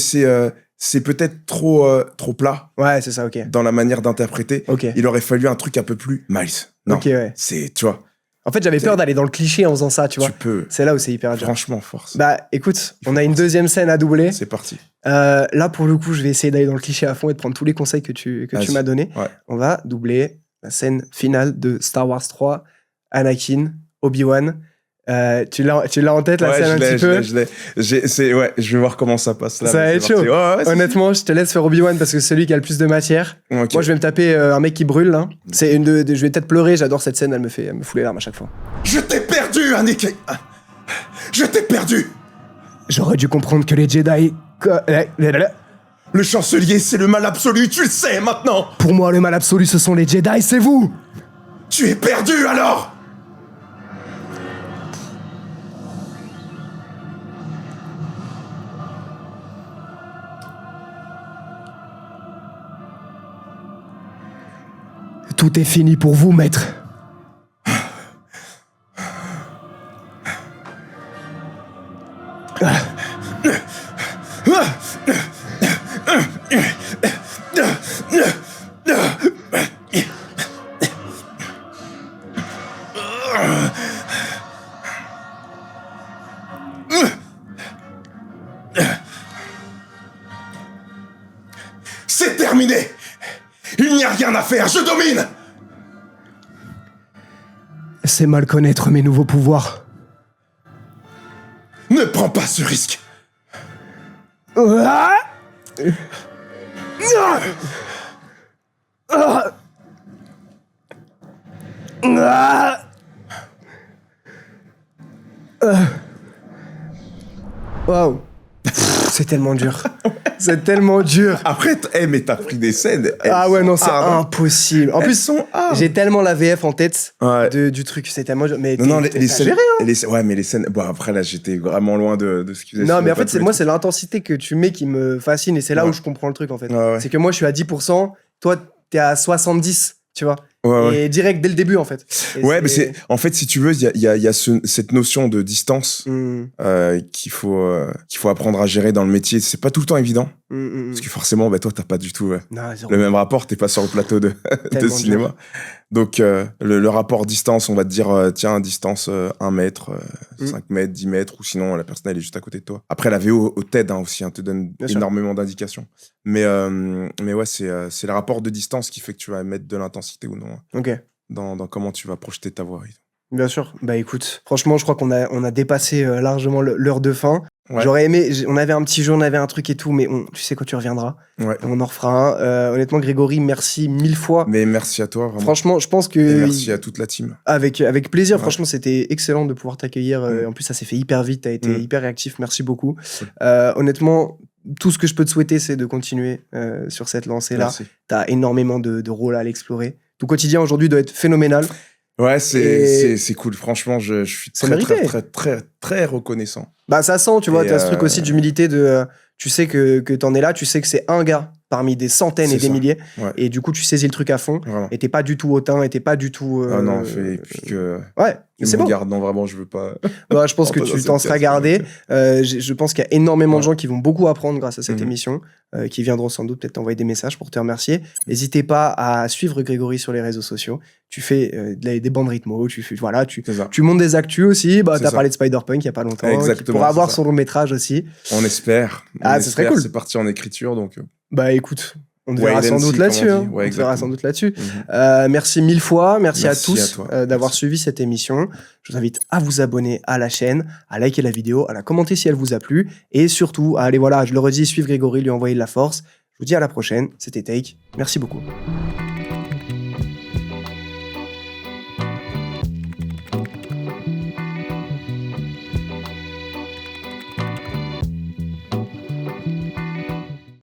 c'est peut-être trop plat Ouais, c'est ça, ok. dans la manière d'interpréter. Ok. Il aurait fallu un truc un peu plus Miles. Non, Ok, ouais. c'est, tu vois, En fait, j'avais peur d'aller dans le cliché en faisant ça, tu vois. Tu peux. C'est là où c'est hyper dur. Franchement, force. Bah, écoute, Il faut on a une forcer. deuxième scène à doubler. C'est parti. Là, pour le coup, je vais essayer d'aller dans le cliché à fond et de prendre tous les conseils que tu Vas-y. m'as donnés. Ouais. On va doubler la scène finale de Star Wars 3, Anakin, Obi-Wan. Tu l'as en tête, la Ouais, scène un petit peu? Ouais, je vais voir comment ça passe là. Ça va mais être c'est parti. chaud. Ouais, c'est- Honnêtement, je te laisse faire Obi-Wan parce que c'est celui qui a le plus de matière. Ok. Moi, je vais me taper un mec qui brûle, là. C'est je vais peut-être pleurer, j'adore cette scène, elle me fout les larmes à chaque fois. Je t'ai perdu, Anakin. Je t'ai perdu. J'aurais dû comprendre que les Jedi... Le chancelier, c'est le mal absolu, tu le sais maintenant. Pour moi, le mal absolu, ce sont les Jedi, c'est vous! Tu es perdu alors. Tout est fini pour vous, maître. C'est terminé. Il n'y a rien à faire, je domine. C'est mal connaître mes nouveaux pouvoirs. Ne prends pas ce risque. Ah Ah Ah Ah Waouh. C'est tellement dur. C'est tellement dur. Après, mais t'as pris des scènes. Ah ouais, non, c'est hard. impossible. En Elles plus, sont hard. j'ai tellement la VF en tête Ouais. du truc. C'est tellement dur. Mais Non, t'as les scènes. géré, hein. Ouais, mais les scènes. Bon, après, là, j'étais vraiment loin de ce qu'ils faisaient. Non, sur mais le en fait, plateau et moi, tout. c'est l'intensité que tu mets qui me fascine et c'est là Ouais. où je comprends le truc, en fait. Ouais, ouais. C'est que moi, je suis à 10%, toi, t'es à 70, tu vois. Ouais, ouais. Et direct dès le début, en fait. Et Ouais, mais c'est. En fait, si tu veux, il y a cette notion de distance Hmm, qu'il faut apprendre à gérer dans le métier. C'est pas tout le temps évident. Parce que forcément, bah, toi, t'as pas du tout Non, zéro. le même rapport. T'es pas sur le plateau de Tellement cinéma. Donc, le rapport distance, on va te dire, tiens, distance 1 mètre, 5 mètres, 10 mètres, ou sinon, la personne, elle est juste à côté de toi. Après, la VO t'aide aussi, te donne Bien sûr. énormément d'indications. Mais ouais, c'est le rapport de distance qui fait que tu vas mettre de l'intensité ou non Ok, dans comment tu vas projeter ta voix. bien sûr. Bah écoute, franchement, je crois qu'on a dépassé largement l'heure de fin. Ouais. J'aurais aimé, on avait un petit jeu, on avait un truc et tout, mais tu sais quand tu reviendras, Ouais. on en refera un. Honnêtement, Grégory, merci 1000 fois. Mais merci à toi, vraiment. Franchement, je pense Et que... merci à toute la team. Avec plaisir, Ouais. franchement, c'était excellent de pouvoir t'accueillir. En plus, ça s'est fait hyper vite, t'as été hyper réactif, merci beaucoup. Honnêtement, tout ce que je peux te souhaiter, c'est de continuer sur cette lancée-là. Merci. T'as énormément de rôles à l'explorer. Ton quotidien aujourd'hui doit être phénoménal. Ouais, Et- c'est cool. Franchement, je suis C'est très, mérité. très, très, très, très reconnaissant. Bah, ça sent, tu vois, Et t'as ce truc aussi d'humilité de... tu sais que t'en es là, tu sais que c'est un gars parmi des centaines et C'est des ça. milliers. Ouais. Et du coup, tu saisis le truc à fond. Vraiment. Et t'es pas du tout hautain, et t'es pas du tout... Ah non, et puis que. Ouais, Ils c'est me bon. gardent. Non, vraiment, je veux pas. Bah, je pense Oh, que pas tu dans t'en cette seras case, gardé. Je pense qu'il y a énormément de Ouais. gens qui vont beaucoup apprendre grâce à cette Mhm. émission, qui viendront sans doute peut-être t'envoyer des messages pour te remercier. N'hésitez pas à suivre Grégory sur les réseaux sociaux. Tu fais des bandes rythmo, voilà, tu C'est ça. montes des actus aussi. Bah, C'est t'as ça. parlé de Spider-Punk il y a pas longtemps. Exactement, Qui pourra c'est avoir ça. son long métrage aussi. On espère. Ah, On ce serait espère. cool. C'est parti en écriture, donc. Bah écoute, on te Wait verra and sans see, doute comme là-dessus. on dit. Hein. Ouais, On te verra exactement. sans doute là-dessus. Mhm. Merci 1000 fois. Merci à Merci tous à toi. d'avoir Merci. suivi cette émission. Je vous invite à vous abonner à la chaîne, à liker la vidéo, à la commenter si elle vous a plu et surtout à aller, voilà, je le redis, suivre Grégory, lui envoyer de la force. Je vous dis à la prochaine. C'était Take. Merci beaucoup.